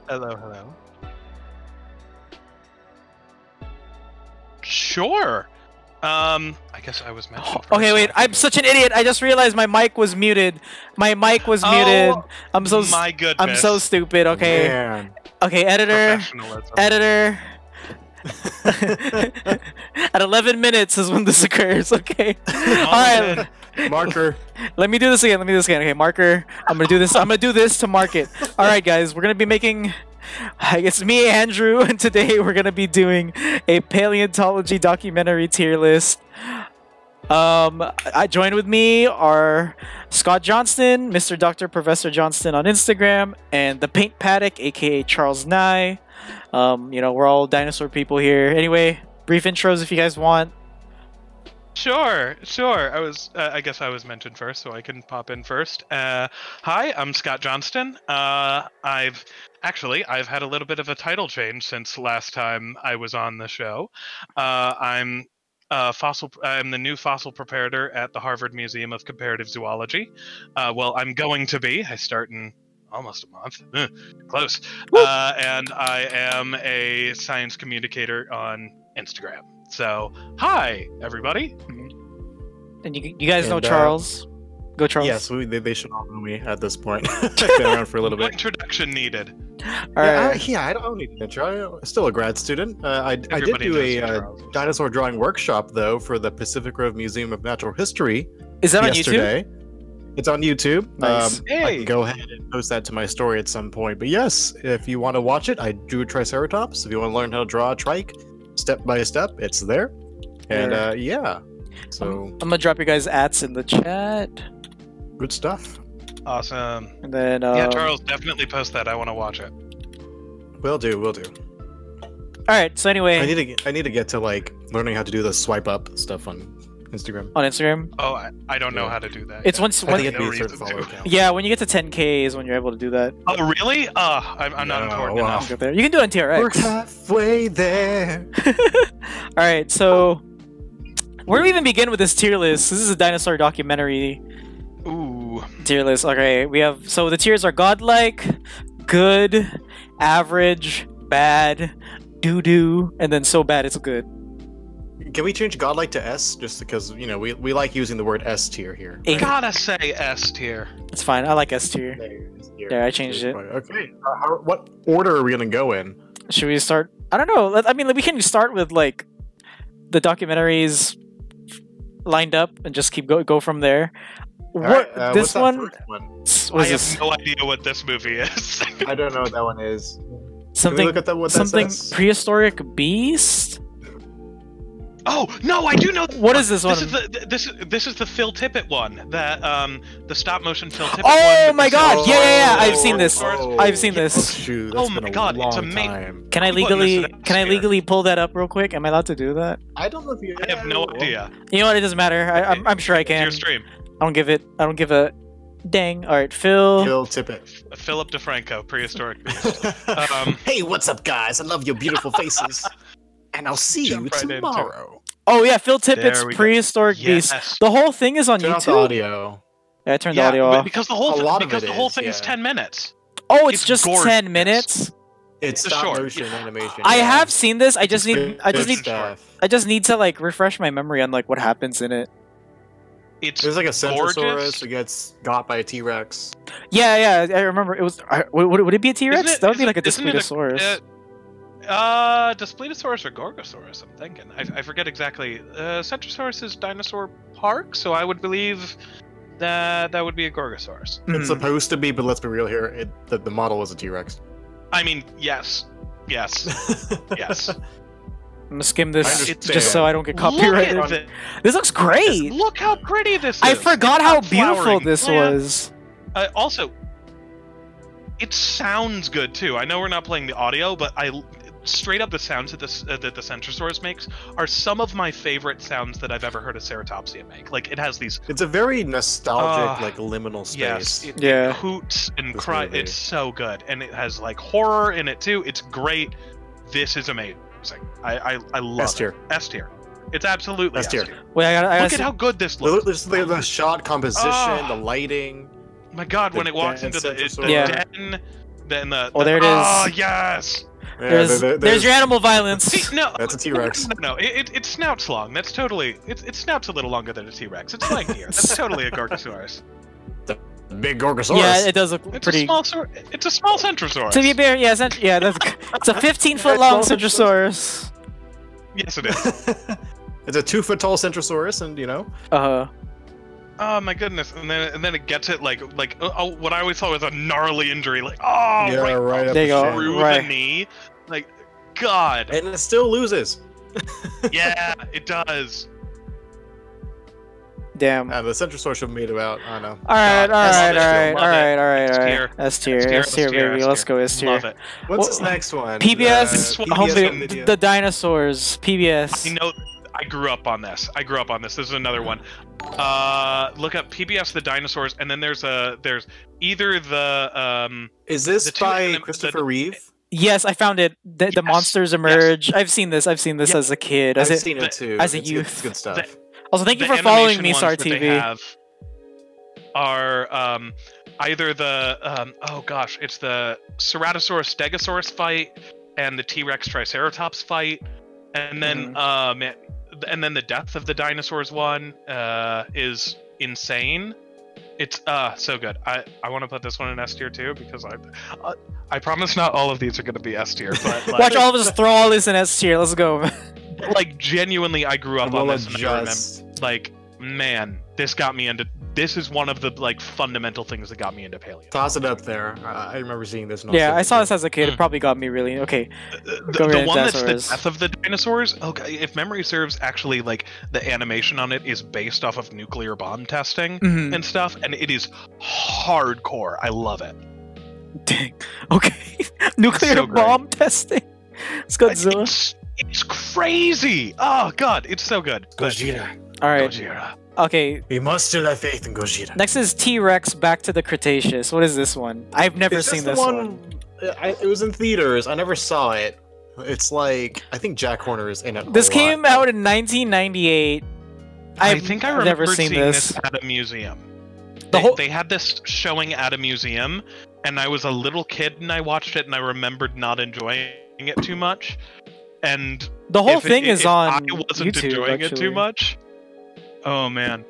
Hello, hello. Sure. I guess I was mentioned first. Okay, wait. I'm such an idiot. I just realized my mic was muted. My mic was muted. I'm so my goodness. I'm so stupid. Okay. Man. Okay, editor. Editor. At 11 minutes is when this occurs. Okay. All right. Marker. Let me do this again. Okay, marker. I'm gonna do this. I'm gonna do this to mark it. All right, guys. We're gonna be making. I guess me, Andrew, and today we're gonna be doing a paleontology documentary tier list. I joined with me are Scott Johnston, Mr. Dr. Professor Johnston on Instagram, and the Paint Paddock, aka Charles Nye. You know, we're all dinosaur people here. Anyway, brief intros if you guys want. Sure. I guess I was mentioned first, so I can pop in first. Hi, I'm Scott Johnston. I've had a little bit of a title change since last time I was on the show. I'm the new fossil preparator at the Harvard Museum of Comparative Zoology. Well, I'm going to be. I start in almost a month. Close. And I am a science communicator on Instagram. So, hi, everybody. And you guys know Charles. Go, Charles. Yes, they should all know me at this point. I've been around for a little bit. Introduction needed. All right. I don't need an intro. I'm still a grad student. I did do a dinosaur drawing workshop, though, for the Pacific Grove Museum of Natural History. Is that yesterday. On YouTube? It's on YouTube. Nice. I can go ahead and post that to my story at some point. But yes, if you want to watch it, I drew a Triceratops. If you want to learn how to draw a trike, step by step, it's there. And yeah. So I'm gonna drop you guys ats in the chat. Good stuff. Awesome. And then yeah, Charles, definitely post that. I want to watch it. Will do. All right. So anyway, I need to get to like learning how to do the swipe up stuff on Instagram. On Instagram? Oh, I don't know how to do that. It's once I think it'd be a certain follower count. Yeah, when you get to 10K is when you're able to do that. Oh, really? I'm not important enough. You can do it on TRX. We're halfway there. All right, so where do we even begin with this tier list? This is a dinosaur documentary. Ooh. Tier list. Okay, we have the tiers are godlike, good, average, bad, doo-doo, and then so bad it's good. Can we change godlike to S just because, you know, we like using the word S tier here? Right? Gotta say S tier. It's fine. I like S tier. Yeah, I changed it. Okay. What order are we gonna go in? Should we start? I don't know. I mean, we can start with like the documentaries lined up and just keep go from there. This one? I have no idea what this movie is. I don't know what that one is. Something. Look at that, what something says? Prehistoric beast. Oh no, I do know. What is this one? This is the Phil Tippett one. That the stop motion Phil Tippett one. Oh my god! Yeah. I've seen this. I've seen this. Oh, shoot, oh my god, it's amazing. Can I legally pull that up real quick? Am I allowed to do that? I don't know if you. I have no idea. You know what? It doesn't matter. I'm sure I can. It's your stream. I don't give a dang. All right, Phil Tippett. Philip DeFranco, prehistoric beast. Hey, what's up, guys? I love your beautiful faces. And I'll see you tomorrow. Oh yeah, Phil Tippett's Prehistoric Beast. The whole thing is on YouTube. Turn off the audio. Yeah, I turned the audio off. Because the whole thing is 10 minutes. Oh, it's just gorgeous. 10 minutes. It's stop motion animation. I have seen this. I just need to like refresh my memory on like what happens in it. There's like a Centrosaurus that gets got by a T-Rex. Yeah, I remember. It was. Would it be a T-Rex? That would be like a Daspletosaurus. Daspletosaurus or Gorgosaurus, I'm thinking. I forget exactly. Centrosaurus is Dinosaur Park, so I would believe that would be a Gorgosaurus. It's supposed to be, but let's be real here. The model is a T-Rex. I mean, yes. Yes. I'm gonna skim this understand. just so I don't get Look copyrighted. at this. This looks great. Look how pretty this is. I forgot how It's got beautiful flowering this plants. was. Also, it sounds good too. I know we're not playing the audio, but straight up the sounds that the Centrosaurus makes are some of my favorite sounds that I've ever heard a Ceratopsia make. Like it has these. It's a very nostalgic, like liminal space. Yes, Yeah. it hoots and This cries. movie. It's so good, and it has like horror in it too. It's great. This is amazing. I love S tier. it. S tier. It's absolutely S tier. Wait, I gotta Look at how good this looks. Just the shot composition, Ah. the lighting. My God, when the it walks den into the Centrosaurus. Yeah. den, then the. Oh, there it is. Oh yes. Yeah, there's your animal violence. See, no, That's a T-Rex. No, it snouts long. That's totally. It snouts a little longer than a T-Rex. It's like here. That's totally a Gorgosaurus. big Gorgosaurus. Yeah, it does look It's pretty. It's a small Centrosaurus. To be fair, yeah, it's a 15-foot long Centrosaurus. Yes, it is. It's a 2-foot-tall Centrosaurus, and Oh my goodness! And then it gets it like what I always thought was a gnarly injury, like right up There you the go. shin. through Right. the knee, like God. And it still loses. Yeah, it does. Damn. The Centrosaurus should have made about, I don't know. Alright, God, alright, love alright, it. alright, S alright. tier. S tier, S tier, S tier, baby. S Let's tier. go S tier. Love it. What's Well, this next one? PBS, home PBS video, the dinosaurs. PBS. You know, I grew up on this. This is another one. Look up PBS the Dinosaurs, and then there's either the Is this the two by anim- Christopher the- Reeve? Yes, I found it. The Yes, monsters emerge. I've seen this. Yep. As a kid. I've seen it too. as a It's youth. good stuff. Also, thank you the for following animation me, ones Star that they TV. have are either the it's the Ceratosaurus Stegosaurus fight and the T-Rex Triceratops fight, and then and then the Death of the Dinosaurs one is insane. It's so good. I want to put this one in S tier too because I promise not all of these are going to be S tier, but like, Watch all of us throw all this in S tier. Let's go. like genuinely I grew up on We'll this and I remember adjust. like man, this got me into. This is one of the like fundamental things that got me into paleo. Toss it up there. I remember seeing this. And Yeah, I saw this as as a kid. It probably got me really okay. The Go ahead, one that's the dinosaurs. Death of the Dinosaurs. Okay, if memory serves, actually, like the animation on it is based off of nuclear bomb testing Mhm. and stuff, and it is hardcore. I love it. Dang. Okay. Nuclear So great. bomb testing. It's Godzilla. It's crazy. Oh god, it's so good. Gojira. All right. Gojira. Okay. We must still have faith in Gojira. Next is T-Rex Back to the Cretaceous. What is this one? I've never Is seen the this one. It was in theaters. I never saw it. It's like I think Jack Horner is in it. This a came lot. out in 1998. I think I remember never seen seeing this. at a museum. The whole They had this showing at a museum, and I was a little kid and I watched it, and I remembered not enjoying it too much. And the whole if it- thing is if on I wasn't YouTube. enjoying it Actually. too much. Oh man,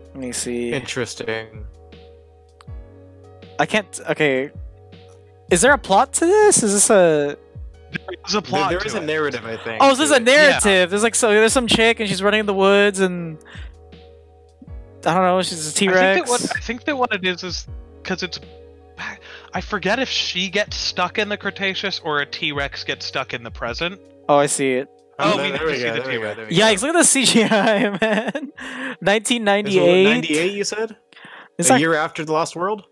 Let me see. Interesting. I can't. Okay. Is there a plot to this? Is this a? there's a plot. There to is a it. narrative, I think. Oh, this is to a it. narrative. There's like there's some chick and she's running in the woods and I don't know. She's a T-Rex. I think that what it is because it's. I forget if she gets stuck in the Cretaceous or a T-Rex gets stuck in the present. Oh, I see it. Oh, there we need we to see go, the there we go, T-Rex. there we go. Yikes! Look at the CGI, man. This was 1998. 98, you said? It's A like, year after The Lost World?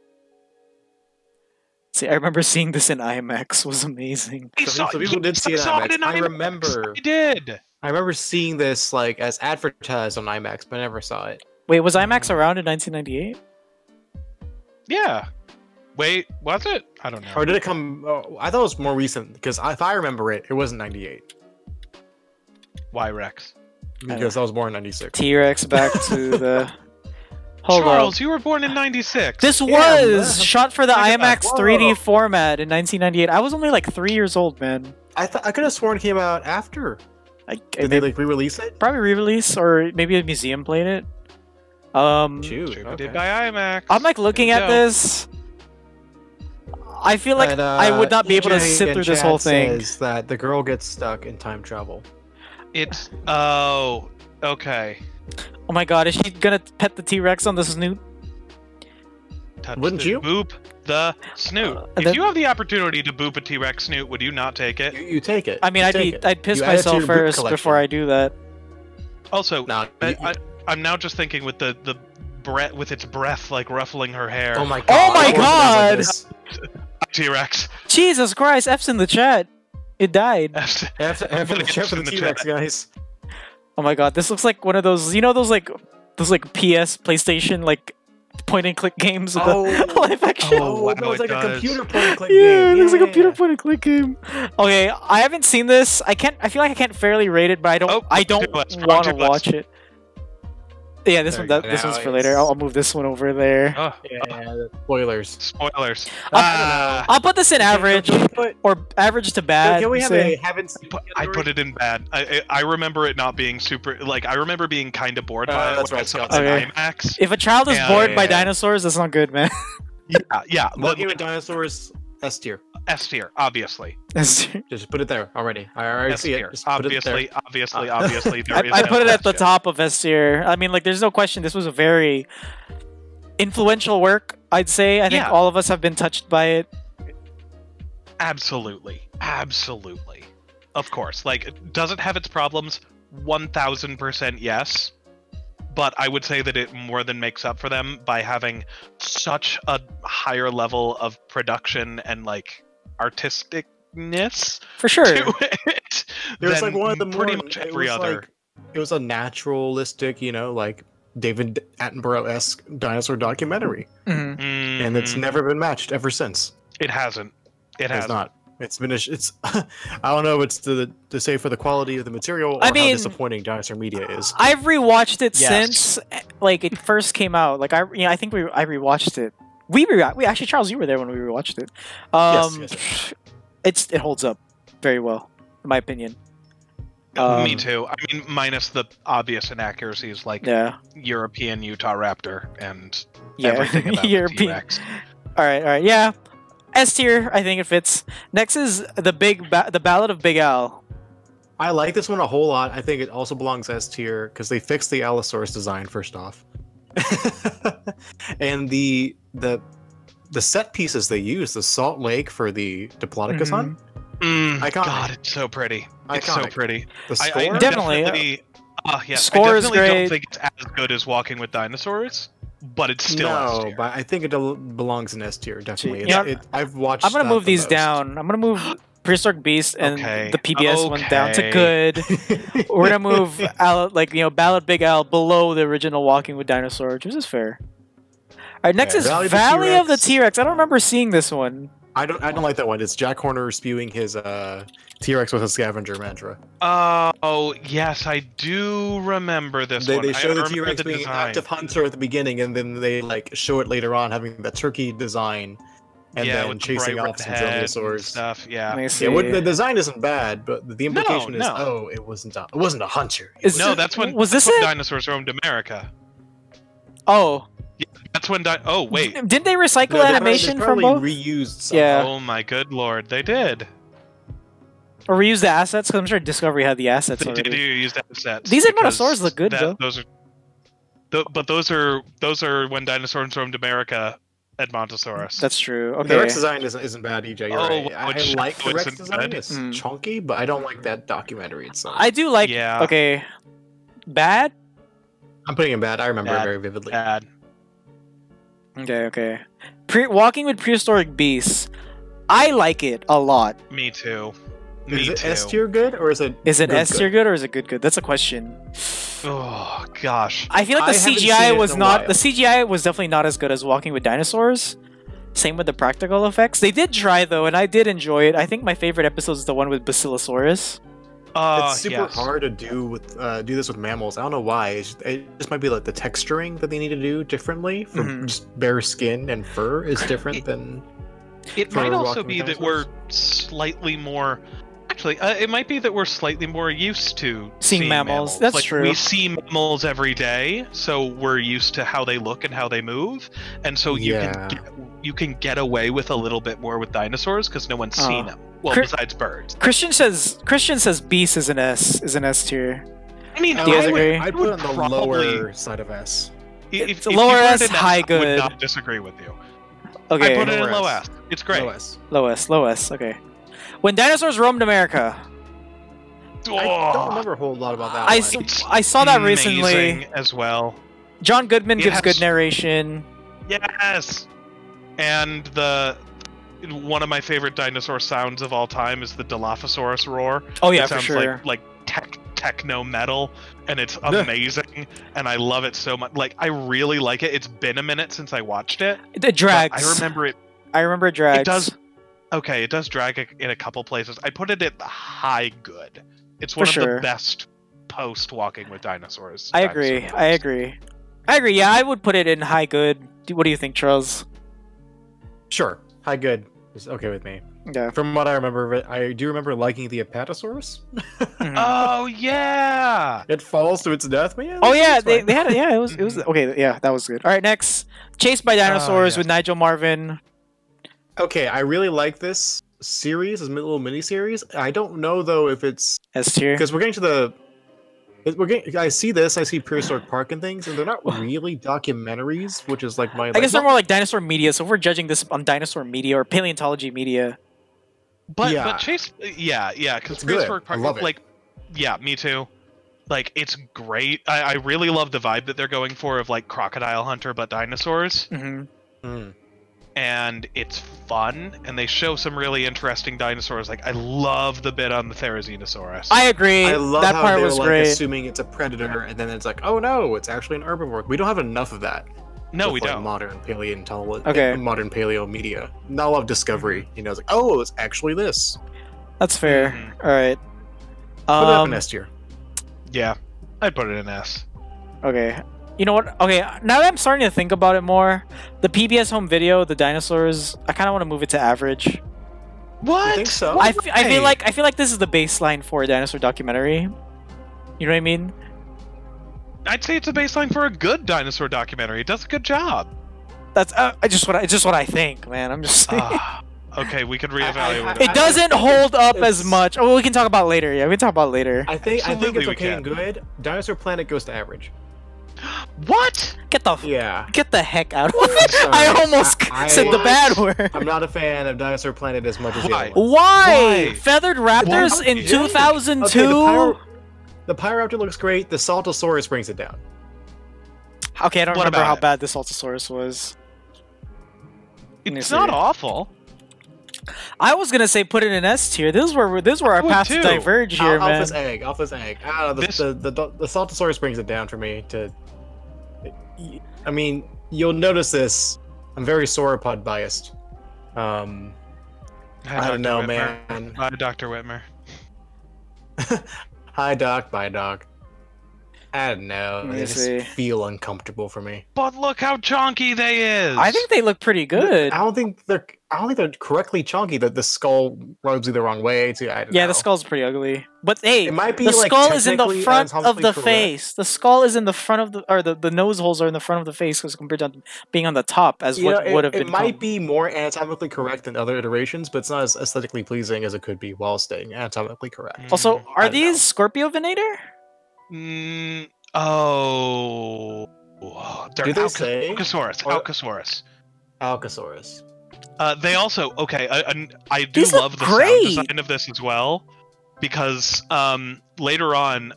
see, I remember seeing this in IMAX. Was amazing. So people did see it in saw IMAX. I IMAX. remember. I did. I remember seeing this like as advertised on IMAX, but I never saw it. Wait, was IMAX around in 1998? Yeah. Wait, was it? I don't know. Or did it come? Oh, I thought it was more recent because if I remember it, it wasn't 98 Why Rex? because I was born in 96. T-Rex back to the. Hold Charles, up. you were born in '96. This Yeah, was shot for the Look at that. IMAX Whoa. 3D format in 1998. I was only like 3 years old, man. I could have sworn it came out after. I Did they like re-release it? probably re-release or maybe a museum played it. Shoot, Did by IMAX. I'm like looking There at we go. this. I feel like But, I would not be able to EJ sit in through this chat whole thing. Says that the girl gets stuck in time travel. It's okay. Oh my god, is she gonna pet the T-Rex on the snoot? touch Wouldn't the you? boop the snoot. If then- you have the opportunity to boop a T-Rex snoot, would you not take it? You take it. I mean, You take it. I'd piss You add it to myself your boot first collection. before I do that. Also, Nah, I'm now just thinking with the breath, with its breath like ruffling her hair. Oh my god! Oh my I God! organized T-Rex. Jesus Christ! F's in the chat. It died. this. Have to check for the T-Rex, guys. Oh my God! This looks like one of those. You know those like PS PlayStation like point and click games with Oh. the live action. Oh, Oh, wow, it was it like a does. computer point-and-click Yeah, game. it looks like a computer Yeah. point and click game. Okay, I haven't seen this. I feel like I can't fairly rate it, but I don't Oh, want to Project Blast. watch it. Yeah, this There one. you go. This one's Now for later. it's- I'll move this one over there. Oh, Yeah, spoilers. spoilers. I'll- I'll put this in average Can we put- or average to bad. Can we have say. a haven't seen I put it in bad. I remember it not being super. Like I remember being kind of bored by it that's when I right, saw it Scott. in Okay. IMAX. If a child is Yeah, bored by yeah. dinosaurs, that's not good, man. Yeah. Walking with Dinosaurs, S tier. S tier, obviously. Just put it there already. I already S see it. tier, Just put it there. obviously. There is I no put it at the question. top of S tier. I mean, like, there's no question. This was a very influential work. I'd say. I think Yeah. all of us have been touched by it. Absolutely. Of course. Like, does it have its problems? 1000% yes. But I would say that it more than makes up for them by having such a higher level of production and like artisticness For sure. to it. It was than like one of the pretty more, much it every was other. like- it was a naturalistic, like David Attenborough-esque dinosaur documentary, Mhm. and it's Mhm. never been matched ever since. It hasn't. It It's hasn't. not. It's been. It's. I don't know. If it's to say for the quality of the material or I how mean- disappointing dinosaur media is. I've rewatched it Yes. since like it first came out. Like I think I rewatched it. We actually, Charles, you were there when we rewatched it. Yes. It holds up very well, in my opinion. Me too. I mean, minus the obvious inaccuracies like Yeah. European Utah Raptor and Yeah. everything about European. the T-Rex. All right. Yeah. S tier, I think it fits. Next is the Ballad of Big Al. I like this one a whole lot. I think it also belongs S tier because they fixed the Allosaurus design first off, and the set pieces they use, the Salt Lake for the Diplodocus Mhm. hunt. Iconic. God, it's so pretty. It's so Iconic. pretty. The I score. Definitely, Yes, Score I is definitely great. don't think it's as good as Walking with Dinosaurs, but it's still S no, tier. but I think it belongs in S tier. Definitely. You know, I've watched. I'm gonna that move the these most. down. I'm gonna move Prehistoric Beast and Okay. the PBS one down to Okay. good. We're gonna move Ballad Big Al below the original Walking with Dinosaurs, which is fair. All right, next Okay. is Valley Valley of of the the T-Rex. I don't remember seeing this one. I don't like that one. It's Jack Horner spewing his T-Rex with a scavenger mantra. Oh, yes, I do remember this one. They show I the remember T-Rex the being an design. active hunter at the beginning, and then they show it later on having the turkey design, and yeah, then with the chasing bright off some red head and dromaeosaurs. stuff. Let Yeah. me see. Yeah, the design isn't bad, but the implication is, no. oh, it wasn't a hunter. It Is was- No, that's when was that's this when it? dinosaurs roamed America. Oh, That's when oh wait. didn't they recycle No, they animation from probably both? reused some. Yeah. Oh my good lord, they did. Or reuse the assets? Because I'm sure Discovery had the assets They did already. use assets. These because Admanosaurs look good, though. Those are, but those are when dinosaurs roamed America. Edmontosaurus. That's true. The Okay. Rex design isn't bad, EJ. You're Oh, right. I which- like the Rex isn't design. good. It's Mm. chunky, but I don't like that documentary itself. I do like. Yeah. Okay. Bad. I'm putting it bad. I remember it Bad. very vividly. Bad. Okay. Walking with Prehistoric Beasts. I like it a lot. Me too. Is Me it too. S tier good or is it? Is it good S tier good or is it good? That's a question. Oh gosh. I feel like the I haven't CGI seen it was in a not. while. The CGI was definitely not as good as Walking with Dinosaurs. Same with the practical effects. They did try though, and I did enjoy it. I think my favorite episode is the one with Basilosaurus. It's super yes. hard to do this with mammals. I don't know why. It just might be like the texturing that they need to do differently for Mhm. just bare skin and fur is different than. It for might also Walking be with that we're slightly more. Actually, it might be that we're slightly more used to Seeing mammals. That's like, true. We see mammals every day, so we're used to how they look and how they move, and so Yeah. you can get away with a little bit more with dinosaurs because no one's seen them. Well, Cri- besides birds. Christian says Beast is an S tier. I mean, Do you guys I would, agree? I'd I put would it on the probably, lower side of S. If It's you lower put it S, in high I good. would not disagree with you. Okay. I put it in Low low S. S. It's great. Low S. Low S. Okay. When dinosaurs roamed America. I don't remember a whole lot about that I, one. I saw that Amazing recently. as well. John Goodman It gives has- good narration. Yes. And one of my favorite dinosaur sounds of all time is the Dilophosaurus roar. Oh yeah, It for sounds sure. like techno metal, and it's amazing, and I love it so much. Like, I really like it. It's been a minute since I watched it. It drags. I remember it. I remember it drags. It does. Okay, it does drag in a couple places. I put it at high good. It's one of the best post Walking with Dinosaurs. I agree. I agree. Yeah, I would put it in high good. What do you think, Charles? Sure, high good is okay with me. Yeah. From what I remember, I do remember liking the Apatosaurus. Oh yeah. It falls to its death, man. Oh yeah, they had it. Yeah, it was okay. Yeah, that was good. All right, next, Chased by Dinosaurs with Nigel Marven. Okay, I really like this series, this little mini series. I don't know though if it's S tier because we're getting to the. I see this. I see Prehistoric Park and things, and they're not really documentaries, which is like my. I guess they're more like dinosaur media. So if we're judging this on dinosaur media or paleontology media. But Chase, because Prehistoric Park, I love it. like, yeah, me too. Like, it's great. I really love the vibe that they're going for of like Crocodile Hunter but dinosaurs. And it's fun, and they show some really interesting dinosaurs. Like, I love the bit on the Therizinosaurus. I agree. I love that how part they're was like great. assuming it's a predator, and then it's like, oh no, it's actually an herbivore. We don't have enough of that. No, we with, like, don't. Modern paleontology, Okay. modern paleo media. Not a lot of discovery. You know, it's like, oh, it's actually this. That's fair. All right. Put it up in S tier. Yeah, I'd put it in S. Okay. You know what? Okay, now that I'm starting to think about it more, the PBS home video, the dinosaurs, I kind of want to move it to average. What? You think so? I feel like this is the baseline for a dinosaur documentary. You know what I mean? I'd say it's a baseline for a good dinosaur documentary. It does a good job. That's just what I think, man. I'm just saying. Okay, we could reevaluate. It doesn't hold up as much. Oh, we can talk about it later. Yeah, we can talk about it later. I think it's Absolutely we okay can. and good. Dinosaur Planet goes to average. What? Get the Yeah. get the heck out of Sorry. I almost I- said the bad word. I'm not a fan of Dinosaur Planet as much as the Why? other ones. Why? Why? Feathered raptors in Why? 2002? Okay, the Pyroraptor looks great. The Saltosaurus brings it down. Okay, I don't What remember about how it? bad the Saltosaurus was. Let me It's see. not awful. I was gonna say put it in S tier. This is where our would paths too. diverge here, man. Alpha's egg. Alpha's egg. I don't know, the Saltosaurus brings it down for me. I mean, you'll notice this. I'm very sauropod biased. I don't know, man. Hi, Dr. Whitmer. Hi, Doc. Bye, Doc. I don't know. Let me They just see. feel uncomfortable for me. But look how chonky they is. I think they look pretty good. I don't think they're correctly chunky. That the skull rubs you the wrong way. Too. I don't Yeah, know. the skull's pretty ugly. But hey, It might be the like skull is in the technically front of anatomically the correct. face. The skull is in the front of the nose holes are in the front of the face as compared to being on the top as what would have been. It might be more anatomically correct than other iterations, but it's not as aesthetically pleasing as it could be while staying anatomically correct. Also, I are don't these know. Scorpio venator? They're Do they say? Alcasaurus. Or- Alcasaurus. Alcasaurus. They also I do These look love the great. sound design of this as well, because later on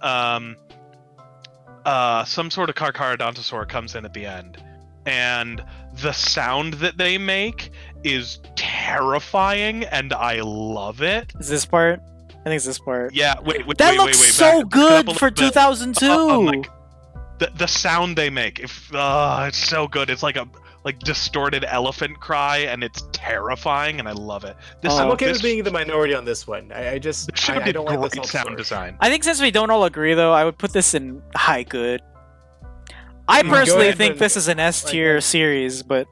some sort of Carcharodontosaur comes in at the end, and the sound that they make is terrifying, and I love it. Is this part? I think it's this part. Yeah, wait, That wait, looks wait, so back it up good a for little bit. 2002. The sound they make, it's so good. It's like a distorted elephant cry, and it's terrifying, and I love it. This, I'm okay this, with being the minority on this one. I this should have I been don't like great the sound Saltosaurus. design. I think since we don't all agree, though, I would put this in high good. I Go personally ahead think and- this is an S tier series, but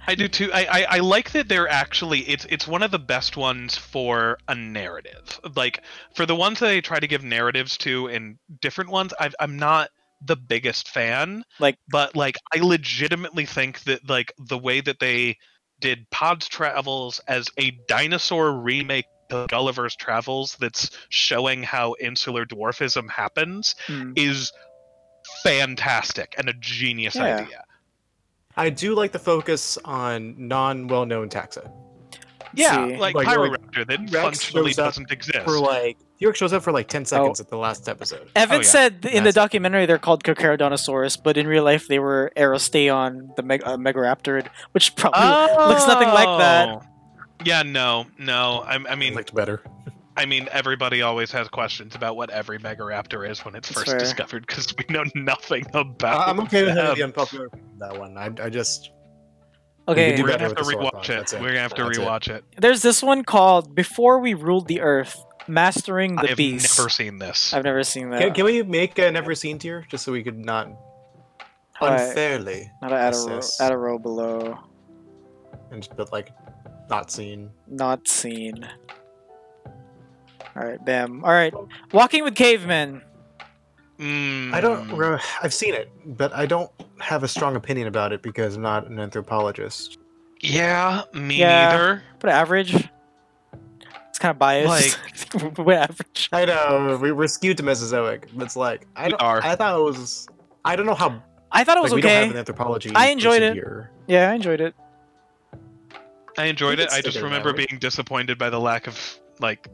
I do too. I like that they're actually it's one of the best ones for a narrative. Like, for the ones that they try to give narratives to in different ones, I'm not the biggest fan. But I legitimately think that the way that they did Pod's Travels as a dinosaur remake of Gulliver's Travels that's showing how insular dwarfism happens is fantastic and a genius idea. I do like the focus on non-well-known taxa. Yeah, See. like Like, Pyroraptor that Rex functionally shows up doesn't exist. For like, T-Rex shows up for like 10 seconds at the last episode. Evan Oh, yeah. said in the That's- documentary they're called Carcharodontosaurus, but in real life they were Aerosteon, the Megaraptor, which probably looks nothing like that. Oh. Yeah, no. I I mean, liked better. I mean, everybody always has questions about what every Megaraptor is when it's That's first fair. discovered because we know nothing about. I'm okay with them. the unpopular opinion on that one. I just Okay, do We're better gonna have to with the rewatch sauropods, it. that's it. We're gonna have to That's it. rewatch it. there's this one called Before We Ruled the Earth, Mastering the I have Beast. never seen this. I've never seen that. Can we make a never seen tier just so we could not Alright. unfairly Not add a, assess add a row below. and just put like not seen? Not seen. Alright, bam. Alright. Walking with Cavemen. I don't. I've seen it, but I don't have a strong opinion about it because I'm not an anthropologist. Yeah, me Yeah. neither. Put average. It's kind of biased. Put average. I know we're skewed to Mesozoic, but it's like I We don't. are. I thought it was. I don't know how. I thought it was Like, we don't have an okay. anthropology. I enjoyed person it. here. Yeah, I enjoyed it. I enjoyed You it. could I stick just it in remember average. being disappointed by the lack of like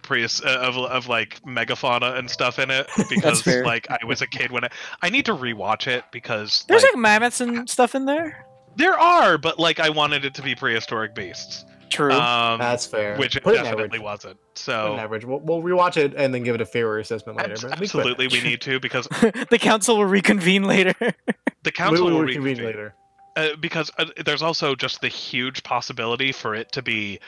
of like megafauna and stuff in it because fair. like I was a kid when I need to rewatch it because There's like, like mammoths and stuff in there. there are, but like I wanted it to be prehistoric beasts. True. That's fair. Which it Put an definitely average. wasn't. Put an So average. We'll rewatch it and then give it a fairer assessment later. but we could. absolutely we need to because The council will reconvene later. the council we will will reconvene reconvene. later. Because there's also just the huge possibility for it to be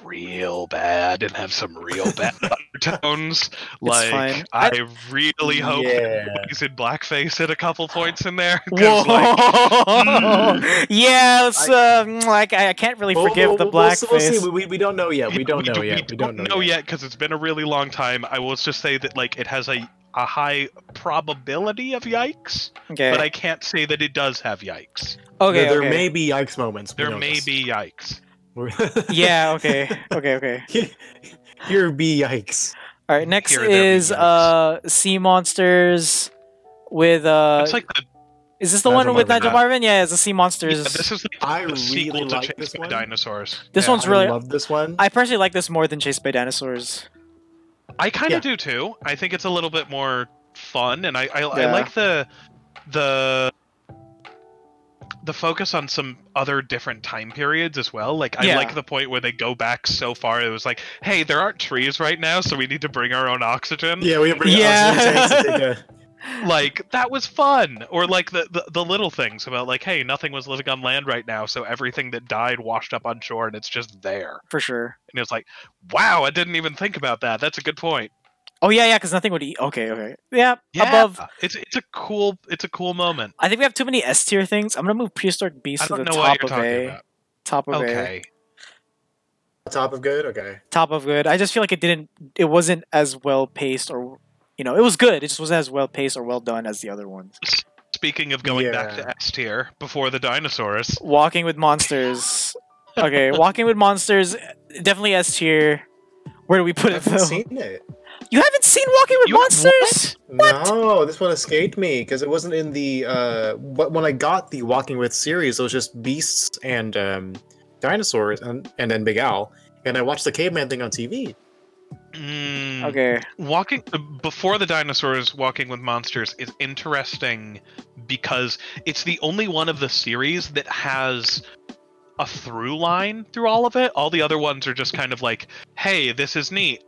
real bad and have some real bad undertones. Like, fine. I really hope Yeah. that he's in blackface at a couple points in there. 'cause, Whoa! like, Yeah, it's, like I can't really forgive the blackface. We'll see. We don't know yet. We yeah, don't know yet. We don't know yet because it's been a really long time. I will just say that like it has a high probability of yikes, Okay. but I can't say that it does have yikes. Okay. There okay. may be yikes moments. we There know may this. be yikes. Yeah. Okay. Okay. Here be yikes. All right. Next Here, there be is yikes. sea monsters with It's like the Is this the Nigel one with Marven, Nigel Marvin? Yeah, it's the sea monsters. yeah, this is like I the sequel really to like Chased this by one. Dinosaurs. This Yeah. one's I really. love this one. I personally like this more than Chased by Dinosaurs. I kind of Yeah. do too. I think it's a little bit more fun, and I Yeah. like the focus on some other different time periods as well. Like I Yeah. like the point where they go back so far. It was like, hey, there aren't trees right now, so we need to bring our own oxygen. Yeah, we bring Yeah. oxygen tanks to take a. Like that was fun. Or like the little things about like, hey, nothing was living on land right now, so everything that died washed up on shore, and it's just there. For sure. And it's like, wow, I didn't even think about that. That's a good point. Oh yeah, because nothing would eat. Okay. Yeah, Yeah, above. it's a cool moment. I think we have too many S tier things. I'm gonna move prehistoric beasts I to don't the know what top you're of talking A. about. Top of A. Okay. Top of good. Okay. Top of good. I just feel like it wasn't as well paced, or it was good. It just wasn't as well paced or well done as the other ones. Speaking of going back Yeah. to S tier before the dinosaurs, Walking with Monsters. Okay, Walking with Monsters, definitely S tier. Where do we put I it haven't though? seen it. You haven't seen Walking with You- Monsters? No, this one escaped me because it wasn't in the. When I got the Walking with series, it was just beasts and dinosaurs and then Big Al, and I watched the caveman thing on TV. Okay. Walking before the dinosaurs, Walking with Monsters is interesting because it's the only one of the series that has a through line through all of it. All the other ones are just kind of like, hey, this is neat,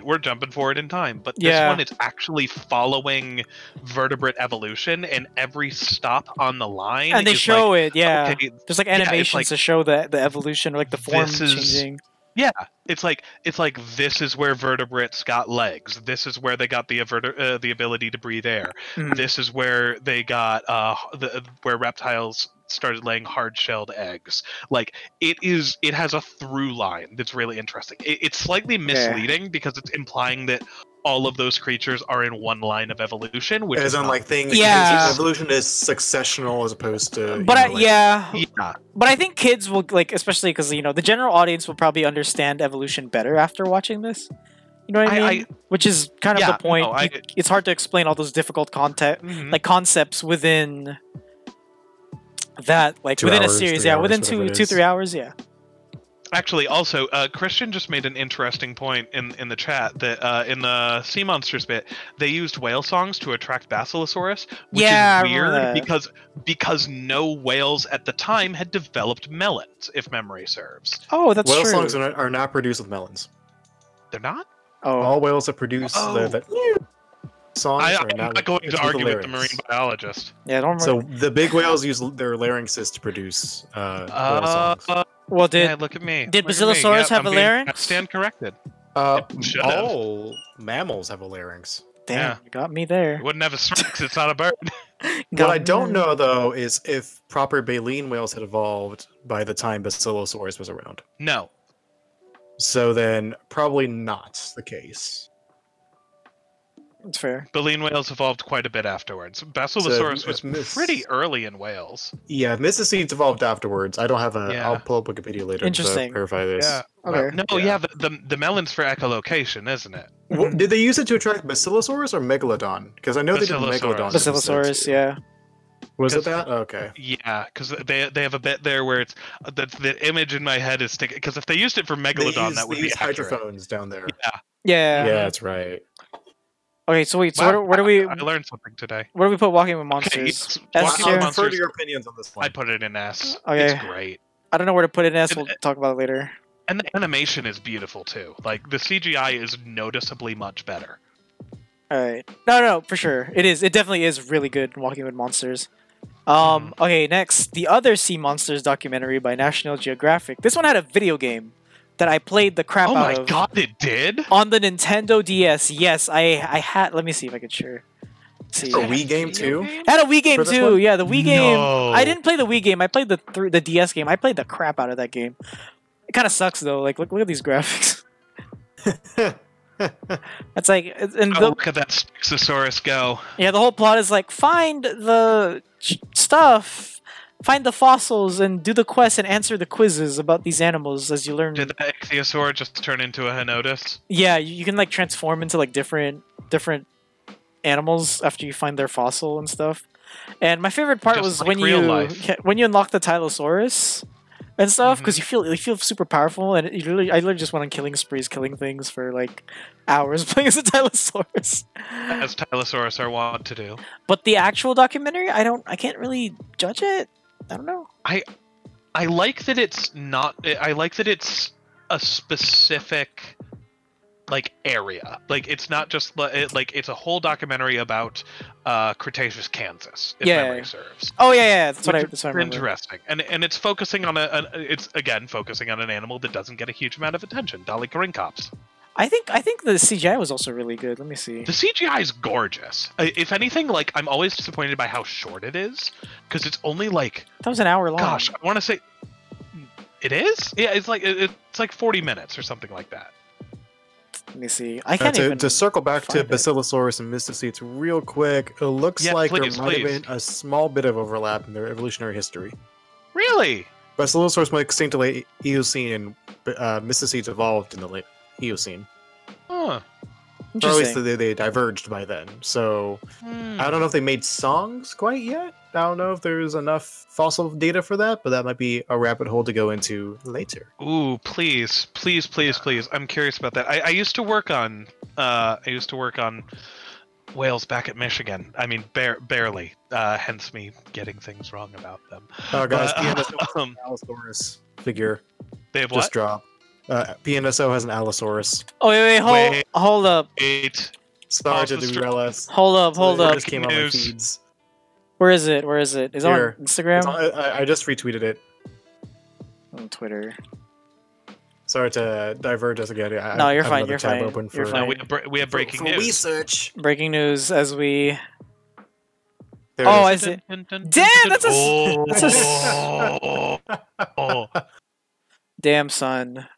we're jumping forward in time. But this Yeah. one is actually following vertebrate evolution, and every stop on the line And they is show like, it, yeah. okay, There's like it's animations like- to show the evolution, or like the form This is- changing. yeah, it's like this is where vertebrates got legs. This is where they got the ability to breathe air. Mhm. This is where they got where reptiles started laying hard-shelled eggs. Like it has a through line that's really interesting. It's slightly misleading because it's implying that all of those creatures are in one line of evolution, which As is on not- like things. Yeah. Evolution is successional as opposed to. But yeah. but I think kids will like, especially because the general audience will probably understand evolution better after watching this. You know what I mean? Which is kind of Yeah, the point. no, It's hard to explain all those difficult Mhm. concepts within that like 2 within a hours, series, 3 yeah, hours, within whatever it 2-3 is. hours, yeah. Actually, also, Christian just made an interesting point in the chat that in the Sea Monsters bit, they used whale songs to attract Basilosaurus, which Yeah, I is remember weird that. because no whales at the time had developed melons, if memory serves. Oh, that's Whale true. songs are not produced with melons. They're not? Oh, All whales that produce Oh. the songs are I'm not not going it's to with the argue with the larynx. marine biologist. yeah, I don't So remember. the big whales use their larynxes to produce whale songs. Well, Yeah, look at me. did Look at me. Basilosaurus Yep, have I'm a being- larynx? I stand corrected. Should've. All mammals have a larynx. Damn, Yeah. you got me there. It wouldn't have a strength. It's not a bird. What I don't know though is if proper baleen whales had evolved by the time Basilosaurus was around. No. So then probably not the case. It's fair. Baleen whales evolved quite a bit afterwards. Basilosaurus So, was pretty early in whales. Yeah, mysticedes evolved afterwards. I don't have a. Yeah. I'll pull up Wikipedia later Interesting. to verify this. Yeah. Okay. No, yeah, the melons for echolocation, isn't it? Did they use it to attract Basilosaurus or Megalodon? Because I know they did Basilosaurus. Megalodon. Basilosaurus, yeah. Was it that? Okay. Yeah, because they have a bit there where it's the image in my head is sticking. Because if they used it for They Megalodon, use, that would they be use accurate. hydrophones down there. Yeah. Yeah, that's right. Okay, so wait, so Wow, where do we I learned something today. where do we put Walking with Okay, Monsters? yes, S Walking tier? with I'll defer to Monsters. your opinions on this one. I'd put it in S. Okay. It's great. I don't know where to put it in S. And- We'll talk about it later. And the animation is beautiful too. Like the CGI is noticeably much better. All right. No, for sure. It is. It definitely is really good in Walking with Monsters. Okay, next, the other Sea Monsters documentary by National Geographic. This one had a video game that I played the crap Oh out my of god, it did? on the Nintendo DS. Yes, I had. Let me see if I could share. Let's see. A Wii game too? I had a Wii game For this too. one? Yeah, the Wii game. No. I didn't play the Wii game. I played the DS game. I played the crap out of that game. It kind of sucks though. Like look at these graphics. It's like and Oh, the, look at that Spixosaurus go. yeah, the whole plot is like find the stuff, find the fossils, and do the quest and answer the quizzes about these animals as you learn. Did the Ichthyosaur just turn into a Henotus? Yeah, you can like transform into like different animals after you find their fossil and stuff. And my favorite part Just was like when real you life. when you unlock the Tylosaurus and stuff because you feel super powerful. And I literally just went on killing sprees, killing things for like hours playing as a Tylosaurus. As Tylosaurus are wont to do. But the actual documentary, I can't really judge it. I don't know. I like that it's not. I like that it's a specific like area. Like it's not just like it's a whole documentary about Cretaceous Kansas, if Yeah. memory serves. Oh yeah, that's what I Which is remember. interesting, and it's focusing on it's again focusing on an animal that doesn't get a huge amount of attention. Dolly Corincops. I think the CGI was also really good. Let me see. The CGI is gorgeous. If anything, like I'm always disappointed by how short it is, because it's only like That was an hour long. gosh, I want to say it is. Yeah, it's like 40 minutes or something like that. Let me see. I can't to, even. to circle back to find it. Basilosaurus and Mysticetes real quick, it looks Yeah, like please, there might have please. been a small bit of overlap in their evolutionary history. Really? Basilosaurus went extinct in the late Eocene, and Mysticetes evolved in the late Eocene. Huh. Or at Interesting. least they diverged by then. So I don't know if they made songs quite yet. I don't know if there's enough fossil data for that, but that might be a rabbit hole to go into later. Ooh, please. I'm curious about that. I used to work on whales back at Michigan. I mean, barely. Hence me getting things wrong about them. Oh, guys, But, PNSO has an Allosaurus figure. They have Just what? dropped. PNSO has an Allosaurus. Oh wait, hold up, Wait. Sorry to Pause the derail us. hold It up. just came on my News. feeds. Where is it? Is it Here. on Instagram? I just retweeted it. On Twitter. Sorry to diverge us again. No, you're have fine, another you're tab fine, open you're for- fine. We have breaking for news. research. Breaking news as we. There Oh, it I is. see. Damn, that's a- that's oh. Damn son.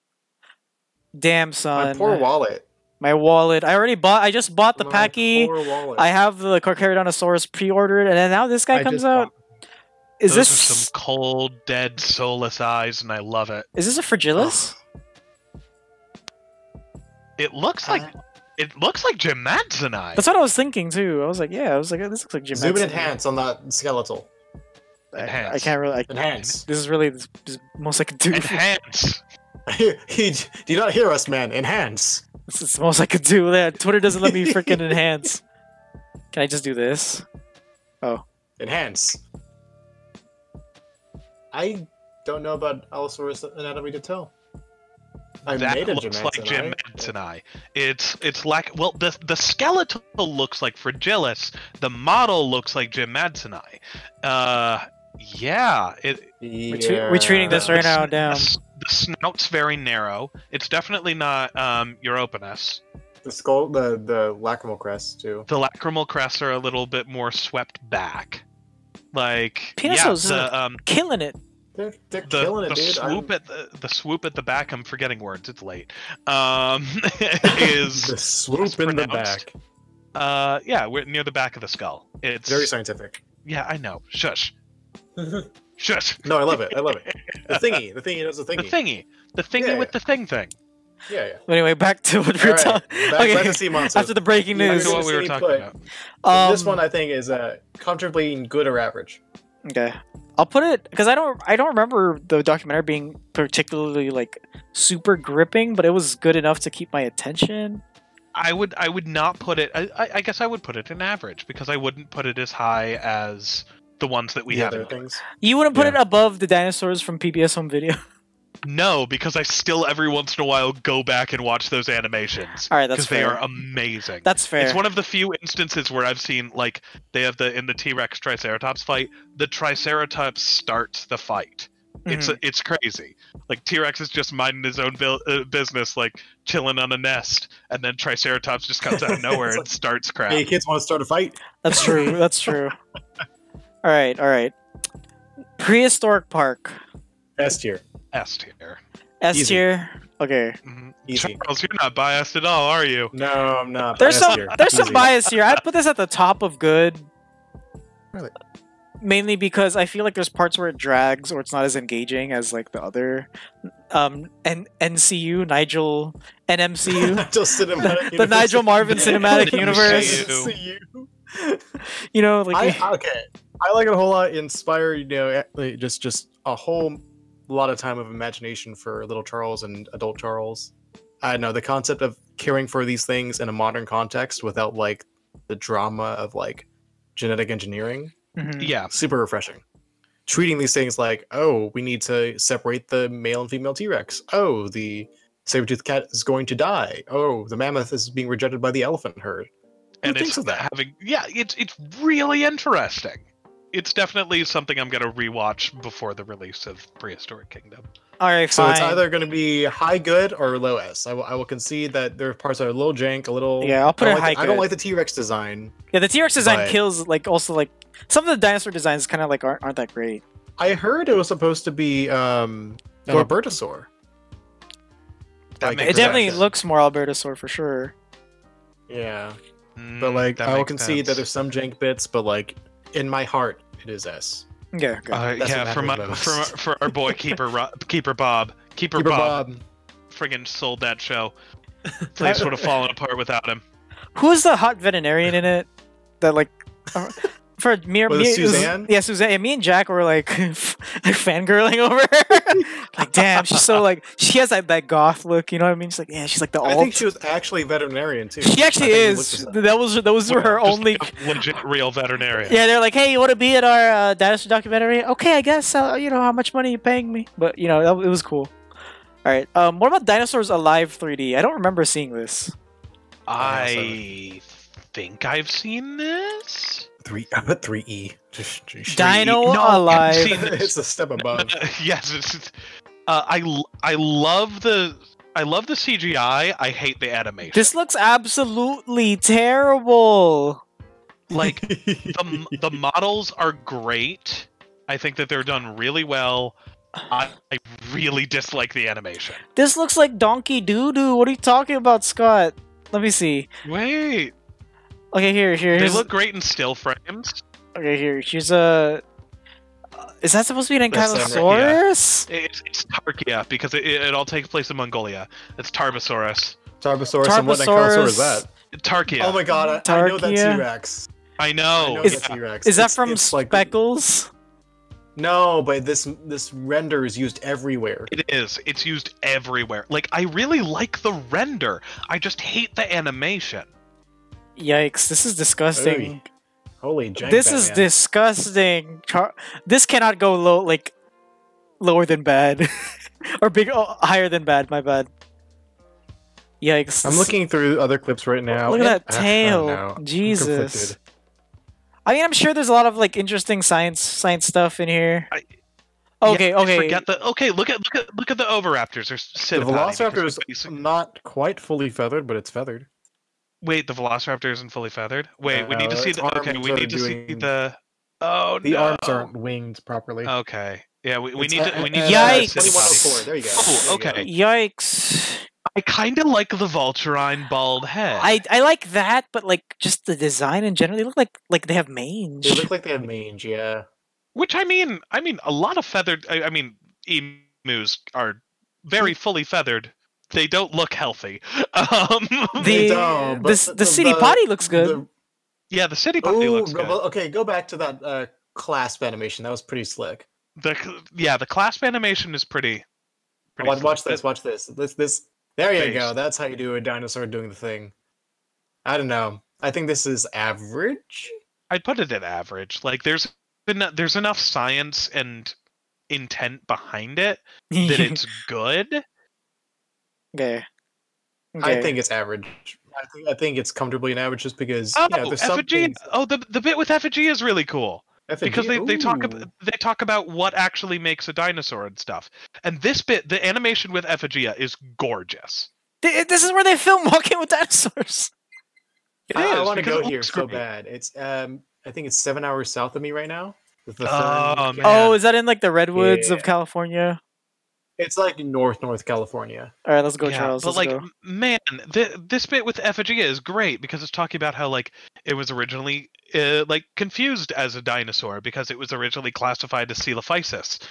Damn My son. poor wallet. My wallet. I just bought the My Packy. poor wallet. I have the Carcharodontosaurus pre-ordered, and then now this guy I comes just out. bought- Is Those this are some cold, dead, soulless eyes, and I love it. is this a Fragilis? It looks like Jim Manzanite. That's what I was thinking too. I was like, this looks like Jim. Zoom and Henson. enhance on that skeletal. Enhance. I can't really. Enhance. This is really this is the most I could do. Enhance. Do you not hear us, man? Enhance. This is the most I could do. Yeah, Twitter doesn't let me freaking enhance. Can I just do this? Oh. Enhance. I don't know about Allosaurus anatomy to tell. I That made a looks like Jim Jimansini. It's like, well, the skeletal looks like Fragilis. The model looks like Jimansini. Yeah. We're treating this right now down. The snout's very narrow. It's definitely not Europeanus. The skull, the lacrimal crest too. The lacrimal crests are a little bit more swept back. Like, Pinosaur's killing it. They're killing it, dude. The swoop at the back. I'm forgetting words. It's late. Is the swoop in the back. Yeah, we're near the back of the skull. It's very scientific. Yeah, I know. Shush. Shush. No, I love it. I love it. The thingy knows the thingy. The thingy with the thing. Yeah. But anyway, back to what we're talking. Back to sea monsters. After the breaking news. Back to what we were talking about. This one I think is comfortably good or average. Okay, I'll put it because I don't remember the documentary being particularly like super gripping, but it was good enough to keep my attention. I would not put it. I guess I would put it in average because I wouldn't put it as high as the ones that we have. Things. You wouldn't put it above the dinosaurs from PBS Home Video. No, because I still every once in a while go back and watch those animations. All right, that's fair. Because they are amazing. That's fair. It's one of the few instances where I've seen like they have in the T-Rex Triceratops fight, the Triceratops starts the fight. It's crazy. Like T-Rex is just minding his own business, like chilling on a nest, and then Triceratops just comes out of nowhere and starts crap. Hey, kids want to start a fight? That's true. That's true. All right. Prehistoric Park. S tier. S tier. S tier. Okay. Easy. Charles, you're not biased at all, are you? No, I'm not. There's some bias here. I'd put this at the top of good. Really? Mainly because I feel like there's parts where it drags or it's not as engaging as like the other NCU, Nigel NMCU. The Nigel Marvin Cinematic Universe. You know, like I like it a whole lot. Inspired, you know, just a whole lot of time of imagination for little Charles and adult Charles. I know the concept of caring for these things in a modern context without like the drama of like genetic engineering. Yeah, super refreshing. Treating these things like, oh, we need to separate the male and female T-Rex. Oh, the saber-toothed cat is going to die. Oh, the mammoth is being rejected by the elephant herd. And it's it's really interesting. It's definitely something I'm gonna rewatch before the release of Prehistoric Kingdom. All right, so fine. It's either going to be high good or low S. I will concede that there are parts that are a little jank, a little. Yeah, I'll put it high good. I don't like the T-Rex design. Yeah, the T-Rex design kills. Like also like some of the dinosaur designs kind of like aren't that great. I heard it was supposed to be an Albertosaur. It definitely looks more Albertosaur for sure. Yeah, but like I will concede that there's some jank bits, but like in my heart, it is S. Yeah, for our boy Keeper Bob. Keeper Bob. Friggin' sold that show. Place would have fallen apart without him. Who's the hot veterinarian in it? That like for me, Suzanne? Yeah, Suzanne. Yeah, me and Jack were like fangirling over her. Like, damn, she's so like she has that goth look. You know what I mean? She's like, yeah, she's like the. I think she was actually veterinarian too. She actually is. Those were her only legit real veterinarian. Yeah, they're like, hey, you want to be at our dinosaur documentary? Okay, I guess. You know how much money are you paying me? But you know, it was cool. All right. What about Dinosaurs Alive 3D? I don't remember seeing this. I think I've seen this. I put 3E. Dino Alive. It's a step above. Yes. I love the CGI. I hate the animation. This looks absolutely terrible. Like the models are great. I think that they're done really well. I really dislike the animation. This looks like Donkey Doo-Doo. What are you talking about, Scott? Let me see. Wait. Okay, here. They look great in still frames. Okay, here's a. Is that supposed to be an Ankylosaurus? Yeah. It's Tarkia because it all takes place in Mongolia. It's Tarbosaurus. Tarbosaurus. And what Ankylosaur is that? Tarkia. Oh my god, I know that T-Rex. I know. T-Rex. Is that from Speckles? No, but this render is used everywhere. It is. It's used everywhere. Like, I really like the render. I just hate the animation. Yikes! This is disgusting. Oy. Holy jank, This is Batman. disgusting. This cannot go low, like lower than bad, or higher than bad. My bad. Yikes! I'm looking through other clips right now. Look at that I tail. don't know. I'm Jesus. conflicted. I mean, I'm sure there's a lot of like interesting science stuff in here. Okay, Yeah, okay. Forget the. Okay, look at the Oviraptors. Or The Velociraptor is not quite fully feathered, but it's feathered. Wait, the Velociraptor isn't fully feathered. Wait, we need to see its the. Okay, arms we are need to see doing- the. Oh The no! arms aren't winged properly. Okay. Yeah, we It's, need to. We need to. Yikes. see the 2104. There you go. Oh, There you okay. go. Yikes! I kind of like the Vulturine bald head. I like that, but like just the design in general, they look like they have mange. They look like they have mange, yeah. Which I mean, a lot of feathered. I mean, emus are very fully feathered. They don't look healthy. They don't, but the city potty looks good. Yeah, the city potty looks good. Okay, go back to that clasp animation. That was pretty slick. The clasp animation is pretty. Watch slick. this. Watch this. This. There you Face. go. That's how you do a dinosaur doing the thing. I don't know. I think this is average. I'd put it at average. Like there's enough science and intent behind it that it's good. Okay. I think it's average. I think it's comfortably an average just because Oh, there's some effigy. things. Oh, the bit with effigy is really cool. Because they talk about what actually makes a dinosaur and stuff. And this bit, the animation with Ephigia is gorgeous. This is where they film Walking with Dinosaurs. I want to because go it here looks so great. bad. It's I think it's 7 hours south of me right now. The Oh, Fern- man. Oh, is that in like the redwoods of Yeah. California? It's like North California. All right, let's go, Yeah, Charles. but Let's like, go. man, this bit with Ephigia is great because it's talking about how like it was originally like confused as a dinosaur because it was originally classified as Coelophysis.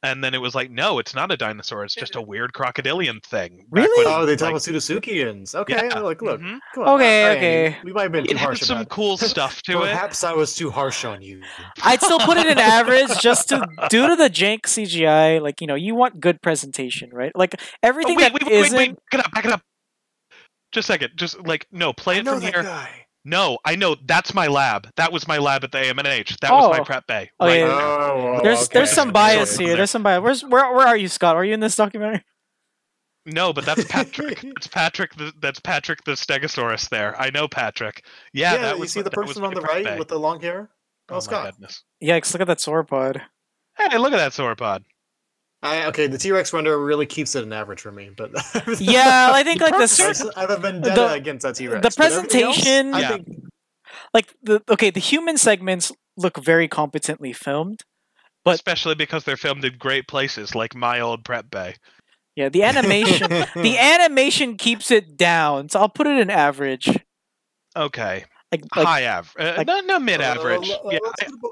And then it was like, no, it's not a dinosaur. It's just a weird crocodilian thing. Back Really? when, Oh, they talk like, about Pseudotsuchians. Okay, Yeah, look. mhm. Come on. Okay, Alright, okay. We might have been It too had harsh some about cool stuff to it. Perhaps I was too harsh on you. I'd still put it in average just due to the jank CGI. Like, you want good presentation, right? Like everything wait, that wait, isn't. back it up. Just a second. Just like no, play I it know from that here. guy. No, I know that's my lab. That was my lab at the AMNH. That was my Oh. prep bay. Oh, right yeah. there. Oh, There's okay. some Sure, bias sure. here. There's some bias. Where are you, Scott? Are you in this documentary? No, but that's Patrick. That's Patrick the Stegosaurus there. I know Patrick. Yeah, that you was see the that was person on my the prep right bay. with the long hair? Oh my Scott. goodness. Yikes! Look at that sauropod. Hey, look at that sauropod. Okay, the T-Rex render really keeps it an average for me, but Yeah, I think like I this. have a vendetta against that T-Rex. the but everything else, presentation- I Yeah. think Like the human segments look very competently filmed. But- Especially because they're filmed in great places, like my old prep bay. Yeah, the animation the animation keeps it down, so I'll put it in average. Okay, Like high average. like- No, mid-average. Yeah,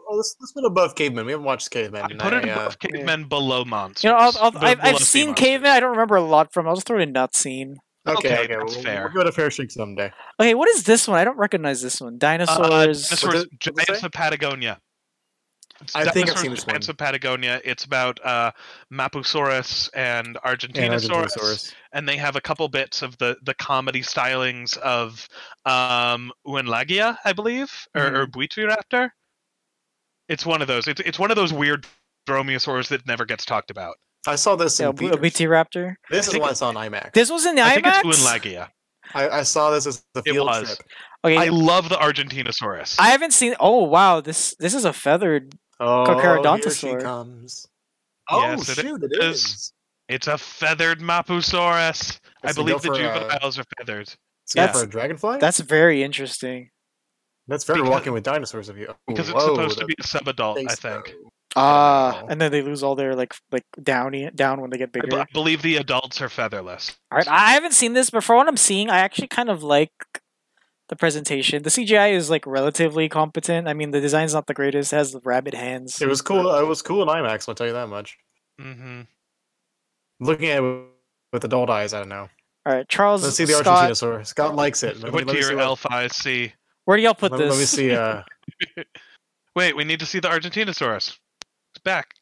let's put above Caveman. We haven't watched Caveman. I put it above cavemen, below monsters. I've Below sea seen monsters. Caveman. I don't remember a lot from. I'll just throw it in not seen. Okay, Okay, that's fair. We'll go to Fair Shake someday. Okay, what is this one? I don't recognize this one. Dinosaurs. Dinosaurs, What does it Giants say? of Patagonia. It's I think I've Dinosaurs, seen this Giants one. of Patagonia. It's about Mapusaurus and Argentinosaurus, and they have a couple bits of the comedy stylings of Uenlagia, I believe, or Buitraptor. It's one of those. It's one of those weird dromaeosaurs that never gets talked about. I saw this in Yeah, theaters. BT Raptor. This is think what I saw in IMAX. This was in the I think IMAX. it's Uenlagia. I saw this as the It field was. trip. Okay, I love the Argentinosaurus. I haven't seen. Oh wow, this is a feathered. Oh, Carcharodontosaur. here she comes. Oh, Yes, it shoot, it is. is. It's a feathered Mapusaurus. I Does it believe go the for, juveniles are feathered. It's got That's- for a dragonfly? That's very interesting. That's very because- Walking with Dinosaurs of you. Because it's Whoa, supposed to the be a sub-adult, I face, think. though. Ah, know. and then they lose all their like down when they get I bigger. believe the adults are featherless. All right, I haven't seen this, but for what I'm seeing, I actually kind of like the presentation. The CGI is like relatively competent. I mean, the design's not the greatest. It has the rabbit hands. It was cool. It was cool in IMAX. I'll tell you that much. Mm-hmm. Looking at it with adult eyes, I don't know. All right, Charles. Let's see the Scott, Argentinosaur. Scott likes it. What do me your see elf eyes see? where do y'all put this? Let me see. Wait, we need to see the Argentinosaurus. It's back.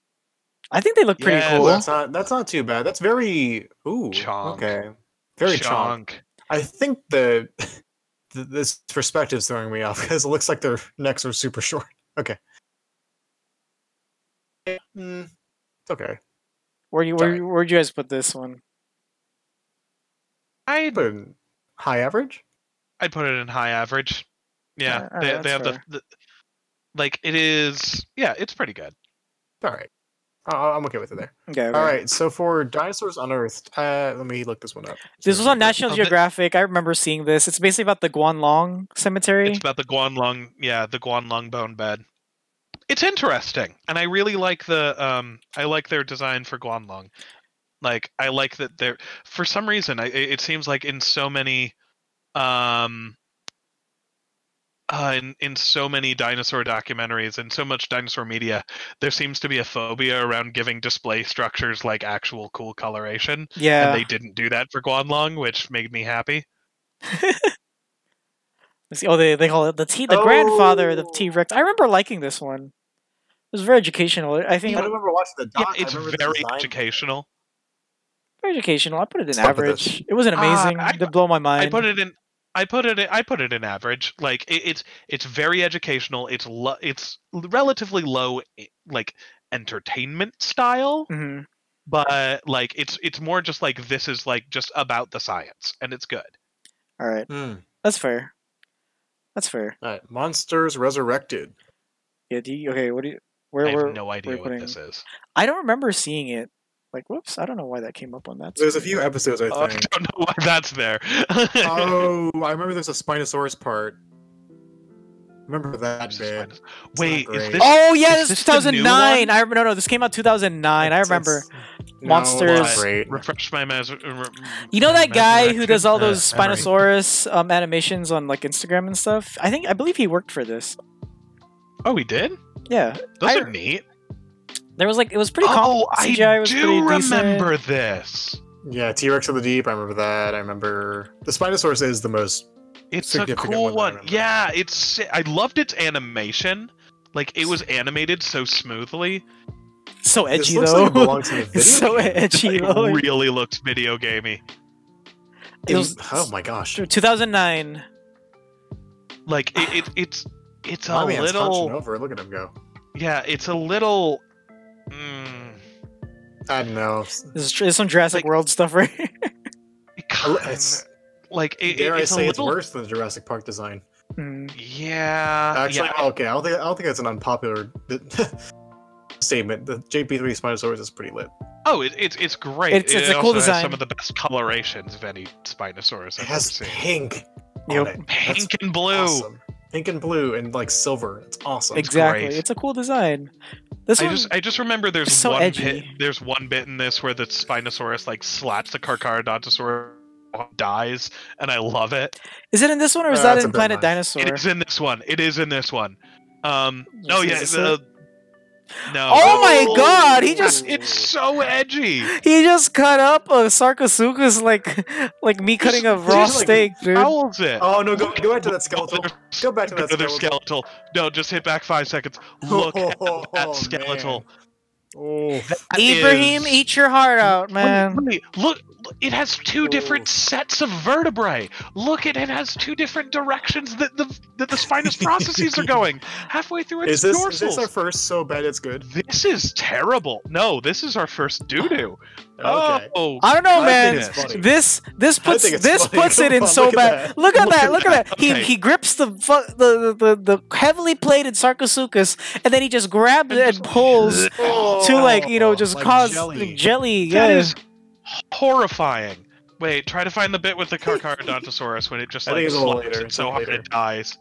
I think they look pretty Yes. cool. That's not too bad. That's very Chonk. okay. Very chonk. I think this perspective's throwing me off because it looks like their necks are super short. Okay. It's okay. Where'd you guys put this one? I'd put it in high average. I'd put it in high average. Yeah, they have the like it is. Yeah, it's pretty good. All right, I'm okay with it there. Okay. All right, so for Dinosaurs Unearthed, let me look this one up. This was on National Geographic. I remember seeing this. It's basically about the Guanlong Cemetery. It's about the Guanlong, the Guanlong bone bed. It's interesting, and I really like I like their design for Guanlong. Like, I like that they're, for some reason, it seems like in so many, in so many dinosaur documentaries and so much dinosaur media, there seems to be a phobia around giving display structures like actual cool coloration. Yeah. And they didn't do that for Guanlong, which made me happy. They call it the grandfather of the T-Rex. I remember liking this one. It was very educational. I think I remember watching the doc. It's very educational. Very educational. I put it in average. It wasn't amazing. It did blow my mind. I put it in average. Like it's very educational. It's relatively low, like, entertainment style. Mm-hmm. But like it's more just like, this is like just about the science, and it's good. All right, that's fair. That's fair. All right, Monsters Resurrected. Yeah. Okay. What do you? I have no idea what this is. I don't remember seeing it. Like, whoops! I don't know why that came up on that. There's a few episodes, I think. I don't know why that's there. Oh, I remember there's a Spinosaurus part. Remember that bit? Wait, is this? Oh yeah, this is is 2009. No, this came out 2009. I remember. Monsters. Refresh my You know that guy who does all those Spinosaurus animations on like Instagram and stuff? I believe he worked for this. Oh, he did? Yeah. Those are neat. There was like, it was pretty CGI was pretty remember decent. This. Yeah, T-Rex of the Deep, I remember that. I remember the Spinosaurus is the most significant a cool one. Yeah, I loved its animation. Like, it was animated so smoothly. So edgy though. Like it's so edgy though. It really looks video gamey. Oh my gosh. 2009. Like it's a little over. Look at him go. Yeah, it's a little I don't know. This is some Jurassic World stuff, right? It's like it's worse than the Jurassic Park design. Yeah. Actually, okay. I don't think that's an unpopular statement. The JP3 Spinosaurus is pretty lit. Oh, it's great. It's a cool design. Has some of the best colorations of any Spinosaurus I've ever seen. It has pink. Pink and blue. Awesome. Pink and blue and like silver. It's awesome. Exactly. It's a cool design. I just remember there's so one edgy. bit. There's one bit in this where the Spinosaurus like slaps the Carcharodontosaurus, dies, and I love it. Is it in this one or is that in Planet Dinosaur? It is in this one. It is in this one. No. Oh my god! It's so edgy. He just cut up a Sarcosuchus like me cutting a raw steak, dude. Fouls it. Oh no! Go back to that skeletal. Go back to that skeletal. No, just hit back 5 seconds. Look at that skeletal. Oh, Ibrahim, eat your heart out, man. Wait, look, it has two different sets of vertebrae. Look, it has two different directions that the spinous processes are going. Halfway through its dorsals. Is this our first so bad it's good? This is terrible. No, this is our first doo-doo. Okay. Oh, I don't know, man. This puts it in so bad. Look at that. Okay. He grips the heavily plated Sarcosuchus, and then he just grabs it and pulls to just like cause jelly. That is horrifying. Wait, try to find the bit with the Carcharodontosaurus when it just like slaps it so hard it dies.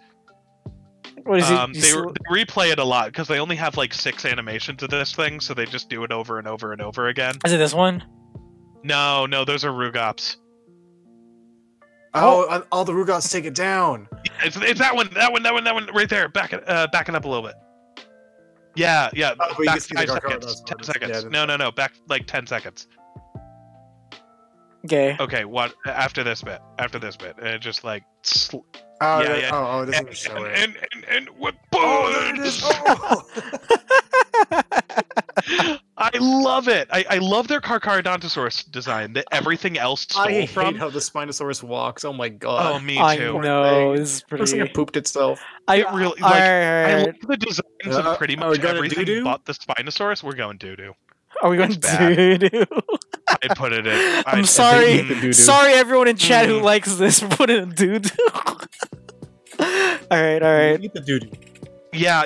What is it? They replay it a lot because they only have like 6 animations of this thing, so they just do it over and over and over again. Is it this one? No, those are Rugops. Oh, all the Rugops take it down. It's that one right there. Backing up a little bit. Yeah. Back 5 seconds. 10 seconds. Yeah, No. Back like 10 seconds. Okay. What after this bit? It just like. This is so weird. And what? I love it. I love their Carcharodontosaurus design that everything else stole I hate from. how the Spinosaurus walks. Oh my Oh, god. me I too. know, this is Looks like pretty. it pooped itself. It really I like the designs of pretty are we much going everything doo-doo? but the Spinosaurus. We're going doo-doo. Are we going It's bad. doo-doo? I'd put it in. I'm I sorry. hate the doo-doo. Sorry, everyone in chat who Mm. likes this. Put in doo-doo. Alright. Eat the doo-doo. Yeah.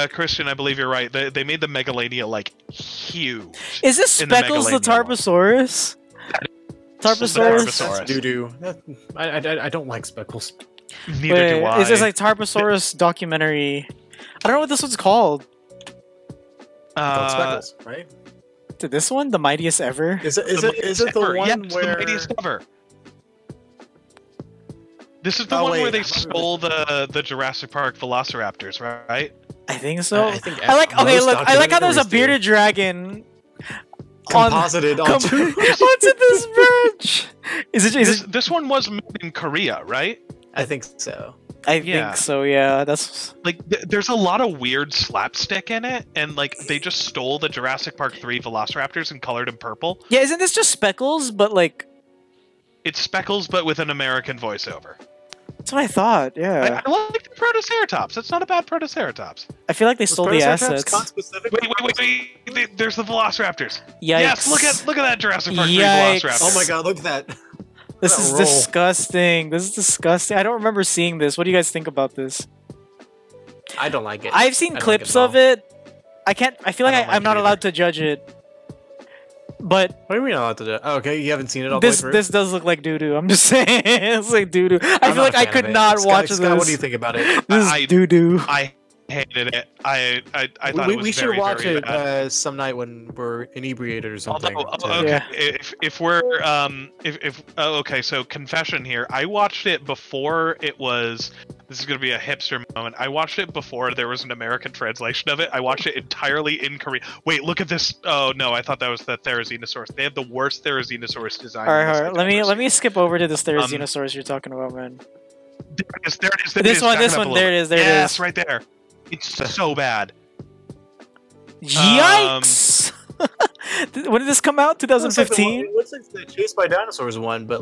Christian, I believe you're right. They made the Megalania like huge. Is this In the Speckles the Megalania one. Tarbosaurus? Tarbosaurus. That's doo-doo. I don't like speckles. Neither do I. Is this like Tarbosaurus documentary? I don't know what this one's called. Speckles, right? To this one, the mightiest ever. Is it the one Yeah, it's where the mightiest ever. This is the Oh, one where wait, they I remember stole the Jurassic Park Velociraptors, right? I think so. I think I like. Okay, most look. I like how there's a documentaries do. bearded dragon Composited onto. onto this bridge. Is it? This one was made in Korea, right? I think so. I Yeah. think so. Yeah, that's. Like, there's a lot of weird slapstick in it, and like they just stole the Jurassic Park 3 Velociraptors and colored them purple. Yeah, isn't this just Speckles? But like, It's Speckles, but with an American voiceover. that's what I thought. Yeah, I like the Protoceratops. That's not a bad Protoceratops. I feel like they stole the assets. Wait. There's the Velociraptors. Yikes! Yes, look at that Jurassic Park 3 Yikes. Velociraptor. Oh my god, look at that. This that is roll. disgusting. This is disgusting. I don't remember seeing this. What do you guys think about this? I don't like it. I've seen I don't clips like of it. I can't. I feel I like don't like I'm not it allowed either. to judge it. But What do you mean not allowed to do? Oh, okay, you haven't seen it all this the way this does look like doo doo. I'm just saying, it's like doo doo. I feel like I could not watch this. Scott, what do you think about it? This I- is doo doo. I hated it. I thought it was we should very, watch very it bad. some night when we're inebriated or something. Although, to- okay, Yeah. if we're okay, so confession here. I watched it before it was. This is gonna be a hipster moment. I watched it before there was an American translation of it. I watched it entirely in Korean. Wait, look at this. Oh no, I thought that was the Therizinosaurus. They have the worst Therizinosaurus design. All in this right. I've Let me ever let me skip over to this Um, Therizinosaurus you're talking about, man. seen. There it is. There This it is. one, Back this it up one, a there little it is, there it bit. Yes, is. right there. It's so bad. Yikes! When did this come out? It looks like the 2015. one- it looks like the Chased by Dinosaurs one, but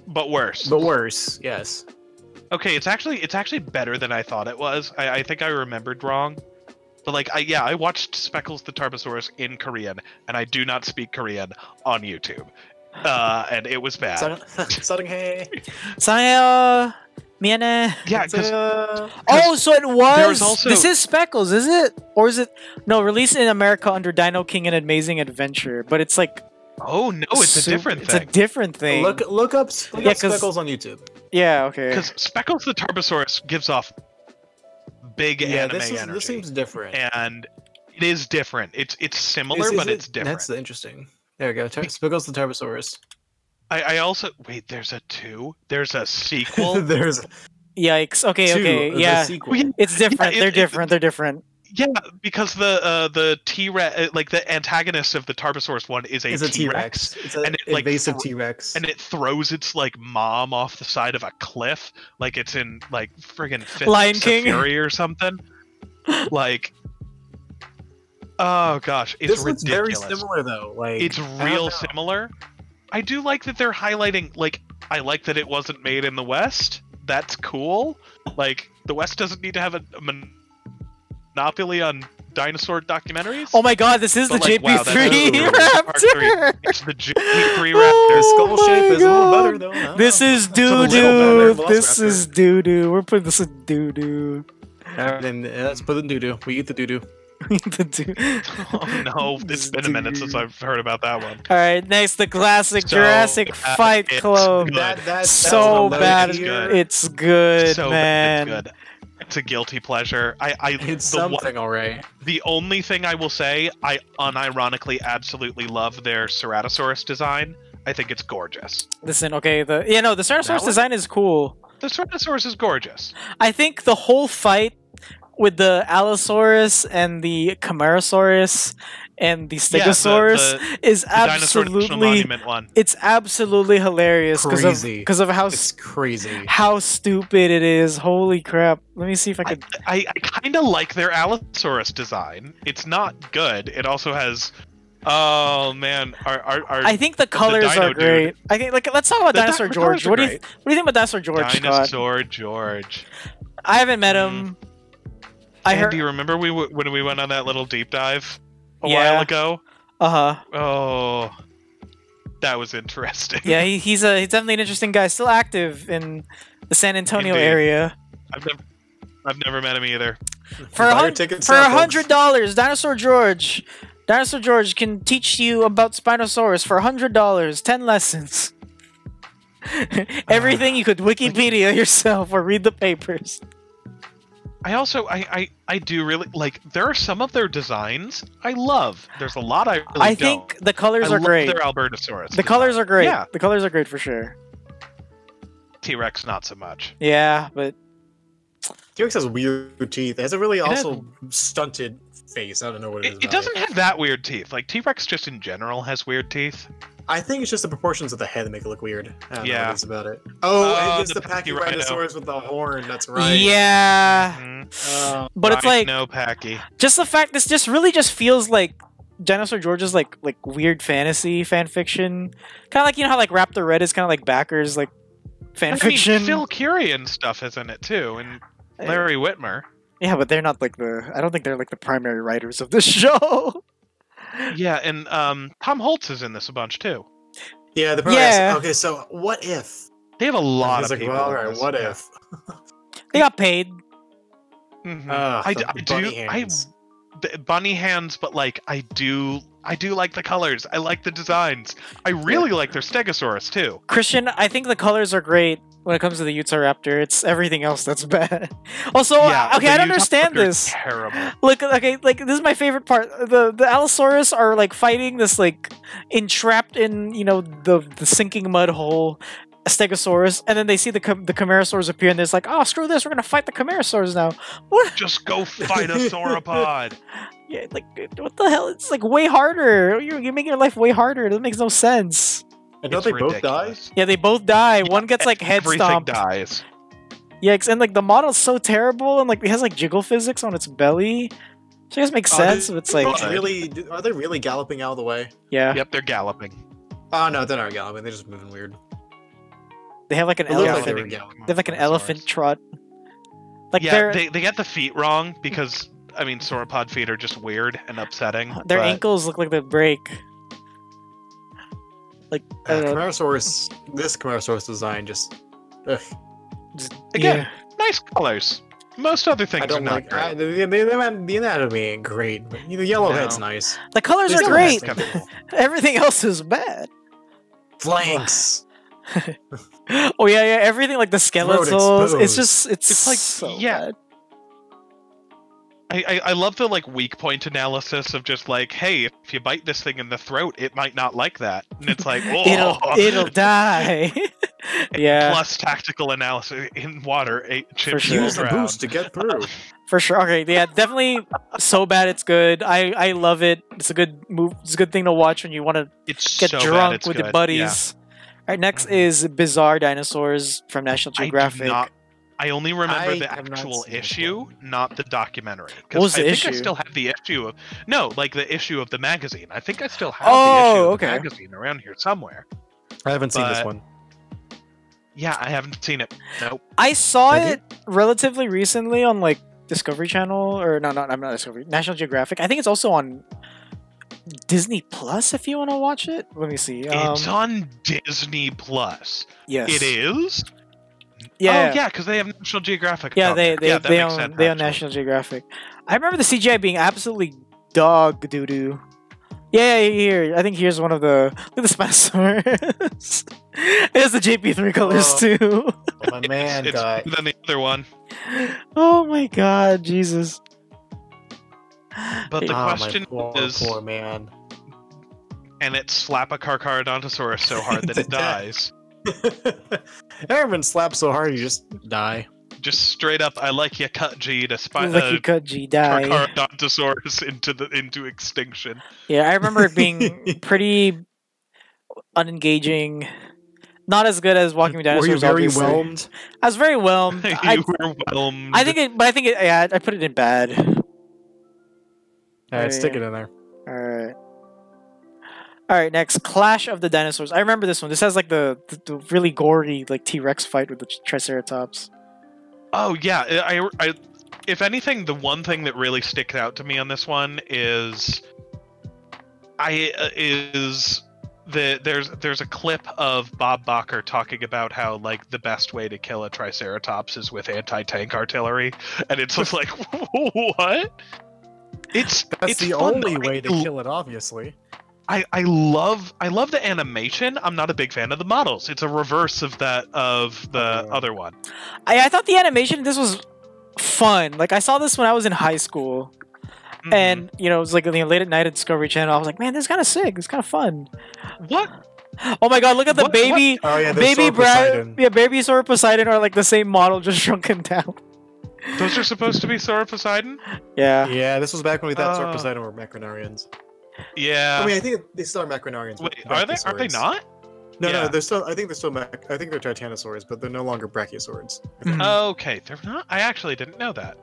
But worse. Yes. Okay, it's actually better than I thought it was. I think I remembered wrong. But like I watched Speckles the Tarbosaurus in Korean, and I do not speak Korean on YouTube. And it was bad. Hey. Sayo, miane. Yeah, because Oh, so it was. there was also- This is Speckles, is it? Or is it? No, released in America under Dino King and Amazing Adventure, but it's like. oh no, it's a super- different It's a thing. different thing. Look up Yeah, 'cause- Speckles on YouTube. Yeah. Okay. Because Speckles the Tarbosaurus gives off big Yeah, anime this energy, seems different. and it is different. It's similar, but it's different. That's the interesting. There we go. Speckles the Tarbosaurus. I also wait. There's a 2. There's a sequel. There's Yikes. Okay. two, Okay. the Yeah. sequel. It's different. Yeah, They're it- different. They're different. Yeah, because the T-Rex, like the antagonist of the Tarbosaurus one, is It's a T-Rex. It's an and it, like, invasive T-Rex. and it throws its like mom off the side of a cliff, like it's in like friggin' Fifth Lion of King. Fury or something. Like, oh gosh, it's This looks very ridiculous. similar though. Like It's I don't real know. similar. I do like that they're highlighting. Like, I like that it wasn't made in the West. That's cool. Like, the West doesn't need to have a monopoly on dinosaur documentaries. Oh my God! This is But, the like, wow, JP3 that's Part 3. Raptor. It's the JP3 Oh Raptor. The skull my shape is a little God. better though. I don't This know. is It's a doo little doo. better. This is doo doo. We're putting this in doo doo. Alright, then let's put in doo doo. We eat the doo doo. The doo. Oh no, it's been a minute since I've heard about that one. All right, next the classic So Jurassic bad, Fight it's Club. good. That's So a low bad. tier. It's good, So man. bad, it's good. It's a guilty pleasure. It's the one- something, alright. The only thing I will say, I unironically absolutely love their Ceratosaurus design. I think it's gorgeous. Listen, okay, the Ceratosaurus That one? design is cool. The Ceratosaurus is gorgeous. I think the whole fight with the Allosaurus and the Camarasaurus and the Yeah, Stegosaurus is the Dinosaur National absolutely Monument one. it's absolutely hilarious Crazy. because of It's crazy. how stupid it is. Holy crap. Let me see if I could I kind of like their Allosaurus design. It's not good. It also has. Oh man, I think the colors Dino are great. dude. I think let's talk about Dinosaur the George. colors are What do you great. think about Dinosaur George, Scott? Dinosaur George. I haven't met him. I And heard. do you remember when we went on that little deep dive a Yeah. while ago? Uh-huh. Oh, that was interesting. Yeah, he's definitely an interesting guy. Still active in the San Antonio Indeed. area. I've never met him either. For Buy your tickets for now, folks. $100, Dinosaur George can teach you about Spinosaurus for $100. 10 lessons. Everything you could Wikipedia yourself or read the papers. I also I do really like. There are some of their designs I love. There's a lot I really I don't. think the colors I are love great. Their Albertosaurus. The colors are great. Yeah. The colors are great for sure. T-Rex not so much. Yeah, but T-Rex has weird teeth. It has a really It has- also stunted face. I don't know what it is. It about doesn't have that weird teeth. Like T-Rex just in general has weird teeth. I think it's just the proportions of the head that make it look weird. I don't know Yeah. what it's about it. Oh, it's the the Packy Rhino. Pachyrhinosaurus with the horn. That's right. yeah. Mhm. But it's like no Packy. just the fact this just really just feels like Dinosaur George's like weird fantasy fan fiction. Kind of like how like Raptor Red is kind of like backers like fan fiction. Phil Curian stuff is in it too, and Larry Whitmer. Yeah, but they're not like I don't think they're like the primary writers of this show. Yeah, and Tom Holtz is in this a bunch too. Yeah, the problem Yeah. is, okay, so what if? They have a lot It's of like, people. well, in alright, this. what Yeah. if? They got paid. Mhm. The bunny hands. Bunny hands, but like I do like the colors. I like the designs. I really like their Stegosaurus too. Christian, I think the colors are great when it comes to the Utahraptor. It's everything else that's bad. Also, Yeah, okay, the I don't understand Utahraptor this. is Terrible. Look, okay, like this is my favorite part. The Allosaurus are like fighting this like entrapped in the sinking mud hole Stegosaurus, and then they see the Camarasaurs appear, and they're like, oh, screw this, we're gonna fight the Camarasaurs now. What? Just go fight a sauropod. Yeah, like what the hell? It's like way harder. You're making your life way harder. That makes no sense. And don't It's they both die? ridiculous. Yeah, they both die. One gets like head Everything stomped. dies. Yeah, and like the model's so terrible, and like it has like jiggle physics on its belly. So I guess makes sense. But it's like, Are they really galloping out of the way? yeah, Yep, they're galloping. Oh no, they're not galloping. They're just moving weird. they have like an It looked like elephant. they were They galloping. have like an elephant trot. Like Yeah, they get the feet wrong because I mean sauropod feet are just weird and upsetting. their but- ankles look like they break. Like I don't know, Camarasaurus, this Camarasaurus design just. Ugh. just- Again, yeah. nice colors. Most other things I are don't not like great. the anatomy ain't great, but the yellow No. head's nice. The colors The are yellow great. head's kinda cool. Everything else is bad. Flanks. Oh yeah, everything like the skeletals. It's exposed. just It's like, so yeah. bad. I love the like weak point analysis of just like, hey, if you bite this thing in the throat, it might not like that, and it's like, whoa. It'll die. Yeah, Plus tactical analysis in water, chips sure. to Use the the ground. boost to get through. for sure. Okay, yeah, definitely so bad it's good. I love it. It's a good move. It's a good thing to watch when you want to It's get so bad, drunk it's with good. your buddies. All right, next Mhm. is Bizarre Dinosaurs from National Yeah. Geographic. I only remember I the have not actual seen this issue, one. not the documentary. 'Cause What was the I think I issue? still have the issue of like the issue of the magazine. I think I still have Oh, the issue of okay. the magazine around here somewhere. I haven't seen this But- one. Yeah, I haven't seen it. Nope. I saw Have you? it relatively recently on like Discovery Channel, or no, I'm not Discovery. National Geographic. I think it's also on Disney Plus if you want to watch it. Let me see. It's on Disney Plus. Yes, It is. Yeah, Oh yeah, because they have National Geographic. yeah. on They there. That makes own sense, they own actually. National Geographic. I remember the CGI being absolutely dog doo doo. Yeah, here. I think here's one of the look at the Spinosaurus. It has the JP3 colors Oh. too. My man it's got. better than the other one. Oh my god, Jesus. But the Ah, my question is, poor man. can it slap a Carcharodontosaurus so hard that it dies? Everyone slaps so hard you just die. just straight up, I like you cut G to Like you cut G die. Carcharodontosaurus into extinction. Yeah, I remember it being pretty unengaging. Not as good as Walking with Dinosaurs. Were you very obviously. whelmed? I was very whelmed. You were whelmed. I think it. Yeah, I put it in bad. Alright, stick it in there. Alright. Alright, next. Clash of the Dinosaurs. I remember this one. This has like the really gory like T-Rex fight with the Triceratops. Oh yeah, I if anything, the one thing that really sticks out to me on this one is there's a clip of Bob Bacher talking about how like the best way to kill a Triceratops is with anti-tank artillery, and it's just like what? It's the fun, only though. way to kill it, obviously. I love the animation. I'm not a big fan of the models. It's a reverse of the other one. I thought the animation in this was fun. Like I saw this when I was in high school. Mm-hmm. And it was like late at night at Discovery Channel. I was like, man, this is kind of sick. It's kind of fun. What? Oh my god, look at the baby. Oh yeah, baby Brad. Yeah, baby Sora Poseidon are like the same model, just shrunken down. Those are supposed to be Sora Poseidon? Yeah. Yeah, this was back when we thought Sora Poseidon were Macronarians. Yeah. I mean, I think they still are Macronarians. Wait, are they? Are they not? No, they're still. I think they're still. I think they're Titanosaurs, but they're no longer Brachiosaurs. Okay, they're not. I actually didn't know that.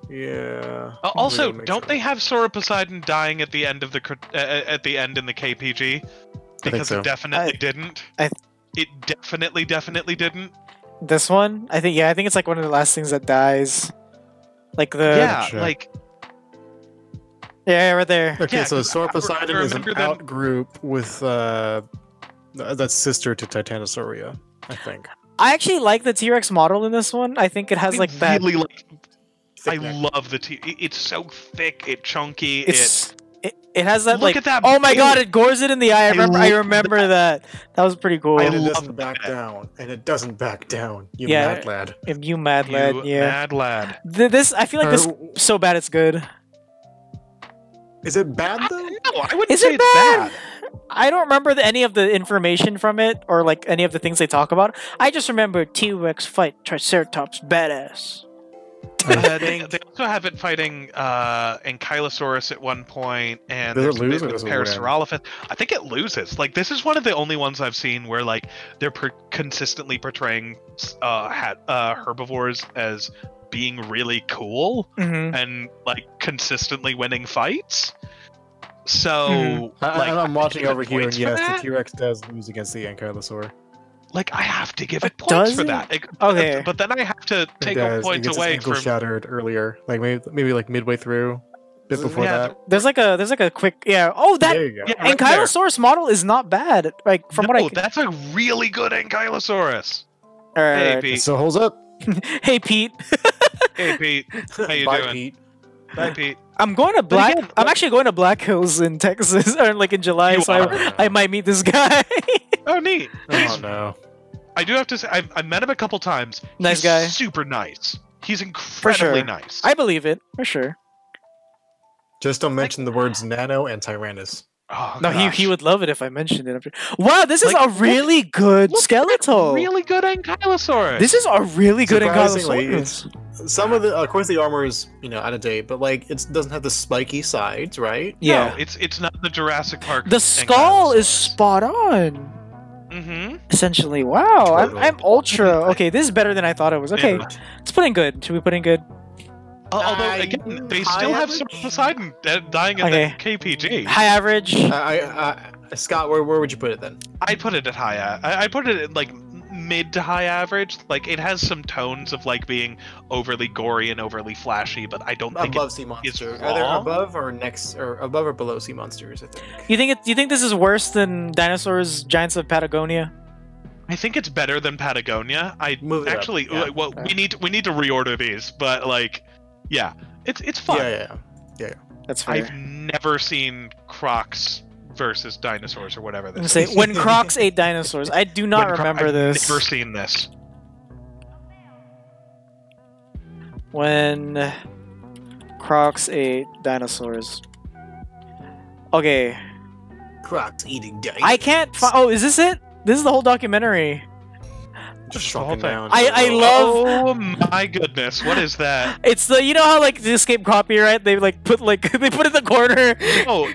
Yeah. Also, don't they have Sora Poseidon dying at the end of the in the KPG? Because it definitely didn't. It definitely didn't. This one, I think it's like one of the last things that dies. Like the yeah, right there. Okay, Yeah, so Sora Poseidon is an them... out group with that's sister to Titanosauria, I think. I actually like the T-Rex model in this one. I think it has like that. Really I love the It's so thick, it's chunky. It has that Look at that oh my god, it gores it in the eye. I remember that. That was pretty cool. And it doesn't back down. And it doesn't back down. You mad lad. You mad lad. Yeah. Mad lad. This I feel like this so bad it's good. Is it bad though? No, I wouldn't say it's bad. I don't remember any of the information from it or like any of the things they talk about. I just remember T-Rex fight Triceratops badass. They also have it fighting Ankylosaurus at one point, and there's Parasaurolophus. I think it loses. Like this is one of the only ones I've seen where like they're consistently portraying herbivores as being really cool and like consistently winning fights. So I'm watching over here, and yes, the T-Rex does lose against the Ankylosaur. Like I have to give it points for that. Okay, but then I have to take points away from. Shattered earlier, like maybe like midway through, bit before that. There's like a quick Oh, that there you go. Yeah, Ankylosaurus model is not bad. Like from what I. That's a really good Ankylosaurus. Hey, Pete. It still holds up. Hey Pete. Hey Pete. How you Bye, doing? Pete. Bye Pete. I'm going to I'm actually going to Black Hills in Texas, or like in July, so I might meet this guy. Oh, neat. Oh no. I do have to say, I've met him a couple times. Nice He's guy. Super nice. He's incredibly nice. I believe it for sure. Just don't mention the words nano and Tyrannus. Oh, no, he would love it if I mentioned it. Wow, this is a really good skeletal. Really good Ankylosaurus. This is a really good Ankylosaurus. Some of the, of course, the armor is out of date, but like it doesn't have the spiky sides, right? Yeah, no, it's not the Jurassic Park. The skull is spot on. Essentially, wow, I'm ultra. Okay, this is better than I thought it was. Okay, let's put in good. Should we put in good? Although again, they still have some Poseidon dying in the KPG. High average. Scott, where would you put it then? I put it at high. I put it at like mid to high average. Like it has some tones of like being overly gory and overly flashy, but I don't think above sea monster. Are there above or below sea monsters? I think. You think this is worse than Dinosaurs Giants of Patagonia? I think it's better than Patagonia. Actually, well, we need to reorder these, but like, yeah, it's fun. Yeah. That's fair. I've never seen Crocs versus dinosaurs or whatever this say is. When Crocs ate dinosaurs. I do not remember this. I've never seen this. When Crocs ate dinosaurs. Okay. Crocs eating dinosaurs. I can't find. Oh, is this it? This is the whole documentary. Just the whole shrunken thing. down. I love. Oh my goodness, what is that? It's the how like to escape copyright they like put they put in the corner. Oh,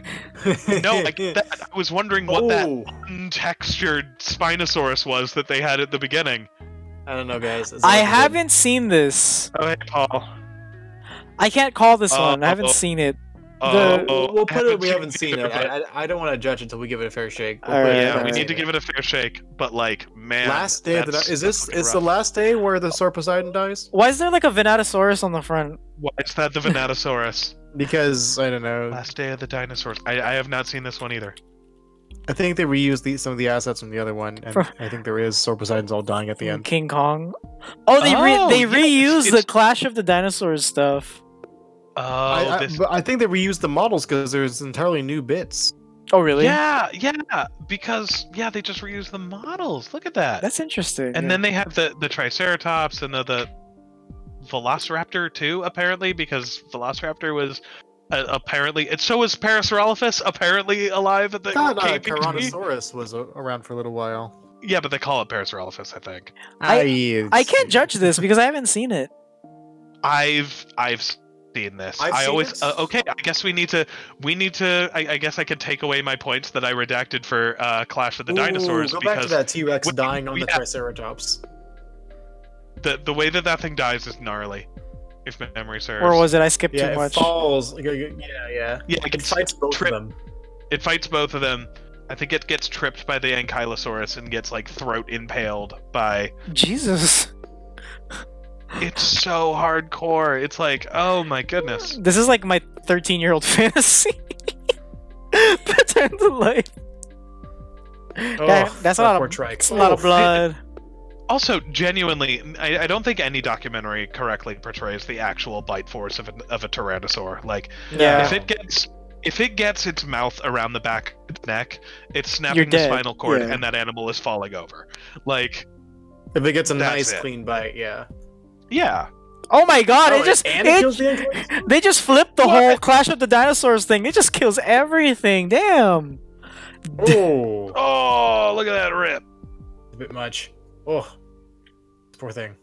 no, like that. I was wondering what that Oh. untextured Spinosaurus was that they had at the beginning. I don't know, guys. It's I not good. haven't seen this. Oh, hey, Paul. I can't call this one. I haven't seen it. We'll put it. We seen haven't seen it. but- I don't want to judge until we give it a fair shake. All right, Yeah, all we right. need to give it a fair shake. But like, man, Last day of the that's- is that's this looking is the rough. last day where the Sword Poseidon dies? Why is there like a Venatosaurus on the front? Why is that the Venatosaurus? Because I don't know. Last Day of the Dinosaurs. I have not seen this one either. I think they reused some of the assets from the other one, and For- I think there is Sword Poseidon's all dying at the end. King Kong. Oh, they Oh, they yes, reused the it's- Clash of the Dinosaurs stuff. Oh, this. But I think they reused the models because there's entirely new bits. Oh, really? Yeah, because they just reused the models. Look at that. That's interesting. And yeah. then they have the Triceratops and the Velociraptor too, apparently, because Velociraptor was apparently. And so was Parasaurolophus apparently alive at the God, KPG. Tyrannosaurus was around for a little while. Yeah, but they call it Parasaurolophus, I think. I can't judge this because I haven't seen it. I've seen this. I've I seen always it. okay. I guess we need to. I guess I could take away my points that I redacted for Clash of the Dinosaurs Go back to because that T-Rex What- dying on the yeah. Triceratops. the way that thing dies is gnarly, if my memory serves. Or was it I skipped Yeah, too it much? falls. Yeah. Yeah, It gets fights both tripped. of them. It fights both of them. I think it gets tripped by the Ankylosaurus and gets like throat impaled by. Jesus. It's so hardcore. It's like, oh my goodness. This is like my 13-year-old fantasy. That turned to life. That's a lot poor of Trike. that's a lot of Oof. blood. Also, genuinely, I don't think any documentary correctly portrays the actual bite force of a Tyrannosaur. Like, Yeah. if it gets its mouth around the back of its neck, it's You're snapping the dead. spinal cord, Yeah. and that animal is falling over. Like, If it gets a That's nice it. clean bite, yeah. yeah. Oh my god! Oh, it just and it kills the Ankylosaurus? they just flipped the What? whole Clash of the Dinosaurs thing. It just kills everything. Damn. Oh, Oh, look at that rip. a bit much. Oh, poor thing.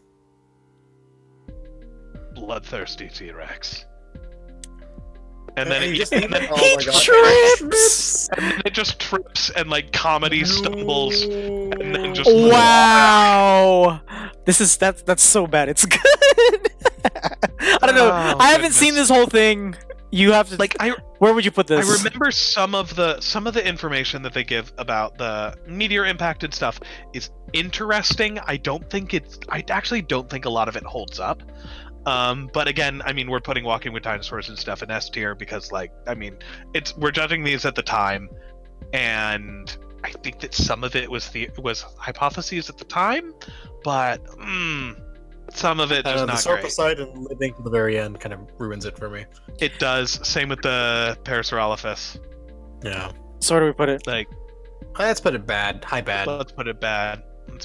Bloodthirsty T-Rex. And then, Hey, it, just and think- then, oh He my God. trips! and then it just trips and like comedy stumbles. and then just- Wow. That's so bad. It's good. I don't know. Oh, I haven't seen goodness. this whole thing. You have to. Like where would you put this? I remember some of the information that they give about the meteor impacted stuff is interesting. I actually don't think a lot of it holds up. But again, I mean, we're putting Walking with Dinosaurs and stuff in S tier because, like, I mean, we're judging these at the time, and I think that some of it was hypotheses at the time, but some of it just The not Sword great. Poseidon living to the very end kind of ruins it for me. It does. Same with the Parasaurolophus. Yeah. So where do we put it? Like, Let's put it bad. High bad. let's put it bad. Let's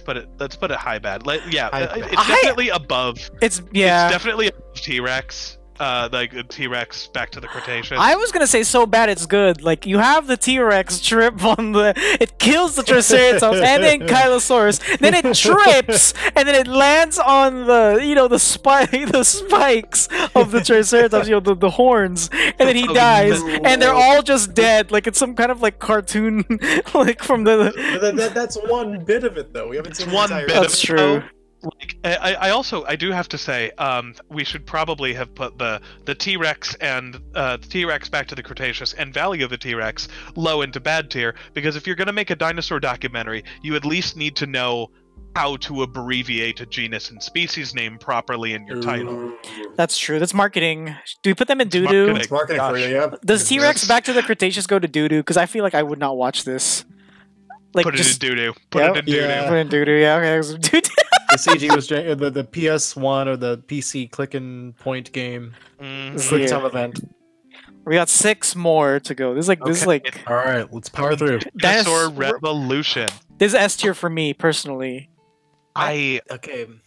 put it high bad. Yeah, High bad. it's definitely above. It's It's yeah. definitely above T-Rex. Like T-Rex back to the Cretaceous. I was gonna say so bad it's good. Like you have the T-Rex trip on it kills the Triceratops and then Kylosaurus. Then it trips and then it lands on the spikes of the Triceratops, the horns, and then he Oh, dies, no. and they're all just dead. Like it's some kind of like cartoon, like from the. That's one bit of it, though. We haven't seen It's one the entire bit of That's it, true. though. Like, I do have to say, we should probably have put the T-Rex and T-Rex back to the Cretaceous and Valley of the T-Rex low into bad tier, because if you're going to make a dinosaur documentary, you at least need to know how to abbreviate a genus and species name properly in your title. That's true. That's marketing. Do we put them in doo marketing. doo? It's marketing for Gosh. you, yeah. Does T-Rex Back to the Cretaceous go to doo doo? Because I feel like I would not watch this. Like Put just it in doo-doo. Put Yep. it in doo-doo. Yeah. put in doo doo. Yeah, okay. Doo-doo. The CG was the PS1 or the PC click and point game. Mhm. Quick Yeah. time event. We got 6 more to go. This is Okay. like All right, let's power through. Dinosaur Dinosaur- Revolution. this is S tier for me personally. Okay,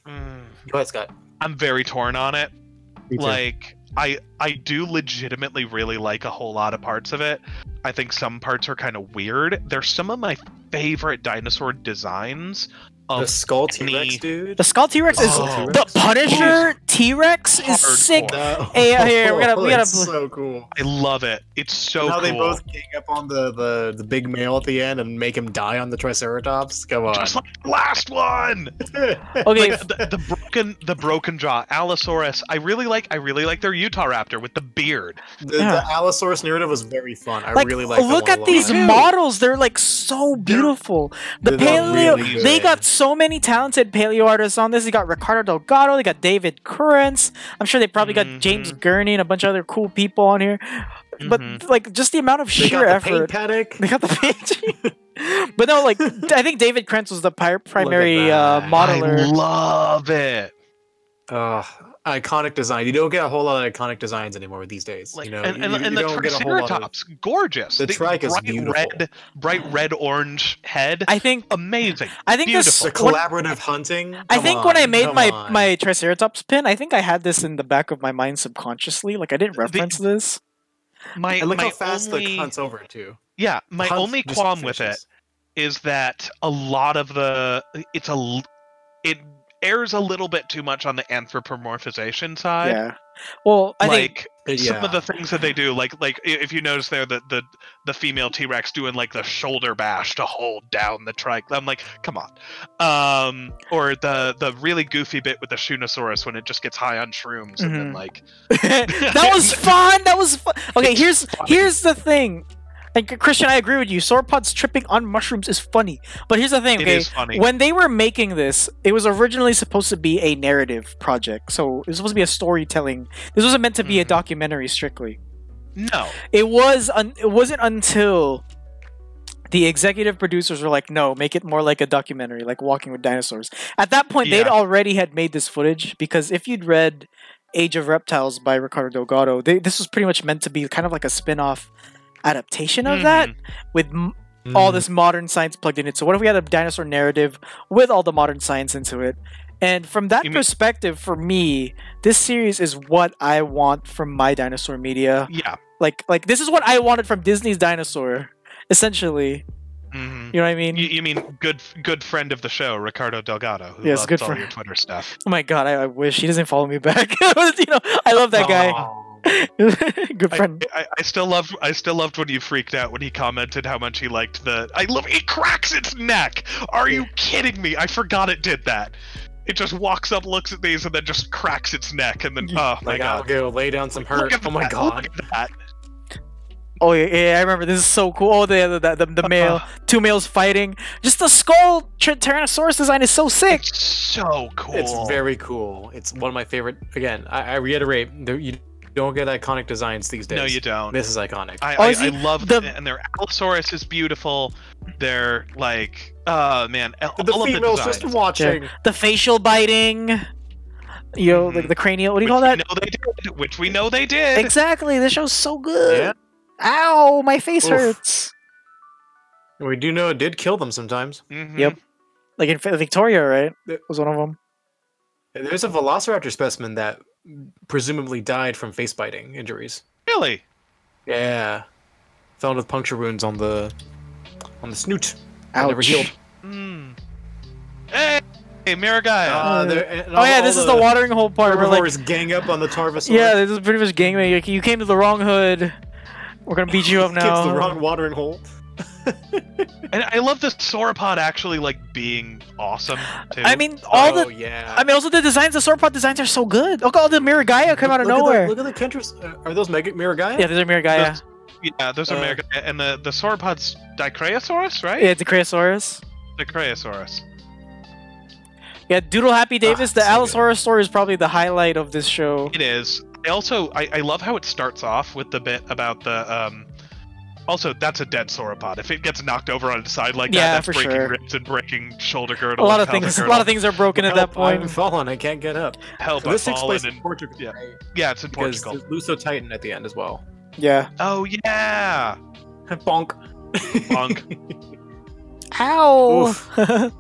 Mm, go ahead, Scott. I'm very torn on it. Me too. Like, I do legitimately really like a whole lot of parts of it. I think some parts are kind of weird. They're some of my favorite dinosaur designs, of The Skull any- T-Rex, dude. The Skull T-Rex is Oh. the Punisher T-Rex is Hardcore. sick. No. Hey, here, we gotta. It's so cool. I love it. It's so Now cool. they both gang up on the big male at the end and make him die on the Triceratops. Come on. Just like the last one. Okay, Like, the broken jaw Allosaurus. I really like their Utah Raptor with the beard. The Allosaurus narrative was very fun. I like, really like. look at these models. They're like so beautiful. The They're paleo. really They good. got so many talented paleo artists on this. They got Ricardo Delgado. They got David Currents. I'm sure they probably got James Gurney and a bunch of other cool people on here. But like just the amount of They sheer got the paint effort. paddock. They got the page. But no, like I think David Krentz was the primary that. modeler. I love it. Iconic design. You don't get a whole lot of iconic designs anymore these days. Like, you know, and you the don't get a whole lot of. Triceratops, gorgeous. The trike is beautiful. Bright red orange head. I think Amazing. I think this The collaborative hunting. I Come think when I on, made come my on. my Triceratops pin, I think I had this in the back of my mind subconsciously. Like I didn't reference this. My And look my how fast only, the hunts over it too. Yeah, my Hunt only just qualm with it finishes. is that a lot of it airs a little bit too much on the anthropomorphization side. Yeah. Well, I think Like some of the things that they do, like if you notice there that the female T-Rex doing like the shoulder bash to hold down the trike, I'm like, come on. Or the really goofy bit with the Shoonosaurus when it just gets high on shrooms and then like that was fun. That was fun. Okay, here's the thing. Like Christian, I agree with you. Sauropods tripping on mushrooms is funny. But here's the thing, It okay? is funny. When they were making this, it was originally supposed to be a narrative project. So it was supposed to be a storytelling. This wasn't meant to be a documentary strictly. No. It wasn't until the executive producers were like, no, make it more like a documentary, like Walking with Dinosaurs. At that point, they'd already had made this footage, because if you'd read Age of Reptiles by Ricardo Delgado, this was pretty much meant to be kind of like a spin-off adaptation of that, with all this modern science plugged in it. So what if we had a dinosaur narrative with all the modern science into it? And from that perspective, for me, this series is what I want from my dinosaur media. Yeah. Like this is what I wanted from Disney's Dinosaur, essentially. You know what I mean? You mean good friend of the show, Ricardo Delgado, who Yes, loves good all friend. your Twitter stuff. Oh my god, I wish he doesn't follow me back. I love that guy. Good friend. I still loved when you freaked out when he commented how much he liked it cracks its neck. Are you kidding me? I forgot it did that. It just walks up, looks at these, and then just cracks its neck, and then oh my Like, I'll god. go lay down some hurt. Oh my god. Look at that. Oh yeah, I remember. This is so cool. Oh, the male, two males fighting. Just the skull Tyrannosaurus design is so sick. It's so cool. It's very cool. It's one of my favorite. Again, I reiterate, you don't get iconic designs these days. No, you don't. This is iconic. I love them, and their Allosaurus is beautiful. They're like, oh man, the all of females designs. just watching. Yeah. The facial biting. You know, like the cranial. What do you call that? Which we know they did. Exactly. This show's so good. Yeah. Ow, my face hurts. We do know it did kill them sometimes. Yep. Like in Victoria, right? Was one of them. There's a Velociraptor specimen that presumably died from face biting injuries. Really? Yeah. Found with puncture wounds on the snoot. Ouch. Never healed. Hey, Miragaya. This is the watering hole part where herbivores gang up on the Tarvosaurus. yeah, this is pretty much gangbang. Like, you came to the wrong hood. We're gonna beat you up now. It's the wrong watering hole. And I love the sauropod actually like being awesome too. I mean, yeah. I mean, also the designs, the sauropod designs are so good. Look, all the Miragaya come out of nowhere. Look at the Kentras. Are those Mega Miragaya? Yeah, those are Miragaya. Those are Miragaya, and the sauropod's Dicraeosaurus, right? Yeah, it's the Creosaurus. Dicraeosaurus. Yeah, Doodle Happy Davis. The Allosaurus story is probably the highlight of this show. It is. I love how it starts off with the bit about the also that's a dead sauropod. If it gets knocked over on its side like that, that's for breaking sure. ribs and breaking shoulder girdle. A lot and of things. pelvic A lot of girdle. things are broken at that point. I've fallen. I can't get up. Help! So this takes I've place fallen in Portugal. yeah. Right? Yeah, it's in Because Portugal. there's Luso Titan at the end as well. Yeah. Oh yeah. Bonk. Bonk. Ow.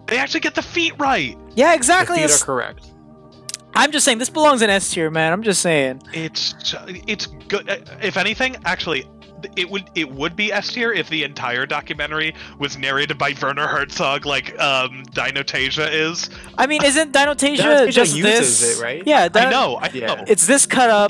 They actually get the feet right. Yeah, The exactly. feet are correct. I'm just saying this belongs in S tier, man. I'm just saying. It's good. If anything, actually, it would be S tier if the entire documentary was narrated by Werner Herzog, like Dinotasia is. I mean, isn't Dinotasia just uses this? it, right? Yeah, I know. Yeah. It's this cut up.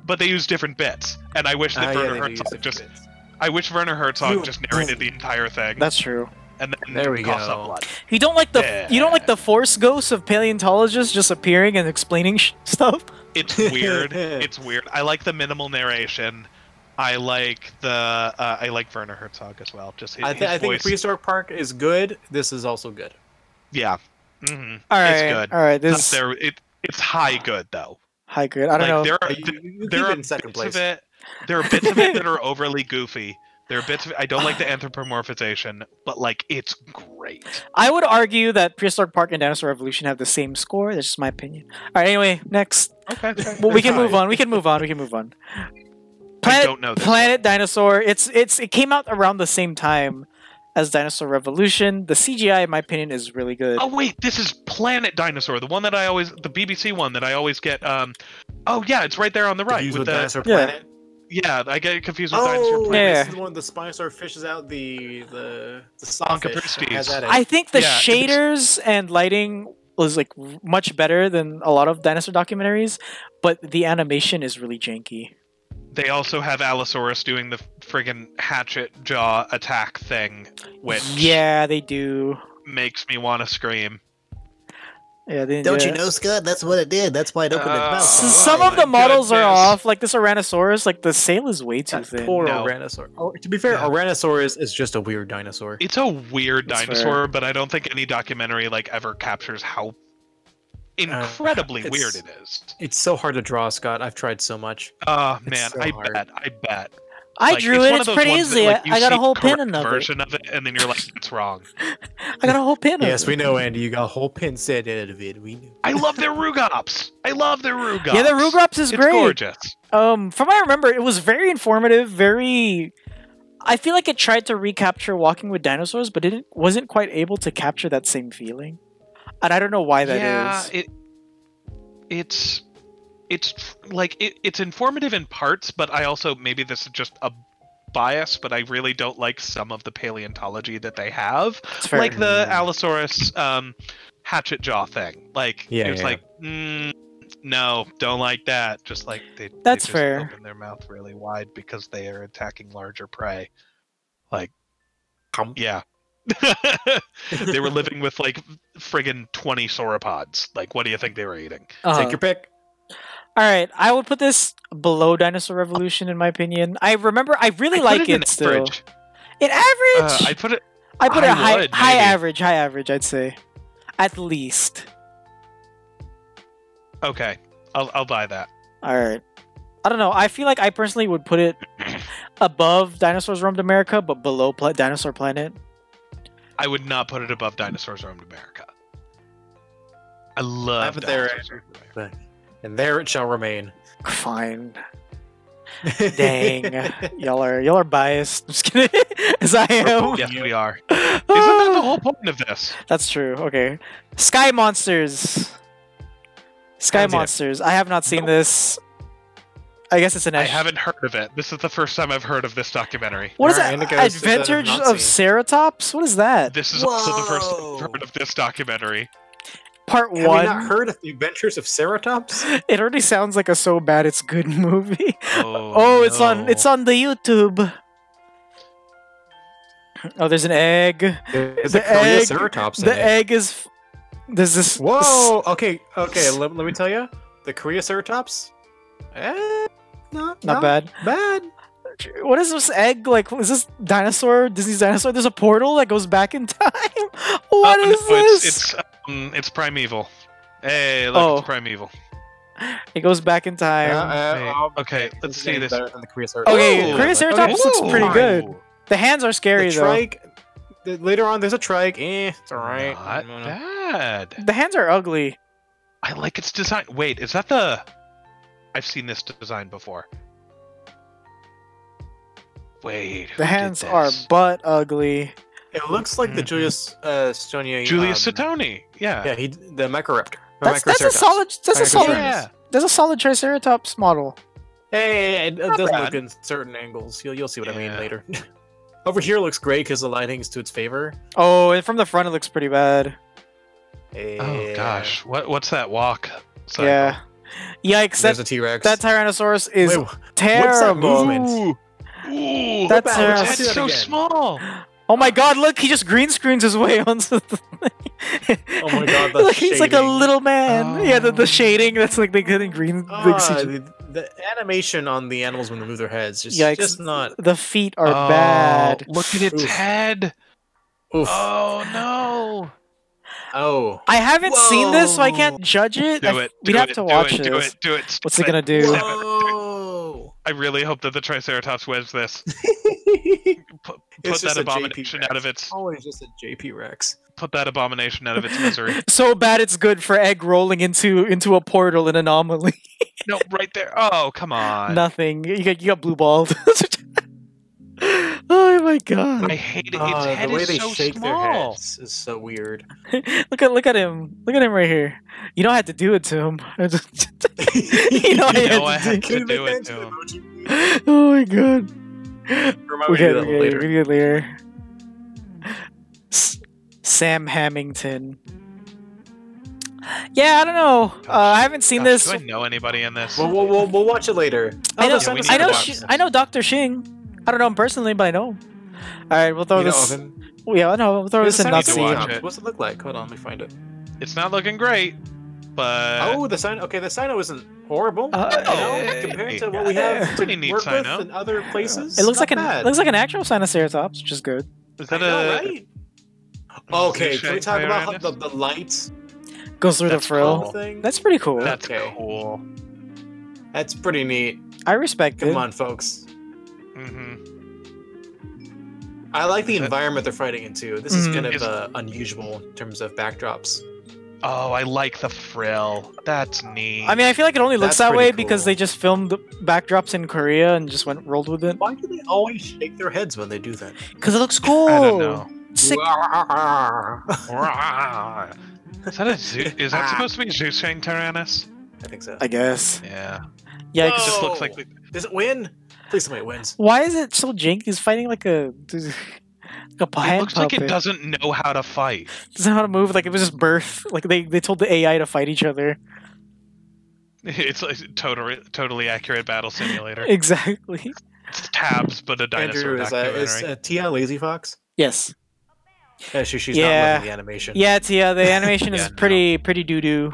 But they use different bits, and I wish that Werner Herzog just. Bits. I wish Werner Herzog just narrated the entire thing. That's true. And then There we cough go. up blood. You don't like the force ghosts of paleontologists just appearing and explaining stuff. It's weird. It's weird. I like the minimal narration. I like Werner Herzog as well. Just his, I think voice. Prehistoric Park is good. This is also good. Yeah. Mm-hmm. All right. It's good. All right. This it's high good though. high good. I don't know. There are You there keep are it in second bits place. of it. There are bits of it that are overly goofy. There are bits of it. I don't like the anthropomorphization, but like it's great. I would argue that Prehistoric Park and Dinosaur Revolution have the same score. That's just my opinion. All right. Anyway, next. Okay. Well, we can move on. We can move on. I don't know this Planet Dinosaur. It came out around the same time as Dinosaur Revolution. The CGI, in my opinion, is really good. Oh wait, this is Planet Dinosaur, the one that the BBC one that I always get. Oh yeah, it's right there on the right Confused with the Dinosaur Planet. Yeah, I get confused with Dinosaur Oh, Planet. Yeah. this is one the Spinosaur fishes out the On sawfish. Capristes. Has that in it. I think the Yeah, shaders and lighting was like much better than a lot of dinosaur documentaries, but the animation is really janky. They also have Allosaurus doing the friggin' hatchet jaw attack thing, which Yeah, they do. makes me want to scream. Yeah, they Don't yeah. you know, Scott? That's what it did. That's why it opened its mouth. Some Oh of the my models are goodness. off, like this Tyrannosaurus. Like the sail is way too That thin. poor No. Oranosaur. Oh, to be fair, Yeah. Oranosaur is just a weird dinosaur. It's a weird That's dinosaur, fair. but I don't think any documentary like ever captures how incredibly it's- weird it is. It's so hard to draw, Scott. I've tried so much. Oh It's man, so I hard. bet. I Like, drew it's it. one It's of those pretty ones that, easy. like, you I got a see whole correct pin of it. version of it, and then you're like, it's wrong. I got a whole pin of Yes, it. we know, Andy. You got a whole pin set out of it. We knew. I love their Rugops. I love their Rugops. Yeah, the Rugops is it's great. gorgeous. From what I remember, it was very informative. Very. I feel like it tried to recapture Walking with Dinosaurs, but it wasn't quite able to capture that same feeling. And I don't know why that is. It's like it's informative in parts, but I also maybe this is just a bias, but I really don't like some of the paleontology that they have, It's fair. like the Allosaurus hatchet jaw thing. Like Yeah, it was yeah. like, no, don't like that. Just like they That's just fair. open their mouth really wide because they are attacking larger prey. Like, yeah. They were living with like friggin' 20 sauropods. Like, what do you think they were eating? Uh-huh. Take your pick. All right, I would put this below Dinosaur Revolution in my opinion. I remember I really I like put it in it still. average. In average, I put it. I put it I high, would, high maybe. average. I'd say, at least. Okay, I'll buy that. All right. I don't know. I feel like I personally would put it above Dinosaurs Roamed America, but below Dinosaur Planet. I would not put it above Dinosaurs Roamed America. I love Have it there, Dinosaurs Roamed America. And there it shall remain. Fine. Dang, y'all are biased. I'm just kidding. As I am. Yes, we are. Isn't that the whole point of this? That's true. Okay. Sky Monsters. Sky Haven't seen it. Monsters. I have not seen this. I guess it's an I S. haven't heard of it. This is the first time I've heard of this documentary. What is Alright, that? Indigo is Adventures not of seen. Ceratops? What is that? This is also the first time Whoa. I've heard of this documentary. Part Have you one. not heard of the Adventures of Ceratops? It already sounds like a so bad it's good movie. Oh, Oh, no. it's on the YouTube. Oh, there's an egg. There's The a Korea egg- Ceratops in The it. egg is. There's this. Whoa! Okay. Let me tell you. The Korea Ceratops? Not bad. Bad. What is this egg like? Is this dinosaur? Disney's dinosaur? There's a portal that goes back in time. What is No, this? it's primeval. Hey, look, Oh. it's primeval. It goes back in time. Okay, let's see this. Better than the Korea Ceratops. Okay, Ooh, Korea Ceratops looks ooh. pretty good. The hands are scary The though. trike. Later on, there's a trike. It's alright. Not bad. The hands are ugly. I like its design. Wait, is that the? I've seen this design before. Wait, who The did hands are this? butt ugly. It looks like the Mhm. Julius Stonia. Julius Satoni. Yeah. Yeah, the Microraptor. That's a Microceratops. solid. That's a solid. Yeah. That's a solid Triceratops model. Hey, it does bad. look in certain angles. You'll see what I mean Yeah. later. Over here looks great because the lighting's to its favor. Oh, and from the front it looks pretty bad. Oh gosh, what's that walk? Cycle? Yeah. Yikes! There's That a T-Rex. that Tyrannosaurus is Wait, terrible. movement? Ooh, That's his terrible. head's Let's do so that again. small. Oh my God! Look, he just green screens his way onto the thing. Oh my God, the Look, he's like a shading. little man. Yeah, the Oh. shading. That's like they get in green. Like, CG. The animation on the animals when they move their heads Yikes. just not. The feet are Oh, bad. Look at its Oof. head. Oof. Oh no. Oh. I haven't seen this, so I Whoa. can't judge it. Do it. We'd do have it, to do watch it, this. Do it. What's it gonna do? Whoa. I really hope that the Triceratops wins this. Put It's just that a JP abomination out of Rex. its. Always just a JP Rex. Put that abomination out of its misery. So bad it's good for egg rolling into a portal in Anomaly. No, right there. Oh, come on. Nothing. You got blue balled. Oh my God! I hate it. Its head the way is they so shake their small. heads is so weird. Look at him! Look at him right here. You know I had to do it to him. You know I had to do. to do it to him. Oh my God! Remind We me to do get that later. it later. Sam Hamilton. Yeah, I don't know. I haven't seen Gosh, this. do I know anybody in this? We'll watch it later. I know. Yeah, we need I to know. watch this. I know Dr. Shing. I don't know him personally, but I know him. All right, we'll throw You know this. of him? Yeah, I know. We'll throw There's this in a need to sign watch Nazi. on it. top. What's it look like? Hold on, let me find it. It's not looking great, but Oh, the sign. Okay, the Sino isn't horrible. hey. Compared to what we have to Pretty neat work with Sino. in other places. It looks not like bad. an actual Sinoceratops, which is good. is I that know, a right? Okay, can we Zushay talk about how Tyrannus? the lights Goes through That's the frill. cool. thing? That's pretty cool. That's Okay. cool. That's pretty neat. I respect it. Come on, folks. hmm I like the That- environment they're fighting into. This is Mhm. kind of Is- unusual in terms of backdrops. Oh, I like the frill. That's neat. I mean, I feel like it only looks That's that way pretty because cool. they just filmed backdrops in Korea and just rolled with it. Why do they always shake their heads when they do that? Because it looks cool. I don't know. Sick. I Is that a zoo? Is that supposed to be Zushay Tyrannus? think so. I guess. Yeah. Yeah. It just looks like. Does it win? Please tell me it wins. Why is it so janky? He's fighting like a It hand looks like puppet. it doesn't know how to fight. Doesn't know how to move. Like it was just birth. Like they told the AI to fight each other. It's like totally accurate battle simulator. Exactly. It's tabs, but a dinosaur Andrew, is documentary. Tia Lazy Fox? Yes. Yeah, she's Yeah. not loving the animation. Yeah. Tia. The animation is Yeah, no. pretty doo doo.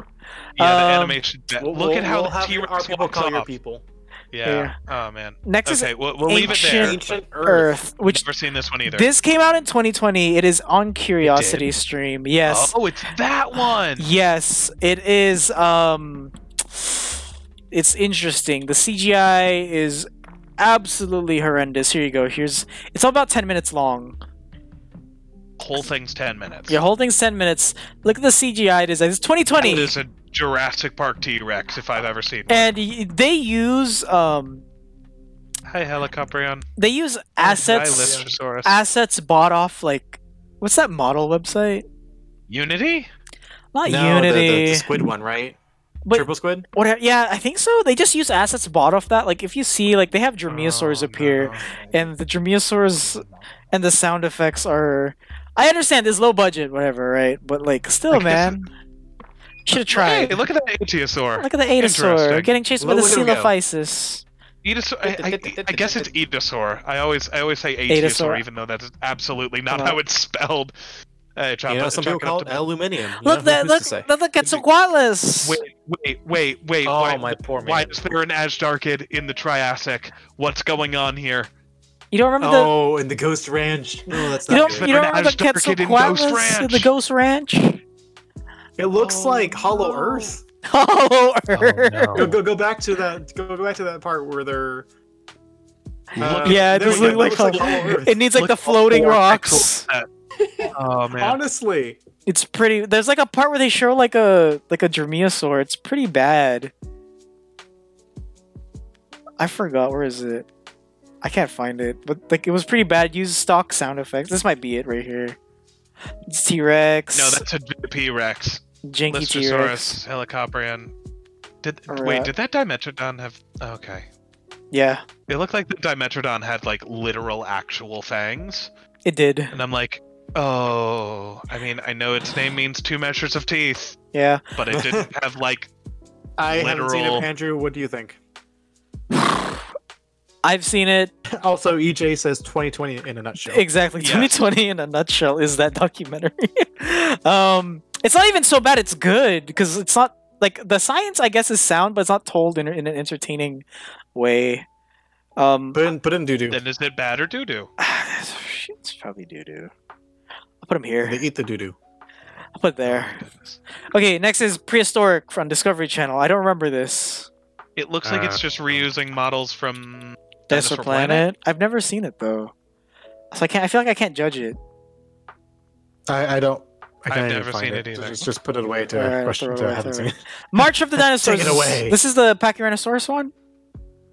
Yeah, the Um, animation. We'll- Look at how we'll the have T-Rex our people walks call your off. people. Yeah. Oh man. Next Okay, is we'll leave it there. Ancient Ancient Earth, which Never seen this one either. this came out in 2020. It is on Curiosity Stream. Yes. Oh, it's that one. Yes, it is. It's interesting. The CGI is absolutely horrendous. Here you go. It's all about 10 minutes long. Whole thing's 10 minutes. Your whole thing's 10 minutes. Look at the CGI design. It's 2020. It is a Jurassic Park T-Rex if I've ever seen one. And they use Hi, Helicoprion. assets Hi, Lystrosaurus. assets bought off like what's that model website? Unity? Not No, Unity. the squid one, right? But- Triple squid? What? Yeah, I think so. They just use assets bought off that. Like if you see, like they have dromaeosaurs Oh, appear, no. and the dromaeosaurs and the sound effects are. I understand it's low budget, whatever, right? But like, still, I guess man, should have tried. Hey, look at that Aetiosaur. Look at the Adasaur Interesting. getting chased by the Look at him go. Coelophysis. Aetosaur. I guess it's Aetosaur. I always say Aetosaur. Aetosaur, even though that's absolutely not how it's spelled. Hey, You know, some people call it aluminium. You Look, know, who's look, to say? look at Quetzalcoatlus. Wait. Oh, why, my poor man. why is there an Ashdarkid in the Triassic? What's going on here? You don't remember Oh, in the Ghost Ranch. No, that's the? not You good. don't An remember the Ashdarkid in Ghost Quetzalcoatlus in the Ranch. Ghost Ranch? It looks Oh, like Hollow no. Earth. Hollow Earth. no. Go back to that. Go back to that part where they're. Yeah, it there does we look go. like That looks Hollow Earth. It needs like Look the at floating four rocks. pixels. Oh man. Honestly, It's pretty. There's like a part where they show like a dromaeosaur. It's pretty bad. I forgot, where is it? I can't find it, but like it was pretty bad. Use stock sound effects. This might be it right here. It's T-Rex. No, that's a JP Rex. Janky T-Rex. Listrosaurus, Helicoprion. Or, Wait, did that Dimetrodon have... Okay. Yeah, It looked like the Dimetrodon had, like, literal, actual fangs. it did. And I'm like, oh... I mean, I know its name means 2 measures of teeth, Yeah. but it didn't have, like... I haven't seen it, literal- Andrew. What do you think? I've seen it. Also, EJ says 2020 in a nutshell. Exactly. Yes. 2020 in a nutshell is that documentary. It's not even so bad. It's good because it's not like the science. I guess is sound, but it's not told in an entertaining way. Put in doo-doo. Then is it bad or doo-doo? It's probably doo-doo. I'll put him here. They eat the doo-doo. I'll put it there. Okay, next is Prehistoric from Discovery Channel. I don't remember this. It looks like it's just reusing models from Dinosaur Planet. I've never seen it though, so I can't. I feel like I can't judge it. I don't. I I've can't never even find seen it. it either. Just put it away to Alright, question. throw it To away, haven't throw seen it it. March of the Dinosaurs. Take it away. This is the Pachyrhinosaurus one.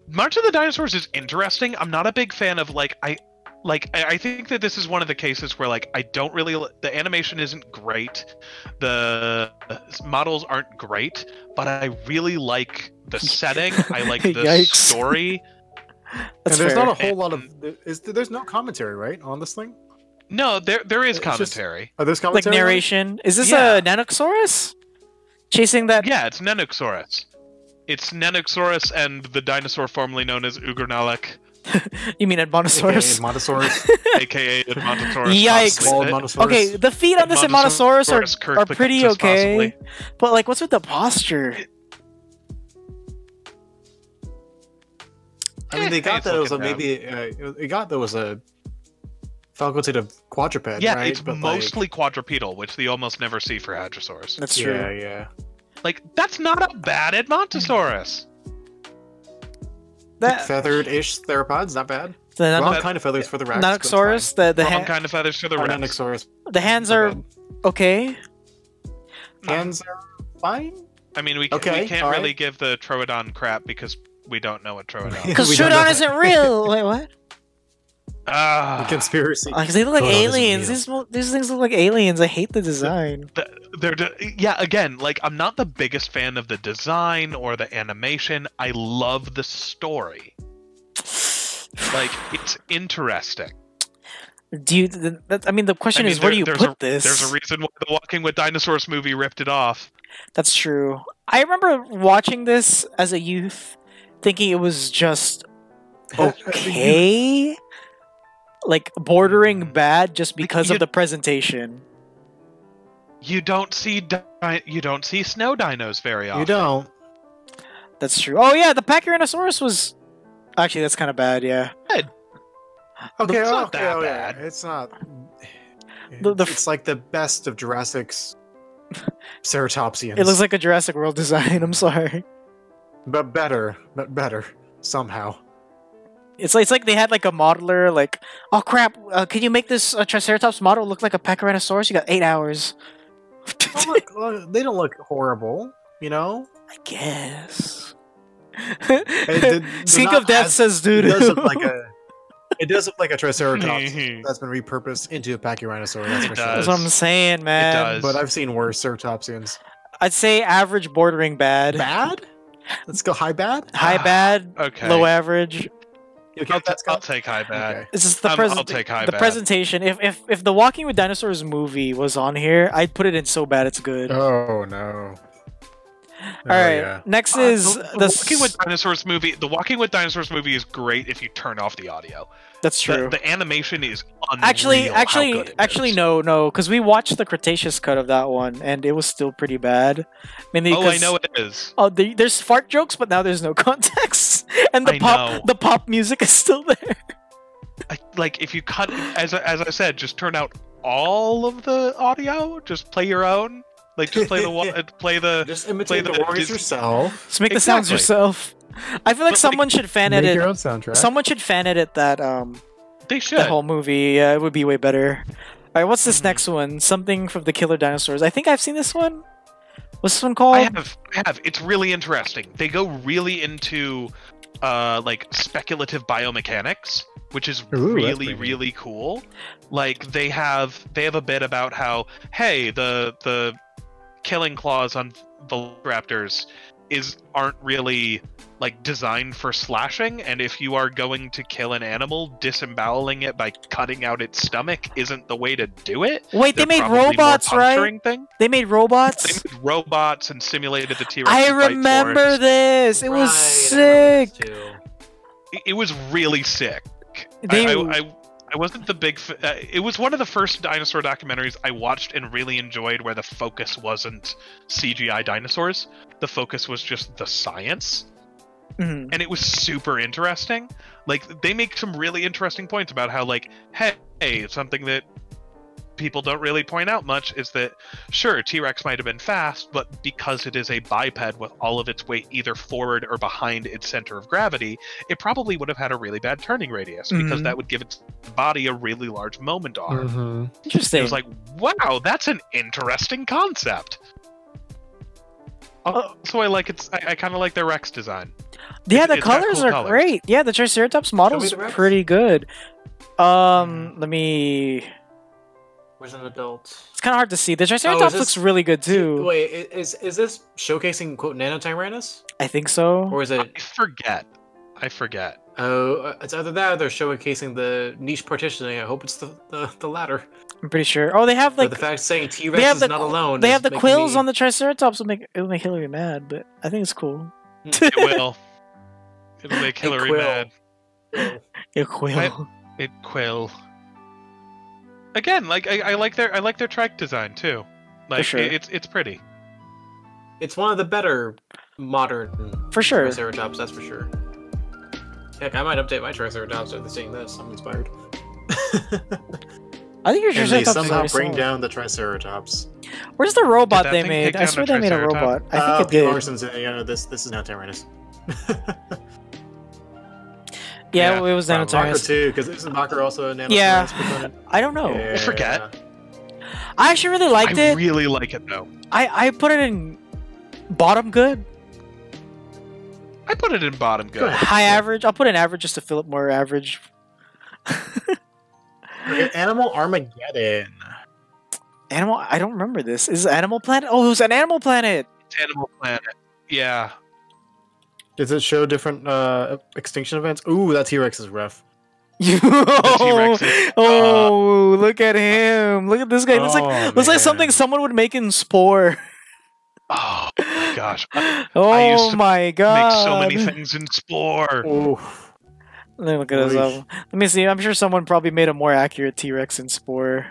March of the Dinosaurs is interesting. I'm not a big fan of I think that this is one of the cases where like I don't really the animation isn't great, the models aren't great, but I really like the setting. I like the Yikes. story. That's And there's fair. not a whole lot of. There's no commentary, right, on this thing? No, there is It's just- commentary. Oh, there's like commentary. on it? narration. Is this Yeah. a Nanoxaurus chasing that? Yeah, it's Nenoxaurus. It's Nenoxaurus and the dinosaur formerly known as Ugernalek, You mean Edmontosaurus? Montosaurus. aka Edmontosaurus. Yikes. Small possibly. Montosaurus. Okay, the feet on this Edmontosaurus are pretty Kirklicus, okay, possibly. but like, what's with the posture? I mean, they got It's that it was a looking maybe. It got there was a facultative quadruped. Yeah, right? it's But, mostly quadrupedal, which you almost never see for Hadrosaurs. That's like, true. yeah, yeah. Like, that's not a bad Edmontosaurus. That Feathered-ish theropods, not bad. the Wrong But- kind of feathers for the Rex. Nanoxaurus, the Wrong kind of feathers for the Rex. Nanoxaurus. the hands not are bad. okay. Hands are fine. I mean, we Okay, can't alright. really give the Troodon crap because we don't know what Troodon is. Because We don't know Troodon that. isn't real. Wait, what? Ah, Conspiracy. Because they look like Troodon isn't aliens. These things look like aliens. I hate the design. yeah, again, like, I'm not the biggest fan of the design or the animation. I love the story. Like, it's interesting. Do you? I mean, the question is, where do you put this? There's a reason why the Walking with Dinosaurs movie ripped it off. That's true. I remember watching this as a youth, thinking it was just okay, like bordering bad, just because of the presentation. You don't see snow dinos very often. You don't. That's true. Oh yeah, the Pachyrhinosaurus was actually that's kind of bad. Yeah. Okay, It's not okay, that oh, yeah, bad. It's not. The It's like the best of Jurassic's ceratopsians. It looks like a Jurassic World design. I'm sorry. but better somehow. It's like they had like a modeler. Like, oh crap! Can you make this Triceratops model look like a Pachyrhinosaurus? You got 8 hours. They don't look horrible, you know. I guess. They're Sink not of Death as- says It dude. does look like a. It does look like a Triceratops that's been repurposed into a Pachyrhinosaur. That's for It sure. That's what I'm saying, man. does. But I've seen worse ceratopsians. I'd say average, bordering bad. Bad? Let's go high bad. High bad, Okay. low average. You okay I'll, with that, I'll Scott? take high bad. Okay. It's just the I'll take high the bad. presentation. If the Walking with Dinosaurs movie was on here, I'd put it in so bad it's good. Oh no. All right. Next is the Walking with Dinosaurs movie. The Walking with Dinosaurs movie is great if you turn off the audio. That's true. The animation is unreal. Actually, no, because we watched the Cretaceous cut of that one, and it was still pretty bad. I mean, Oh, I know it is. Oh, there's fart jokes, but now there's no context, and I know. the pop music is still there. Like, if you cut, as I said, just turn out all of the audio. Just play your own. Like, just play the Just play imitate the words Disney- yourself. Just make the sounds Exactly. yourself. I feel like But, someone should fan Make edit. your own soundtrack. Someone should fan edit that They should. that whole movie. It would be way better. All right, what's this Mhm. next one? Something from the Killer Dinosaurs. I think I've seen this one. What's this one called? I have. It's really interesting. They go really into like speculative biomechanics, which is Ooh, that's really pretty neat. really cool. Like they have a bit about how, hey, the killing claws on velociraptors aren't really like designed for slashing, and if you are going to kill an animal, disemboweling it by cutting out its stomach isn't the way to do it. Wait, They're they made probably robots, more right? puncturing Thing. They made robots? They made robots and simulated the T-Rex. I to fight remember Forest. this! It was Right, I remember sick! this too. It was really sick. They- I wasn't the big. It was one of the first dinosaur documentaries I watched and really enjoyed, where the focus wasn't CGI dinosaurs. The focus was just the science, Mhm. and it was super interesting. Like they make some really interesting points about how, like, hey, something that people don't really point out much is that sure, T-Rex might have been fast, but because it is a biped with all of its weight either forward or behind its center of gravity, it probably would have had a really bad turning radius because Mhm. that would give its body a really large moment arm. Mm-hmm. Interesting. It was like, wow, that's an interesting concept. So I like its. I kind of like their Rex design. Yeah, the it's got colors cool are colors. great. Yeah, the Triceratops model's the Rex. pretty good. Let me... Where's an adult? It's kind of hard to see. The Triceratops this- looks really good too. Wait, is this showcasing quote Nanotyrannus, I think so. or is it? I forget. Oh, it's either that or they're showcasing the niche partitioning. I hope it's the latter. I'm pretty sure. Oh, they have But like the fact saying they T-Rex have is the not alone. they is have the making quills me- on the Triceratops. It'll make Hillary mad, but I think it's cool. It will. It'll make Hillary quill. mad. A quill. It quill. Again, like I like their trike design too. Like sure. it's pretty. It's one of the better modern For sure. Triceratops, that's for sure. Heck, I might update my Triceratops after seeing this. I'm inspired. I think your And they Triceratops is somehow very bring solid. down the Triceratops. Where's the robot Did that they thing made? take I down swear the they made a Triceratops? robot. I think it Pete did. Larson's, this is now Tyrannus. Yeah, Yeah, it was probably. Bakra Nanotyrannus. too, because isn't Bakra also a Nanotyrannus Yeah. component? I don't know. Yeah. forget. I actually really liked I it. really like it though. I put it in bottom good, I put it in bottom good. high average. I'll put in average just to fill up more average. Okay, Animal Armageddon. Animal. I don't remember this. Is it Animal Planet? Oh, it was an Animal Planet. It's Animal Planet. Yeah. Does it show different extinction events? Ooh, that T-Rex is rough. Oh, T-Rex is- oh, look at him! Look at this guy. Looks Oh, like looks like something man. someone would make in Spore. Oh my gosh. I Oh used to my god! Make so many things in Spore. Ooh. Let me look at this Oy. up. Let me see. I'm sure someone probably made a more accurate T-Rex in Spore.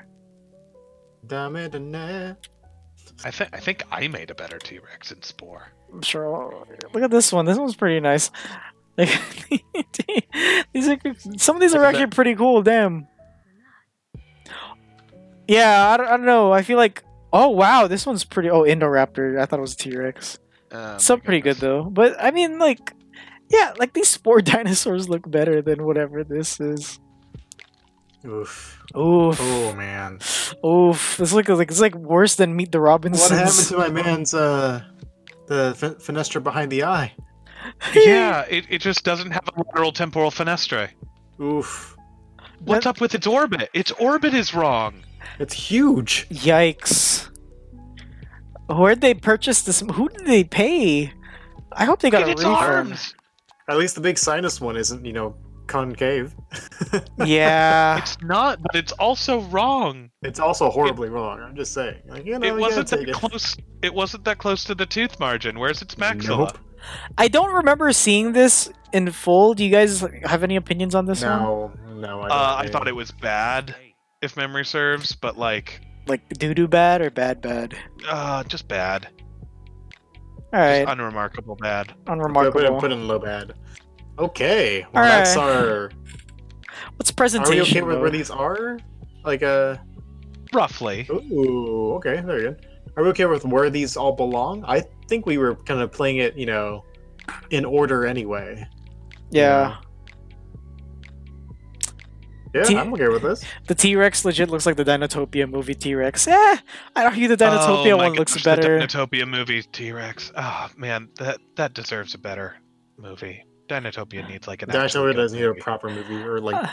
Dame de ne. I think I made a better T-Rex in Spore. I'm sure. Look at this one. This one's pretty nice. Like, some of these are Look at actually that. pretty cool. Damn. Yeah, I don't know. I feel like. Oh wow, this one's pretty. Oh, Indoraptor. I thought it was a T-Rex. Oh, Some my pretty good goodness. though. But I mean, like, yeah, like these Spore dinosaurs look better than whatever this is. Oof. Oof. Oh man. Oof. This looks like it's like worse than Meet the Robinsons. What happened to my man's the fenestra behind the eye? Yeah, it just doesn't have a lateral temporal fenestra. Oof. What's up with its orbit? Its orbit is wrong. It's huge. Yikes. Where'd they purchase this? Who did they pay? I hope they got Look a at its refund. arms. At least the big sinus one isn't, concave. Yeah. It's not, but it's also wrong. It's also horribly wrong. I'm just saying. Like, It you wasn't gotta that take it. close. It wasn't that close to the tooth margin. Where's its maxilla? Nope. I don't remember seeing this in full. Do you guys have any opinions on this one? No, I don't. I thought it was bad, if memory serves, but like, Like doo-doo bad or bad? just bad. Alright, Just unremarkable bad. unremarkable. Put in low bad. Okay. Well, Alright. that's our. What's Are presentation? we okay with though? where these are? Like Roughly. Ooh. Okay. Very good. Are we okay with where these all belong? I think we were kind of playing it, in order anyway. Yeah. Yeah, T- I'm okay with this. The T-Rex legit looks like the Dinotopia movie T-Rex. I'd argue the Dinotopia Oh my one looks gosh, better. The Dinotopia movie T-Rex. Oh man, that deserves a better movie. Dinotopia needs like an. actual Dinosaur good does need a movie. proper movie or like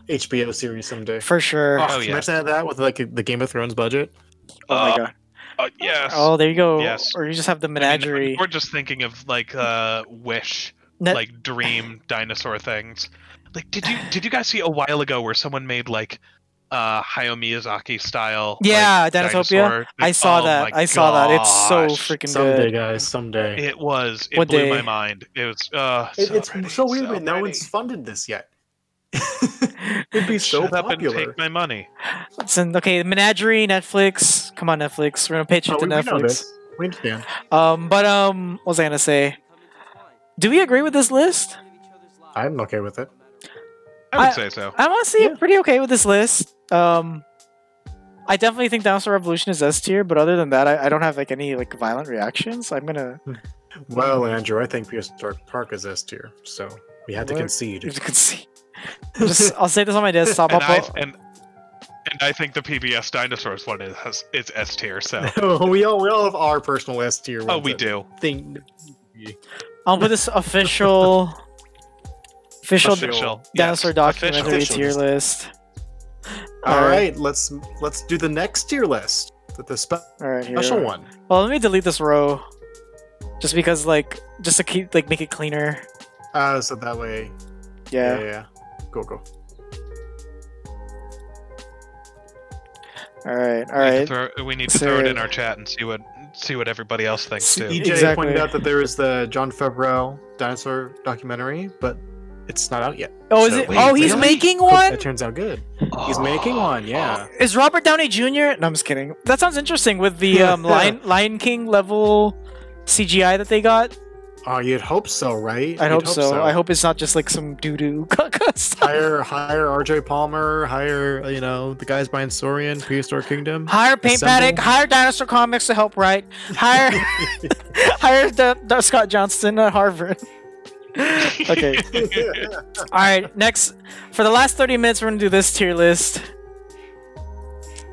HBO series someday. For sure. Oh, Oh, yeah. imagine that with like the Game of Thrones budget. Oh my god. Yes. Oh, there you go. Yes. Or you just have the I mean, menagerie. we're just thinking of like Wish, like dream dinosaur things. Like, did you guys see a while ago where someone made like Hayao Miyazaki style? Yeah, like, Dinotopia. dinosaur? I saw Oh that. my I saw that. It's so gosh. freaking Someday, good. guys, someday. It was. It What blew day? my mind. It was. It's pretty, so weird that no pretty. one's funded this yet. It'd be so Shut up popular. and take my money. Listen, okay, Menagerie, Netflix. Come on, Netflix. We're gonna pitch it to we know Netflix. this. We understand. What was I gonna say? Do we agree with this list? I'm okay with it. I would say so. I'm honestly pretty okay with this list. I definitely think Dinosaur Revolution is S tier, but other than that, I don't have like any like violent reactions. I'm gonna. Well, Andrew, I think Prehistoric Park is S tier, so we had to concede. You can see. I'll say this on my desktop. And I think the PBS Dinosaurs one is S tier. So we all have our personal S tier. oh, we do. I'll put this official Dinosaur Yes, documentary official. tier list. All right, let's do the next tier list. The All right, here. special one. Well, let me delete this row, just because just to keep make it cleaner. So that way. Yeah. Go. All right. We need to throw it in our chat and see what everybody else thinks too. EJ Exactly. pointed out that there is the Jon Favreau dinosaur documentary, but it's not out yet. Oh, is So- it? Wait, Oh, he's really? making Hope one. that turns out good. He's making one, yeah. Is Robert Downey Jr.? No, I'm just kidding. That sounds interesting with the Lion King level CGI that they got. Oh, you'd hope so, right? I You'd hope so. I hope it's not just like some doo-doo stuff. Hire RJ Palmer, hire the guys behind Saurian, Prehistoric Kingdom. Hire Paint Assemble. Paddock, hire Dinosaurcomics to help write. Hire hire the Scott Johnston at Harvard. Okay. All right. Next, for the last 30 minutes, we're gonna do this tier list.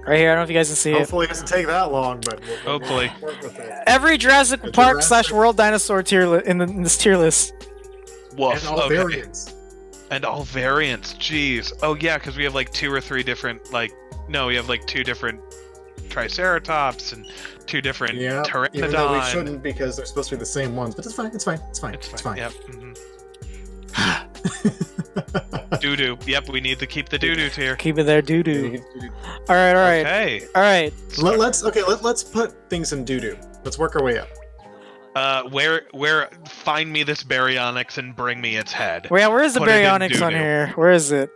Right here. I don't know if you guys can see it. Hopefully it doesn't take that long, but Hopefully. we'll work with it. Every Jurassic The Park Jurassic- / World Dinosaur tier in this tier list. Woof. And all Okay. variants. And all variants. Jeez. Oh yeah, because we have like 2 or 3 different we have like 2 different Triceratops and 2 different Yeah, Pteranodon. even though we shouldn't because they're supposed to be the same ones, but it's fine. It's fine. It's fine. Yep. Doo-doo. Yep, we need to keep the doo-doo tier. Keep it there, doo-doo. All right. Okay. All right. Let's put things in doo-doo. Let's work our way up. Where find me this Baryonyx and bring me its head. Where is the Put it in Baryonyx on doo-doo. here? Where is it?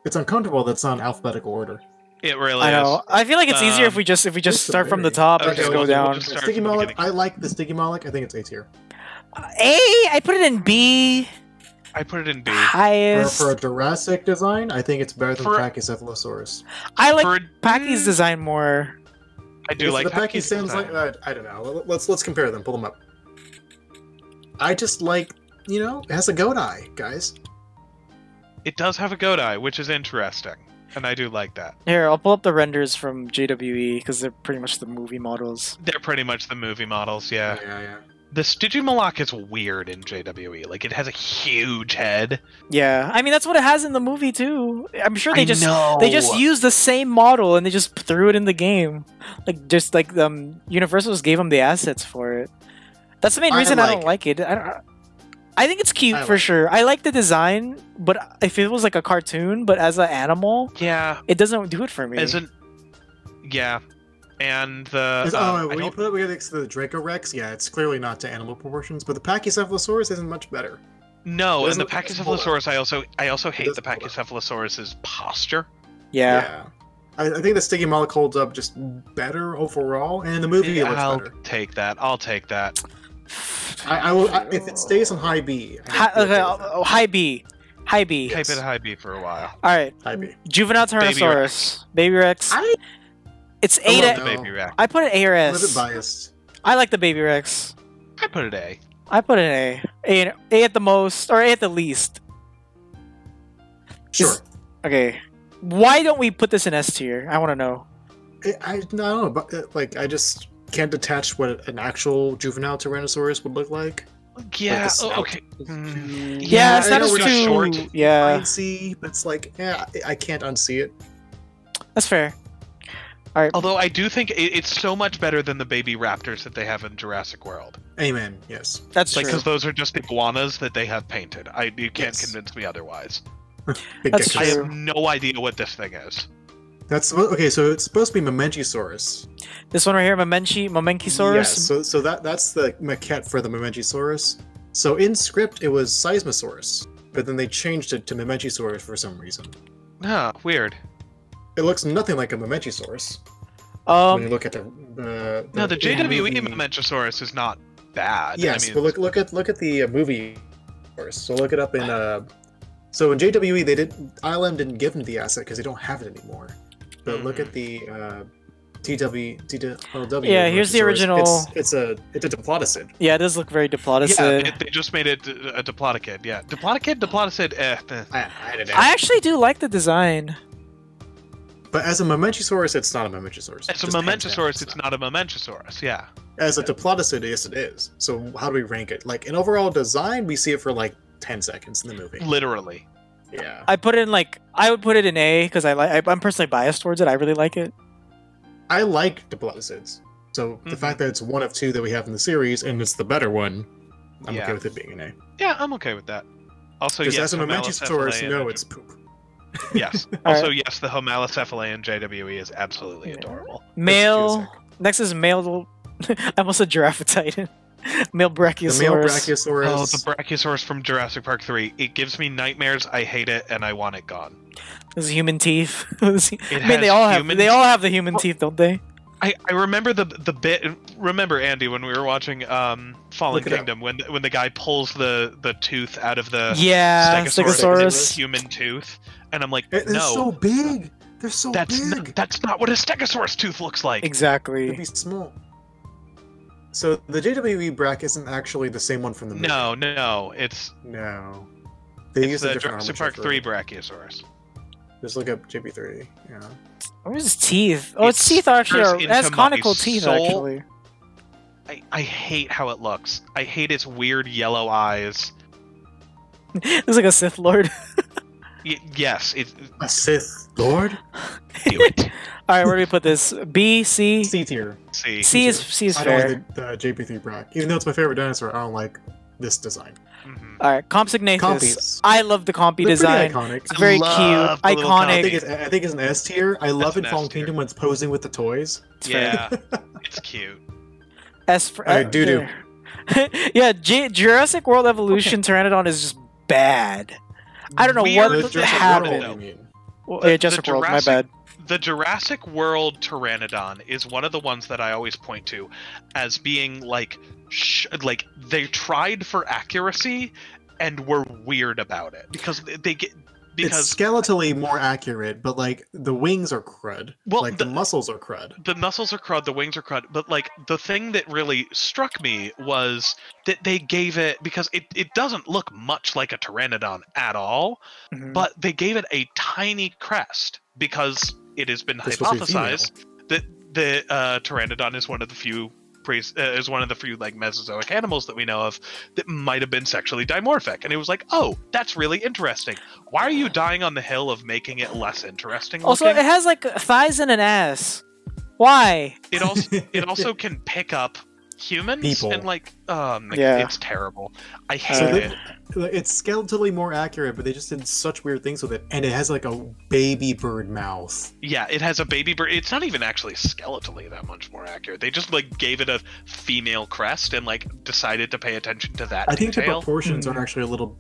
It's uncomfortable that's not in alphabetical order. It really I know. is. I feel like it's easier if we just Just start from the very- top and Okay, just we'll go do- we'll down. just start Sticky from the Moloch, beginning. I like the Sticky Moloch. I think it's A tier. I put it in B. I put it in B. Highest. For a Jurassic design, I think it's better than For- Pachycephalosaurus. I like For- Packy's design more. I do Because like the Pachy Pachy's sounds design. like I don't know. Let's compare them. Pull them up. I just like it has a goat eye, guys. It does have a goat eye, which is interesting, and I do like that. Here, I'll pull up the renders from JWE because they're pretty much the movie models. They're pretty much the movie models, yeah. Yeah. The Stygimoloch is weird in JWE. Like, it has a huge head. Yeah, I mean that's what it has in the movie too. I'm sure they I just know. used the same model and they just threw it in the game, Universal just gave them the assets for it. That's the main I reason I like don't like it. I think it's cute I for like sure. I like the design, but if it was like a cartoon, but as an animal, Yeah, it doesn't do it for me. isn't... Yeah. And the... I When you don't- put it next to the Dracorex, yeah, it's clearly not to animal proportions, but the Pachycephalosaurus isn't much better. No, It and the doesn't- Pachycephalosaurus, I also hate the doesn't hold up. Pachycephalosaurus's posture. Yeah. I think the Sticky Moloch holds up just better overall, and in the movie it looks I'll better. take that. I'll take that. I will if it stays on high B. High B. High B. Type it high B for a while. All right. High B. Juvenile Tyrannosaurus. Baby Rex. I It's I A love to... No. Baby Rex. I put an A or I'm a bit S. biased. I like the Baby Rex. I put it A. I put an A. A at the most, or A at the least. Sure. Okay. Why don't we put this in S tier? I want to know. I don't know, but I just can't detach what an actual juvenile Tyrannosaurus would look like. Yeah, the snout okay. Mm, Yeah, it's I not know as we're not too... short. Yeah, I see, but it's like, I can't unsee it. that's fair. All right. Although I do think it's so much better than the baby raptors that they have in Jurassic World. Amen. Yes. That's Like, true. because those are just iguanas that they have painted. You can't Yes. convince me otherwise. Big That's pictures. I true. have no idea what this thing is. That's okay. So it's supposed to be Momenchisaurus. This one right here, Momenchisaurus. Yes. So that's the maquette for the Momenchisaurus. So in script it was Seismosaurus, but then they changed it to Momenchisaurus for some reason. Ah, weird. It looks nothing like a Momenchisaurus when you look at the No, the JWE movie. Momentosaurus is not bad. Yes, I mean, but look at the movie first. So look it up in So in JWE they ILM didn't give them the asset because they don't have it anymore. But look at the TWLW. Yeah, here's the Momentosaurus. original- It's a diplodocid. Yeah, it does look very diplodocid. yeah, they just made it a Diplodocid. Yeah, Diplodocid, eh. I don't know. I actually do like the design. But as a Momentosaurus, it's not a Momentosaurus. As a Just hands down, Momentosaurus, it's not a Momentosaurus. Yeah. As a diplodocid, yes, it is. So how do we rank it? Like in overall design, we see it for like 10 seconds in the movie. Literally. Yeah. I would put it in A because I'm personally biased towards it. I really like it. I like diplodocids. So the fact that it's one of two that we have in the series and it's the better one, I'm Yeah. okay with it being an A. Yeah, I'm okay with that. Also, Because yes, as a Momentosaurus, Homalocephalae no, and- it's poop. Yes. All Also, yes, the Homalocephalae in JWE is absolutely Yeah. adorable. Male. Next is male. I almost said Giraffe Titan. Male Brachiosaurus. The male Brachiosaurus. Oh, the Brachiosaurus from Jurassic Park 3. It gives me nightmares. I hate it, and I want it gone. His human teeth. It I mean, has they all have. human- They all have the human teeth, don't they? I remember the bit. Remember, Andy, when we were watching Fallen Look it up. Kingdom, when the guy pulls the tooth out of the Yeah, Stegosaurus, and it's Stegosaurus. a human tooth, and I'm like, They're no, so big. They're so that's big. that's not what a Stegosaurus tooth looks like. They'd Exactly. be small. So the JWE Brack isn't actually the same one from the movie. No, it's No. They it's used a the different Jurassic armature Park 3 for it. Brachiosaurus. Just look up JP3. Yeah. Where's his teeth? Oh, its It teeth are actually spears it has into conical my teeth. soul. Actually, I hate how it looks. I hate its weird yellow eyes. looks like a Sith Lord. Yes, it A Sith Lord? do it. All right, where do we put this? B, C. C tier. See, C is I don't fair. like the JP3 Brack. Even though it's my favorite dinosaur, I don't like this design. Mhm. All right, Compsognathus. Compies. I love the Compy They're design. pretty iconic. It's very love cute, the little I iconic. think it's an S tier. I love an in Fallen S tier. Kingdom when it's posing with the toys. It's fair. Yeah, it's cute. S for Alright, doo-doo. yeah, Jurassic World Evolution Pteranodon is just bad. I don't know Weird what Jurassic happened. World, you mean. Well, The- yeah, the Jurassic World. My Jurassic- bad. The Jurassic World Pteranodon is one of the ones that I always point to as being like they tried for accuracy and were weird about it because It's skeletally more accurate, but like the wings are crud. Well, like the muscles are crud. the muscles are crud, the wings are crud, but like the thing that really struck me was that they gave it, because it doesn't look much like a pteranodon at all, Mhm. but they gave it a tiny crest because it has been They're supposed to be hypothesized that the pteranodon is one of the few like Mesozoic animals that we know of that might have been sexually dimorphic. And it was like, oh, that's really interesting. Why are you dying on the hill of making it less interesting Also, looking? it has like thighs and an ass. Why? It also can pick up humans People. and like Yeah. it's terrible. I So hate they- it. it's skeletally more accurate, but they just did such weird things with it, and it has like a baby bird mouth. Yeah, it has a baby bird. It's not even actually skeletally that much more accurate. They just like gave it a female crest and like decided to pay attention to that I think the detail. proportions are actually a little.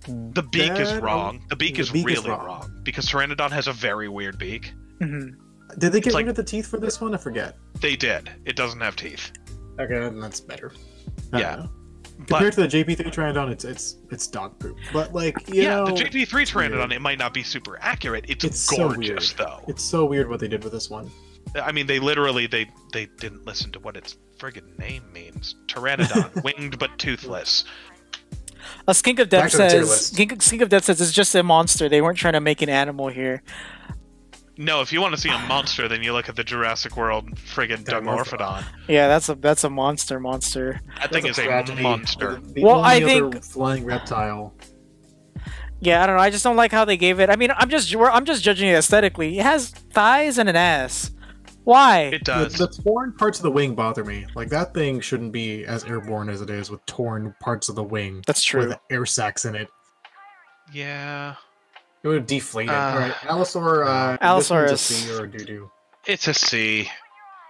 The beak is bad. wrong. The beak The is beak is really wrong. wrong because Pteranodon has a very weird beak. Mhm. Did they get It's rid like- of the teeth for this one? I forget. They did. It doesn't have teeth. Okay, then that's better. I don't Yeah. know. But Compared to the JP3 Pteranodon, it's dog poop. But like you yeah, know, the JP3 it's weird. Pteranodon, it might not be super accurate. It's so weird. gorgeous though. It's so weird what they did with this one. I mean, they literally they didn't listen to what its friggin' name means. Pteranodon, winged but toothless. A Skink of Death Back to the tier says. list. Skink of Death says it's just a monster. They weren't trying to make an animal here. No, if you want to see a monster, then you look at the Jurassic World friggin' Dimorphodon. Yeah, that's a monster. That thing is a tragedy. monster. The Well, only I other think- flying reptile. Yeah, I don't know. I just don't like how they gave it. I mean, I'm just judging it aesthetically. It has thighs and an ass. Why? It does. The torn parts of the wing bother me. Like, that thing shouldn't be as airborne as it is with torn parts of the wing. That's true. With air sacs in it. Yeah. It would deflate it. Alright, Allosaur, this Allosaurus. one's a C or a doo-doo. It's a C.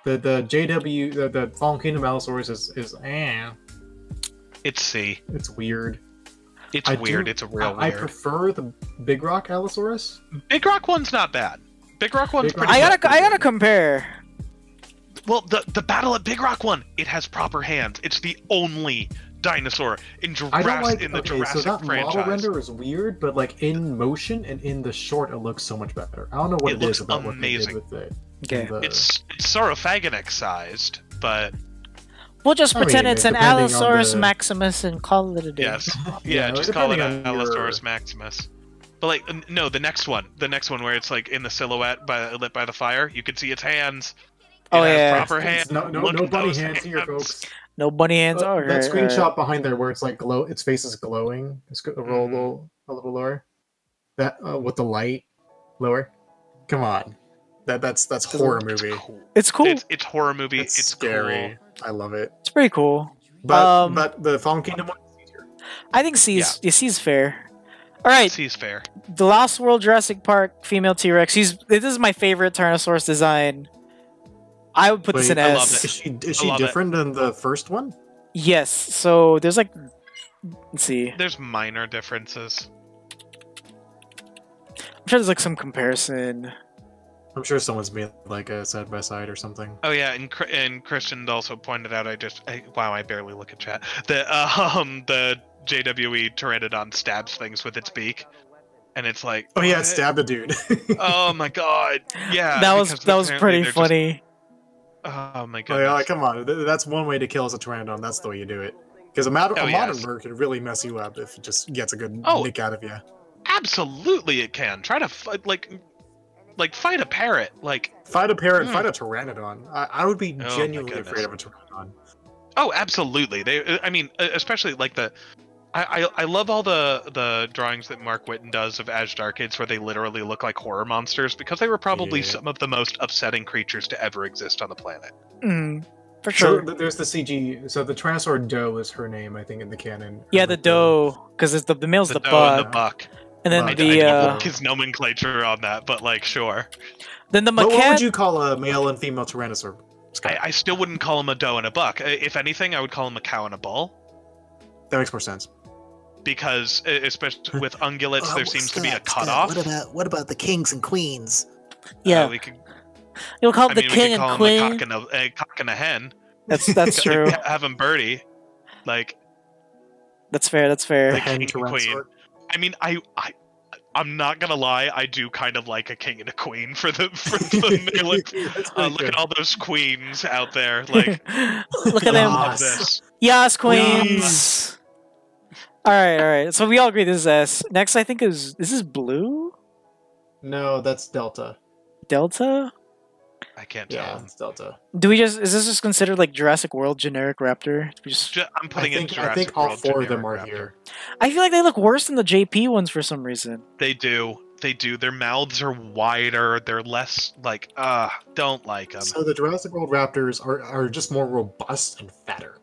The JW, the Fallen Kingdom Allosaurus is It's C. it's weird. It's weird. It's a real I weird. prefer the Big Rock Allosaurus. Big Rock one's not bad. Big Rock one's Big Rock- pretty I good. gotta compare. Well, the battle at Big Rock one, it has proper hands. It's the only dinosaur in I don't like. in the Okay, so Jurassic that franchise. model render is weird, but like in motion and in the short, it looks so much better. I don't know what It it looks is about amazing. what they did with it. Okay. It's Saurophagonic sized, but We'll just I pretend mean, it's an depending on Allosaurus the- Maximus and call it a day. yes, Yeah, just call it depending on your- Allosaurus Maximus. But like, no, the next one where it's like in the silhouette lit by the fire, you can see its hands. Oh, It has yeah. proper hands. No Look at bunny those hands here, folks. No bunny hands. That Alright, screenshot behind there where it's like its face is glowing. It's a roll a little lower. That with the light lower. Come on, that's horror movie. Cool. It's cool. It's horror movie. It's It's scary. Cool. I love it. It's pretty cool. But the Fallen Kingdom one is easier. I think C's fair. All right, C's fair. the Lost World Jurassic Park female T-Rex. This is my favorite Tyrannosaurus design. I would put this in Wait, I love S. it. Is she love it. different than the first one? Yes. So there's like, let's see. There's minor differences. I'm sure there's like some comparison. I'm sure someone's made like a side by side or something. Oh yeah, and Christian also pointed out. Wow, I barely look at chat. The JWE Pteranodon stabs things with its beak, and it's like, Oh yeah, what? it stabbed a dude. Oh my god, yeah. that was because apparently pretty they're funny. oh my Oh, goodness. yeah, come on. That's one way to kill as a pteranodon. That's the way you do it. Because a modern yes. bird could really mess you up if it just gets a good Oh. nick out of you. Absolutely, it can. Try to fight a parrot. Like, Fight a parrot, fight a pteranodon. I would be Oh, my genuinely goodness. afraid of a pteranodon. oh, absolutely. I mean, especially like I love all the drawings that Mark Whitten does of Ashdar kids where they literally look like horror monsters because they were probably Yeah. some of the most upsetting creatures to ever exist on the planet. For So sure. there's the CG. So the Tyrannosaur Doe is her name, I think, in the canon. Yeah, the doe, because it's the male's the, doe buck, and the buck. and then I the don't like his nomenclature on that, but like, sure. then the But what macaque. would you call a male and female Tyrannosaur? Scott? I still wouldn't call him a doe and a buck. If anything, I would call him a cow and a bull. That makes more sense. Because, especially with ungulates, there seems to be a Scott, cutoff. what about the kings and queens? Yeah, We could, you'll call I it the mean, we king could call and him queen. a cock and a hen. That's true. Have him birdie. Like, That's fair. That's fair. The Hen king and queen. Tyrannosaur. I mean, I'm not gonna lie, I do kind of like a king and a queen for the male. That's pretty Look good. at all those queens out there. Like, Look at I them. love Yes. this. Yes, queens. All right. So we all agree this is S. Next, I think is this blue No, that's Delta. Delta. I can't Yeah, tell. it's Delta. Is this just considered like Jurassic World generic raptor? I'm putting in I Jurassic think all World four of them generic are raptor. here. I feel like they look worse than the JP ones for some reason. They do. Their mouths are wider. They're less like, don't like them. So the Jurassic World raptors are just more robust and fatter.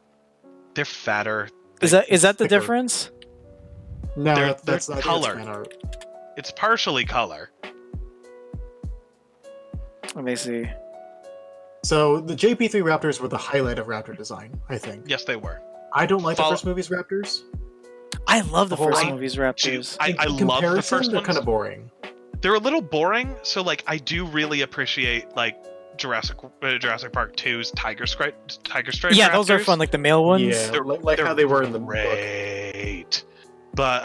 They're fatter. Is that the thicker. difference? No, They're that's I think that's color. fan art. It's partially color. Let me see. So the JP3 raptors were the highlight of raptor design, I think. Yes, they were. I don't like the Follow- first movie's raptors. I love the Oh, first I movie's Dude, raptors. I In love the comparison, first they're ones. kind of boring. They're a little boring, so like I do really appreciate like Jurassic Park 2's tiger stripe Yeah, those are raptors. fun, like the male ones. Yeah, They're- like they're how they were in the book. Great. But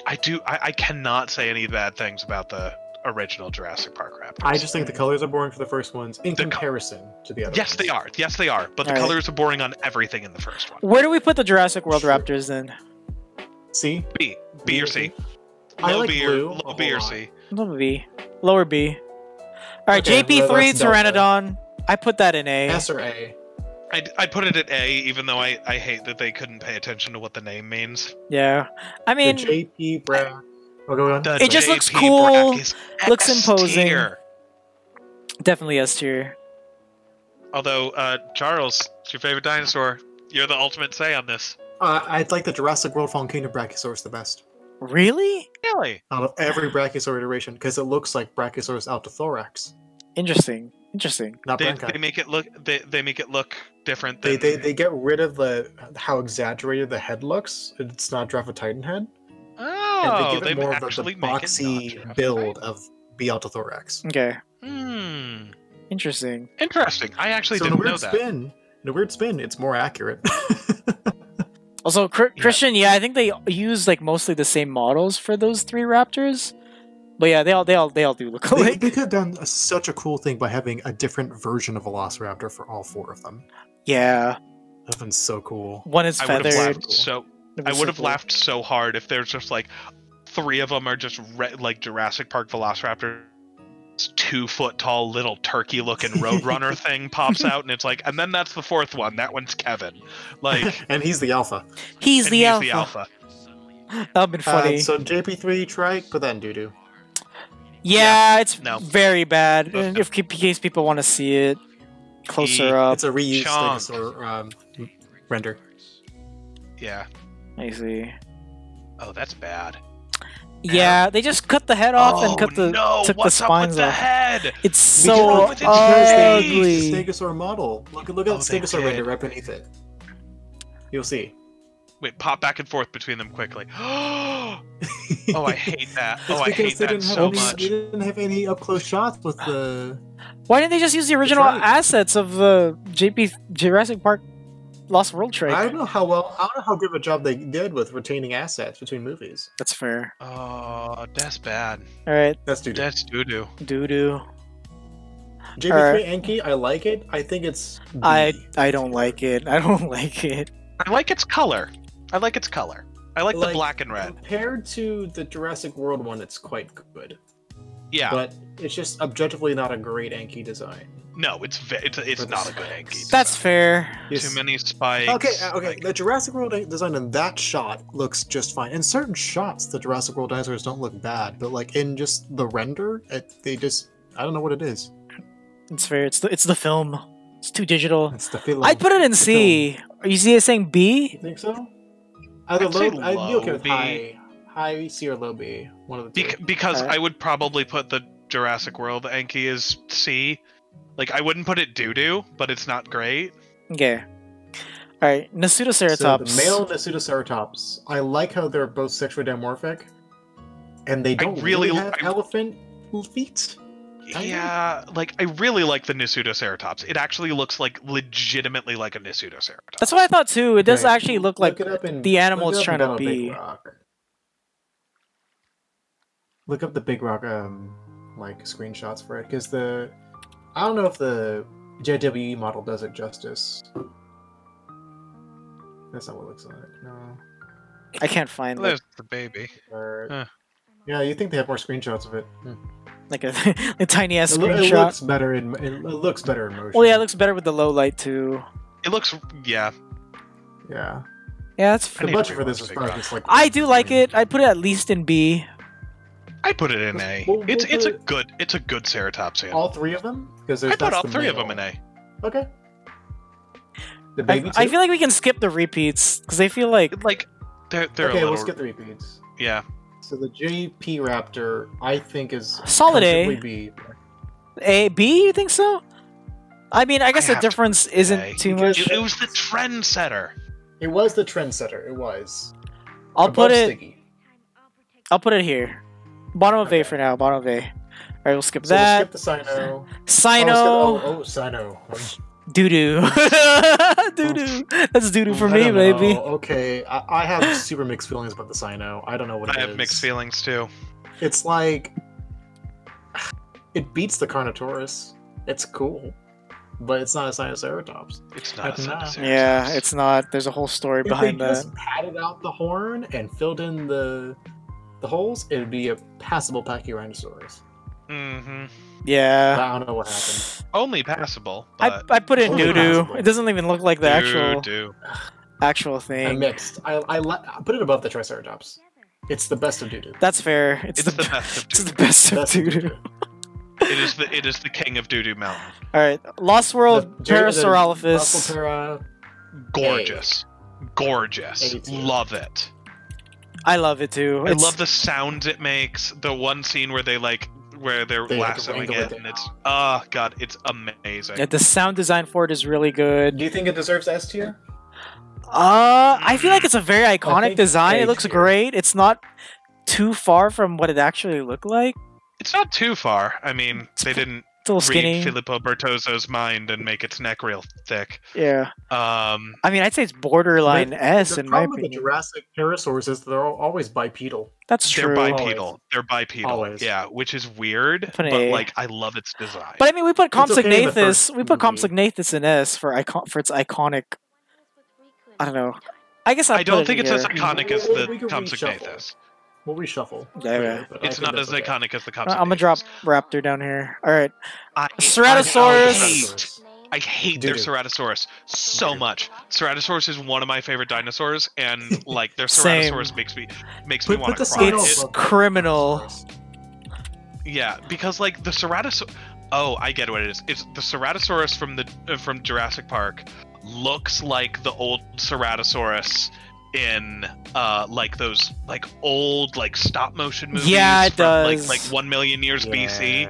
I cannot say any bad things about the original Jurassic Park raptors. I just think the colors are boring for the first ones in The co- comparison to the other Yes, ones. they are. Yes, they are. But the Alright. colors are boring on everything in the first one. Where do we put the Jurassic World Sure. raptors then? See? B or C. I Low like B blue or a low whole B or lot. C. Lower B. Lower B. All right, Okay, JP3 that's Delta. Pteranodon. I put that in A. S or A? I put it at A, even though I hate that they couldn't pay attention to what the name means. Yeah. I mean, The JP Brack. Oh, go on. The It just looks JP cool, Brack is looks S imposing. tier. definitely S tier. Although, Charles, it's your favorite dinosaur. You're the ultimate say on this. I'd like the Jurassic World Fallen Kingdom Brachiosaurus the best Really? Really? out of every Brachiosaur iteration because it looks like Brachiosaurus altithorax, Interesting. Interesting. not They Branchi. make it look they make it look different. They, Than... they get rid of how exaggerated the head looks. It's not Giraffe Titan head. And they Oh, give they it more of actually the make it boxy not build of B altithorax. Okay. Hmm. Interesting. Interesting. I actually So in a didn't know weird that. spin, it's more accurate. Also, Christian, yeah, I think they use like mostly the same models for those 3 raptors. But yeah, they all do look they, alike. they could have done such a cool thing by having a different version of Velociraptor for all 4 of them. Yeah. That'd been so cool. One is I would have feathered. laughed so. That'd be I so would have cool. laughed so hard if there's just like 3 of them are just like Jurassic Park Velociraptor. 2-foot tall little turkey looking roadrunner thing pops out, and it's like, and then that's the 4th one. That one's Kevin. Like, And he's the alpha. He's and the he's alpha. the alpha. That'd been funny. So JP3 trike, put that in doo-doo. yeah, it's no. very bad. Okay. And if in case people want to see it closer He- up, It's a reused Chunk. Stegosaur render. Yeah. I see. Oh, that's bad. Yeah, they just cut the head off and cut the no! took the What's up with spines the off. head? It's so wrong with its Because they ugly. used the Stegosaur model. Look at Oh, the they Stegosaur render did. right beneath it. You'll see. Wait, pop back and forth between them quickly. Oh, I hate that. It's Oh, I because hate they that didn't have so any, much. They didn't have any up close shots with the. Why didn't they just use the original right. assets of the Jurassic Park Lost World I Trek? don't know how good of a job they did with retaining assets between movies. That's fair. Oh, that's bad. All right, That's doo-doo. That's doo-doo. doo-doo. JP3 Alright. Enki, I like it. I think it's. B. I don't like it. I don't like it. I like its color. I like its color. I like the black and red. Compared to the Jurassic World one, it's quite good. Yeah. But it's just objectively not a great Enki design. No, it's not a good Enki. That's design. fair. Too many spikes. Okay. like- The Jurassic World design in that shot looks just fine. In certain shots, the Jurassic World dinosaurs don't look bad, but like in just the render, I don't know what it is. It's fair. It's the film. It's too digital. It's the film. I'd put it in the C. Are you see it saying B? You think so? Either I'd say low. I'd be okay low with B. high C or low B. One of the two. Because Alright. I would probably put the Jurassic World Enki as C. Like, I wouldn't put it doo-doo, but it's not great. Okay. All right. So Nasutoceratops. the male Nasutoceratops, I like how they're both sexually dimorphic, and they don't really- really have I- elephant feet. Kinda? Yeah, like, I really like the Nasutoceratops. It actually looks like legitimately like a Nasutoceratops. That's what I thought too. It does Okay. actually look like it up in, the animal look it's it up trying and to down on Big be. Rock. Look up the Big Rock like screenshots for it, because I don't know if the JWE model does it justice. That's not what it looks like. No. I can't find There's the baby. Or, Yeah, you think they have more screenshots of it? like a, a tiny ass It screenshot. looks better in motion. Well, yeah, it looks better with the low light too. It looks, yeah. Yeah. Yeah, that's. I The need to budget for rewatch this is Big probably Rock. just like. I do like it. I'd put it at least in B. I put it in A. We'll It's put a good Ceratops animal. all 3 of them, because I put all 3 of them in A. Okay. The baby I too? feel like we can skip the repeats because I feel like Like, they're Okay, a little, we'll skip the repeats. yeah. So the JP Raptor, I think, is Solid A. comfortably B. A B. You think so? I mean, I guess the have to difference put it in isn't A. too Because much. It was the trendsetter. It was the trendsetter. It was. I'll Above put it. Stiggy. I'll put it here. Bottom of A Okay. for now. Bottom of A. All right, we'll skip So we'll that. skip the Sino. Sino. Oh, Sino. Doo doo. Doo doo. That's doo doo for I me, don't baby. know. Okay, I have super mixed feelings about the Sino. I don't know what it I is. have mixed feelings too. It's like it beats the Carnotaurus. It's cool, but it's not a Sinoceratops. It's not a It's not. Ceratops. Yeah, it's not. There's a whole story If they behind that. just padded out the horn and filled in the holes, it would be a passable Pachyrhinosaurus. Mm-hmm. But Yeah. I don't know what happened. Only passable, but I put in Only doo doo. possible. It doesn't even look like the actual do. I'm thing. mixed. I put it above the Triceratops. It's the best of doo-doo. That's fair. It's, It's the the best of it's the doo-doo. best of Best of doo doo. doo-doo. It is the king of Doo-Doo Mountain. All right, Lost World Parasaurolophus. Para. Gorgeous, gorgeous. A tier. Love it. I love it too. I love the sounds it makes. The one scene where they're lassoing it, and it's god, it's amazing. Yeah, the sound design for it is really good. Do you think it deserves S tier? I feel like it's a very iconic think design. A It looks tier. great. It's not too far from what it actually looked like. It's not too far. I mean, they didn't It's a little skinny. read Filippo Bertozzo's mind and make its neck real thick. Yeah. I mean, I'd say it's borderline S The in my problem with the opinion. Jurassic pterosaurs is they're always bipedal. That's They're true. bipedal. They're bipedal. Always. Yeah, which is weird, Put an but A. like I love its design. But I mean, we put okay in the Compsognathus. first We put movie. Compsognathus in S for its iconic. I don't know. I guess I don't put think it it's as here. iconic as We the can Compsognathus. We'll reshuffle. Yeah, yeah. But I It's think not as that's okay. iconic as the Compsognathus. I'm gonna drop Raptor down here. All right. I Ceratosaurus. I hate Doo-doo. their Ceratosaurus so much. Ceratosaurus is one of my favorite dinosaurs, and like their Same. Ceratosaurus makes me Put want the to cry. sign It's off. criminal. Yeah, because like the Ceratosaurus. Oh, I get what it is. It's the Ceratosaurus from Jurassic Park looks like the old Ceratosaurus in like those like old like stop motion movies. Yeah, it from, does. Like 1 million years BC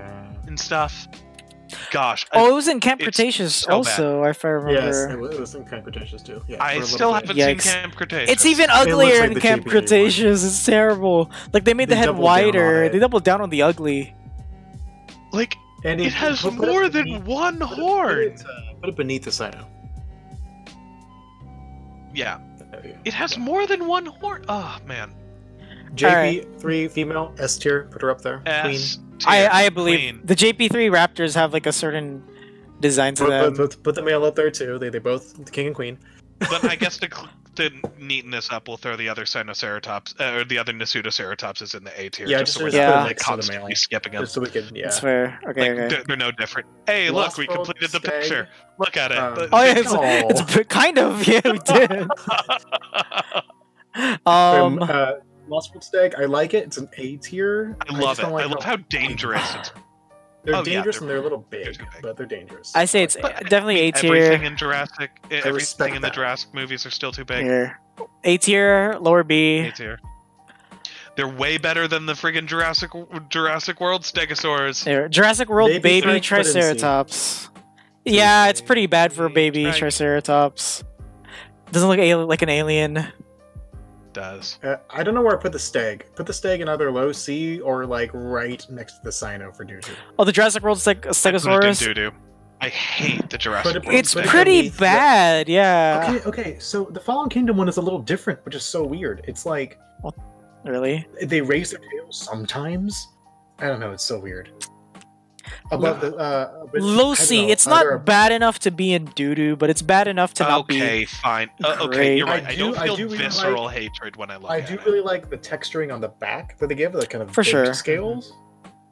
and stuff. Gosh. Oh, it was in Camp It's Cretaceous so also, if I remember. Yes, it was in Camp Cretaceous too. Yeah, for a I little still bit. haven't Yikes. seen Camp Cretaceous. It's even looks uglier like in the Camp JPA Cretaceous. It's terrible. Like they made the They head doubled down on wider. it. They doubled down on the ugly. like And it has put it more than beneath- one put it- horn. Put it beneath the Sino. Yeah, There you go. it has more than one horn. Oh man. JP3 female S tier. Put her up there. Queen. S tier, I believe queen. the JP3 Raptors have like a certain design to them. Put the male up there too. They both the king and queen. But I guess to neaten this up, we'll throw the other Sinoceratops or the other Nasutoceratopses in the A tier. Yeah, just so just we're put not it like next to the constantly male. skipping them. Just so we can. Yeah. That's fair. Okay, Like, okay. they're no different. Hey, look, Lost we World completed the Stag. picture. Look at it. Oh yeah, Oh. it's kind of yeah we did. Lost World Stag. I like it. It's an A tier. I love just it. don't like I love how dangerous it's. They're Oh, yeah, dangerous they're- and they're a little they're big, too big. but they're dangerous. I say it's definitely A Everything tier. in Jurassic, respect everything in the that. Jurassic movies are still too big. Here, A tier, lower A B. tier. They're way better than the friggin' Jurassic World Stegosaurs. There, Jurassic World Baby baby Frank put in C. Triceratops. Yeah, it's pretty bad for a baby Frank. Triceratops. Doesn't look like an alien. Does. I don't know where I put the Stag. Put the Stag in either low C or like right next to the Sino for Doo-Doo. Oh, the Jurassic World I put it in Stegosaurus. doo-doo. I hate the Jurassic Put it- World. It's Put it pretty beneath the- bad. Yeah. Okay. So the Fallen Kingdom one is a little different, which is so weird. It's like Really? they raise their tails sometimes. I don't know. It's so weird. Above the but I Low don't C. know, It's either not bad enough to be in doo-doo, but it's bad enough to not Okay, fine. Okay, great. you're right. I I, do- don't I feel do really visceral like- hatred when I look I at do it. really like the texturing on the back that they give, the kind of For big sure. scales.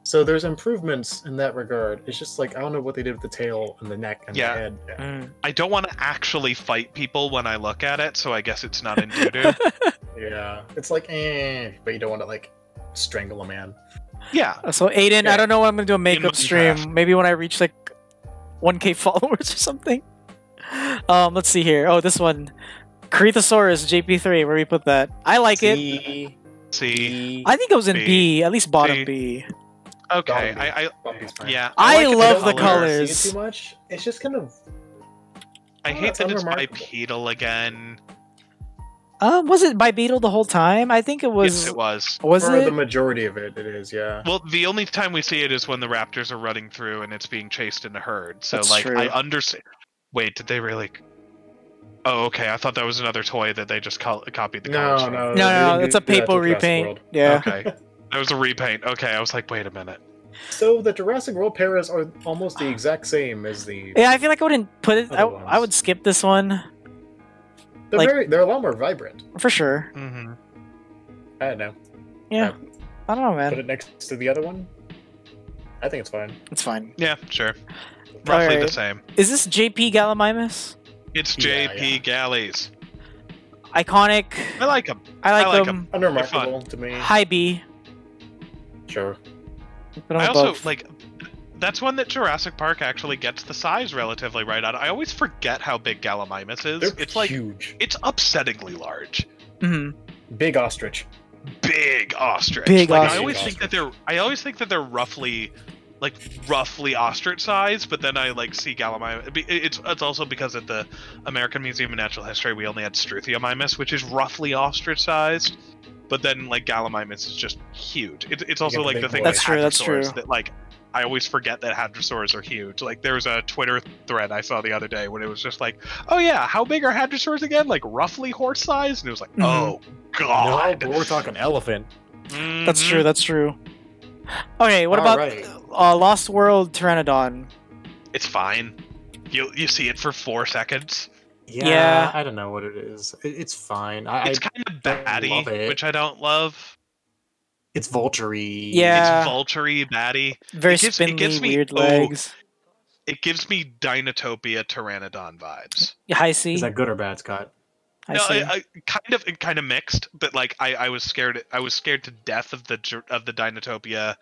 So there's improvements in that regard. It's just like I don't know what they did with the tail and the neck and Yeah. the head. be. Mm. I don't want to actually fight people when I look at it, so I guess it's not in doo-doo. Yeah, it's like but you don't want to like strangle a man. Yeah. So Aiden, Yeah. I don't know when I'm gonna do a makeup Minecraft. stream. Maybe when I reach like 1K followers or something. Let's see here. Oh, this one, Cretasaurus JP3. Where we put that? I like it. C, See. D, I think it was in B. B, at least bottom B. B. Okay. Bumpy. I Bumpy's fine. yeah. I like love the don't colors. see it too much. It's just kind of. I Oh, hate that's that it's unremarkable. bipedal again. Was it bipedal the whole time? I think it was. Yes, it was. Was for it? the majority of it, it is. Yeah. Well, the only time we see it is when the raptors are running through and it's being chased in a herd. So, That's like, true. I understand. Wait, did they really? Oh, okay. I thought that was another toy that they just copied the colors from. No, it's a paper repaint. Yeah. Okay. That was a repaint. Okay, I was like, wait a minute. So the Jurassic World paras are almost the exact same as the. Yeah, I feel like I wouldn't put it. Other I ones. would skip this one They're like- they're a lot more vibrant. for sure. Mm-hmm. I don't know. Yeah. I don't know, Put man. it next to the other one. I think it's fine. It's fine. Yeah, sure. Roughly the Alright. same. Is this JP Gallimimus? It's Yeah, JP yeah. Galleys. Like I like them. I like, I like them. Unremarkable to me. High B. Sure. Put 'em I also above. like That's one that Jurassic Park actually gets the size relatively right on. I always forget how big Gallimimus is. They're It's like huge. it's upsettingly large. Big ostrich. Big ostrich. Big like, ostrich. I always think that they're roughly ostrich size, but then I like see Gallimimus. It's also because at the American Museum of Natural History we only had Struthiomimus, which is roughly ostrich sized. But then like Gallimimus is just huge. It's also like the thing with That's true. That's true. that like I always forget that hadrosaurs are huge. Like there was a Twitter thread I saw the other day when it was just like, oh yeah, how big are hadrosaurs again? Like roughly horse size? And it was like, oh god. No, but we're talking elephant. That's true. That's true. Okay, what about Lost World Pteranodon? It's fine. You see it for 4 seconds. Yeah. I don't know what it is. It's fine. It's kind of batty, which I don't love. It's vulture-y. Yeah. It's vulture-y, batty. Very spindly, weird legs. It gives me Dinotopia Pteranodon vibes. High C. Is that good or bad, Scott? I kind of mixed, but like I was scared. I was scared to death of the Dinotopia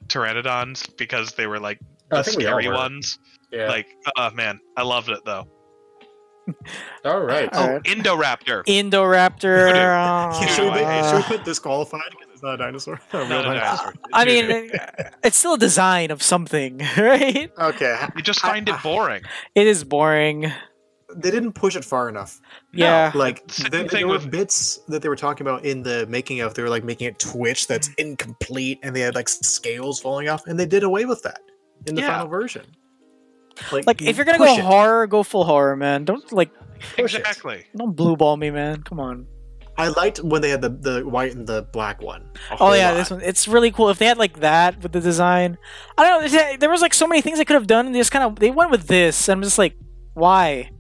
Pteranodons because they were like the scary ones. Yeah. Like, oh man, I loved it though. All right. Alright. Indoraptor. Should we put disqualified because it's not a dinosaur? Not a dinosaur. I mean, it's still a design of something, right? Okay. You just find it boring. It is boring. They didn't push it far enough. Yeah. Like Same there were with- bits that they were talking about in the making of. They were like making it twitch that's incomplete, and they had like scales falling off, and they did away with that in the Yeah. final version. Like if you're gonna go horror, go full horror, man. Don't like Exactly. don't blue ball me, man. Come on. I liked when they had the white and the black one. Oh yeah, this one. It's really cool. If they had like that with the design, I don't know. There was like so many things they could have done, and they went with this. And I'm just like, why?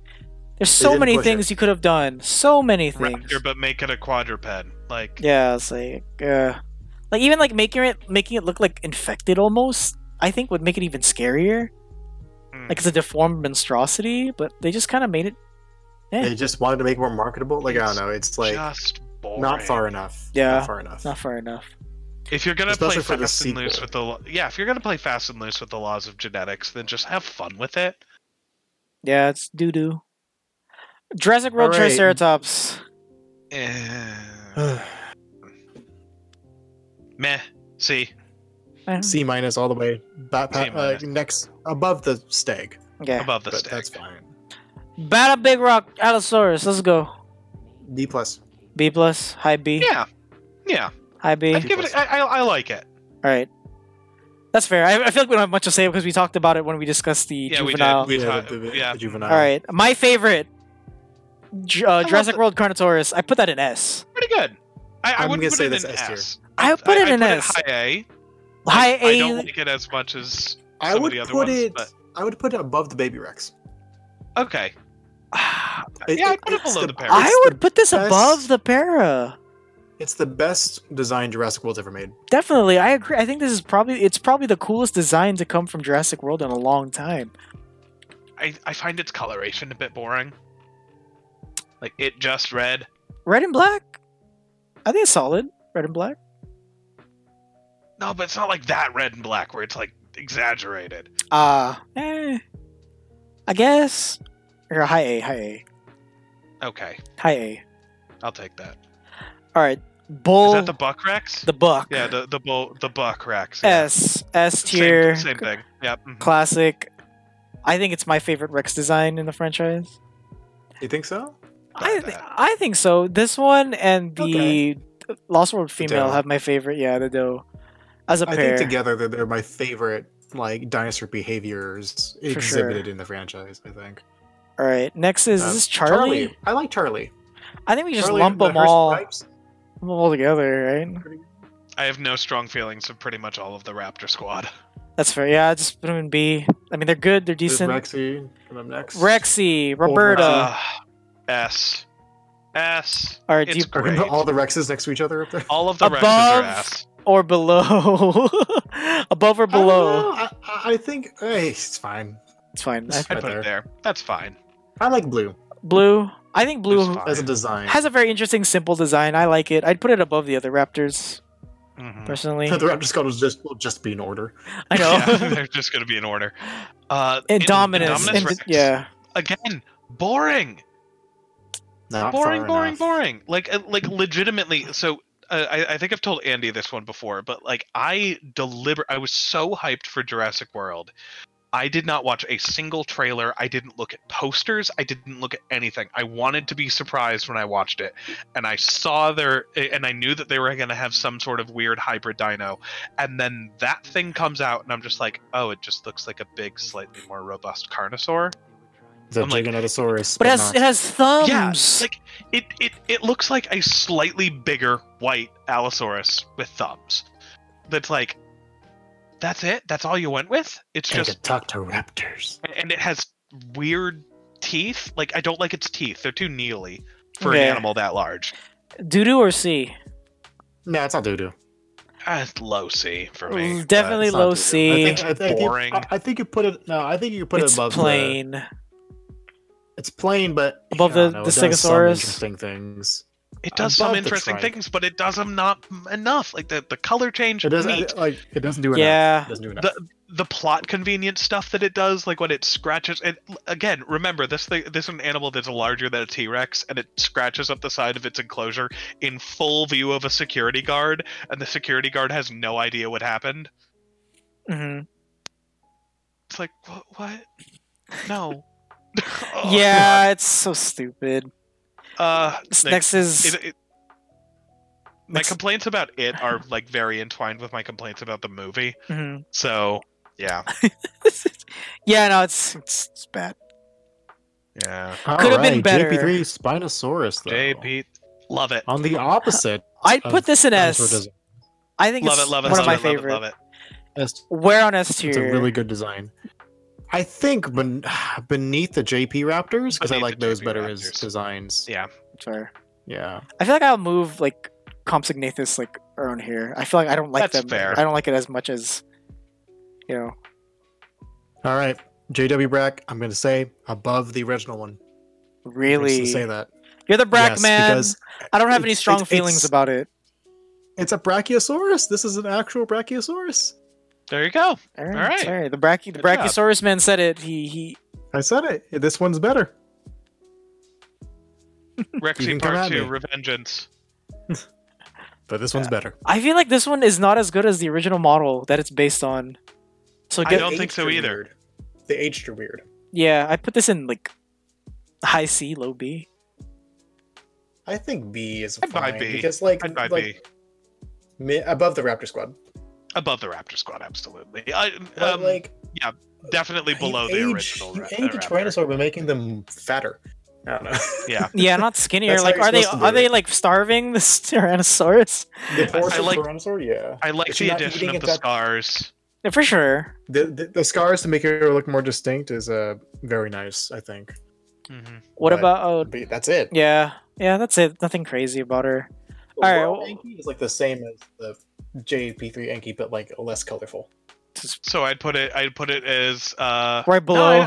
There's so didn't many push things you could have done. So many things. Raptor, but make it a quadruped. Like Yeah, it's like even like making it look like infected almost. I think would make it even scarier. Like it's a deformed monstrosity, but they just kind of made it. They just wanted to make it more marketable. Like I don't know, it's like just boring. not far enough. Yeah, not far enough. Not far enough. If you're gonna Especially play for the fast and loose sequel. with if you're gonna play fast and loose with the laws of genetics, then just have fun with it. Yeah, it's doo doo. Jurassic World All right. Triceratops. Meh. See. C minus all the way back, C-. next above the stag. Okay. Above the But stick. that's fine. Bada Big Rock Allosaurus. Let's go. B plus. B plus. High B. Yeah. High B. I'd give it. I like it. All right. That's fair. I feel like we don't have much to say because we talked about it when we discussed the Yeah, we did. juvenile. The juvenile. All right. My favorite. Jurassic World Carnotaurus. I put that in S. Pretty good. I I'm wouldn't gonna put say it that's in S tier. S. I put it in I'd S. High A. High I A. don't like it as much as I some would of the other put ones, it. but I would put it above the Baby Rex. okay. It- Yeah, I'd put it it's below the- the Para. I it's would the put this best- above the Para. It's the best design Jurassic World's ever made. Definitely, I agree. I think this is probably the coolest design to come from Jurassic World in a long time. I find its coloration a bit boring. Like it just red. Red and black. I think it's solid. Red and black. No, but it's not like that red and black where it's like exaggerated. I guess. Or high A. Okay, High A. I'll take that. All right. Bull. Is that the Buck Rex? the buck? Yeah, the Buck Rex. Yeah. S tier. Same thing. Yep. Mhm. Classic. I think it's my favorite Rex design in the franchise. You think so? I think so. This one and the Lost World female doe. have my favorite. Yeah, the doe. As a I pair. think together they're my favorite like dinosaur behaviors For exhibited sure. in the franchise. I think. All right. Next is this Charlie? I like Charlie. I think we just Charlie lump and the them Hearst all, Pipes. together, right? I have no strong feelings of pretty much all of the Raptor squad. That's fair. Yeah, just put them in B. I mean, they're good. They're There's decent. Rexy coming up next. Rexy, Roberta. S. Are It's deep Are we gonna great. put all the Rexes next to each other up there? All of the Rexes above are S. or below? Above or below? I don't know. I think hey, it's fine. It's fine. It's I'd right put there. it there. That's fine. I like blue Blue. I think blue It's fine. as a design. has a very interesting, simple design. I like it. I'd put it above the other Raptors. personally. The Raptor squad will just be in order. I know. Yeah, they're just going to be in order. Indominus. Rex, Yeah. again, boring. Not Boring. Like legitimately. So I think I've told Andy this one before, but like I was so hyped for Jurassic World. I did not watch a single trailer. I didn't look at posters. I didn't look at anything. I wanted to be surprised when I watched it. And I saw and I knew that they were going to have some sort of weird hybrid dino. And then that thing comes out and I'm just like, oh, it just looks like a big, slightly more robust Carnosaur. It's a Giganotosaurus. But it has thumbs. Yeah, like it looks like a slightly bigger white Allosaurus with thumbs. That's like, that's it? That's all you went with? It's just talk to raptors. And it has weird teeth. Like, I don't like its teeth. They're too needly for an animal that large. Doo-doo or C? No, it's not doo-doo. Low C for me. Definitely low C. I think boring. I think you put it. No, I think you put it above. It's plain. It's plain, but above the Stegosaurus. Interesting things. It does some interesting things, but it does them not enough. Like the color change. It doesn't it doesn't do enough. Yeah. It doesn't do enough. The plot convenience stuff that it does, like when it scratches. And again, remember this is an animal that's larger than a T-Rex, and it scratches up the side of its enclosure in full view of a security guard, and the security guard has no idea what happened. Mm-hmm. It's like what? No. Yeah, it's so stupid. Next is my complaints about it are like very entwined with my complaints about the movie. Mm-hmm. So yeah, yeah, no, it's bad. Yeah, could have been better. JP3 Spinosaurus though. JP, love it. On the opposite, I'd put this in S. I think it's one of my favorite. Love it. Where on S tier? It's a really good design. I think beneath the JP Raptors, because I like those better as designs. Yeah, sure. Yeah. I feel like I'll move like Compsognathus like around here. I feel like I don't like That's them. fair. I don't like it as much as, you know. All right, JW Brack. I'm going to say above the original one. Really? To say that. You're the Brack yes, man. because I don't have any strong feelings about it. It's a Brachiosaurus. This is an actual Brachiosaurus. There you go. All right. Sorry. The Brachiosaurus man said it. He. I said it. This one's better. Rexy Part 2, Revengeance. But this one's better. I feel like this one is not as good as the original model that it's based on. So I don't think so either. Weird. The aged are weird. Yeah, I put this in like high C, low B. I think B is I'd buy fine B. because like B. Above the Raptor Squad. Above the Raptor Squad, absolutely. Yeah, definitely below the original. You age the Tyrannosaur by making them fatter. I don't know. Yeah. Yeah, not skinnier. Like, are they like starving the Tyrannosaurus? I like Tyrannosaur. Yeah. I like the addition of the scars. Yeah, for sure. The scars to make her look more distinct is very nice. I think. Mm-hmm. What about? That's it. Yeah, that's it. Nothing crazy about her. All right. Well, Anki is like the same as the JP3 Anki, but like less colorful. So I'd put it as right below.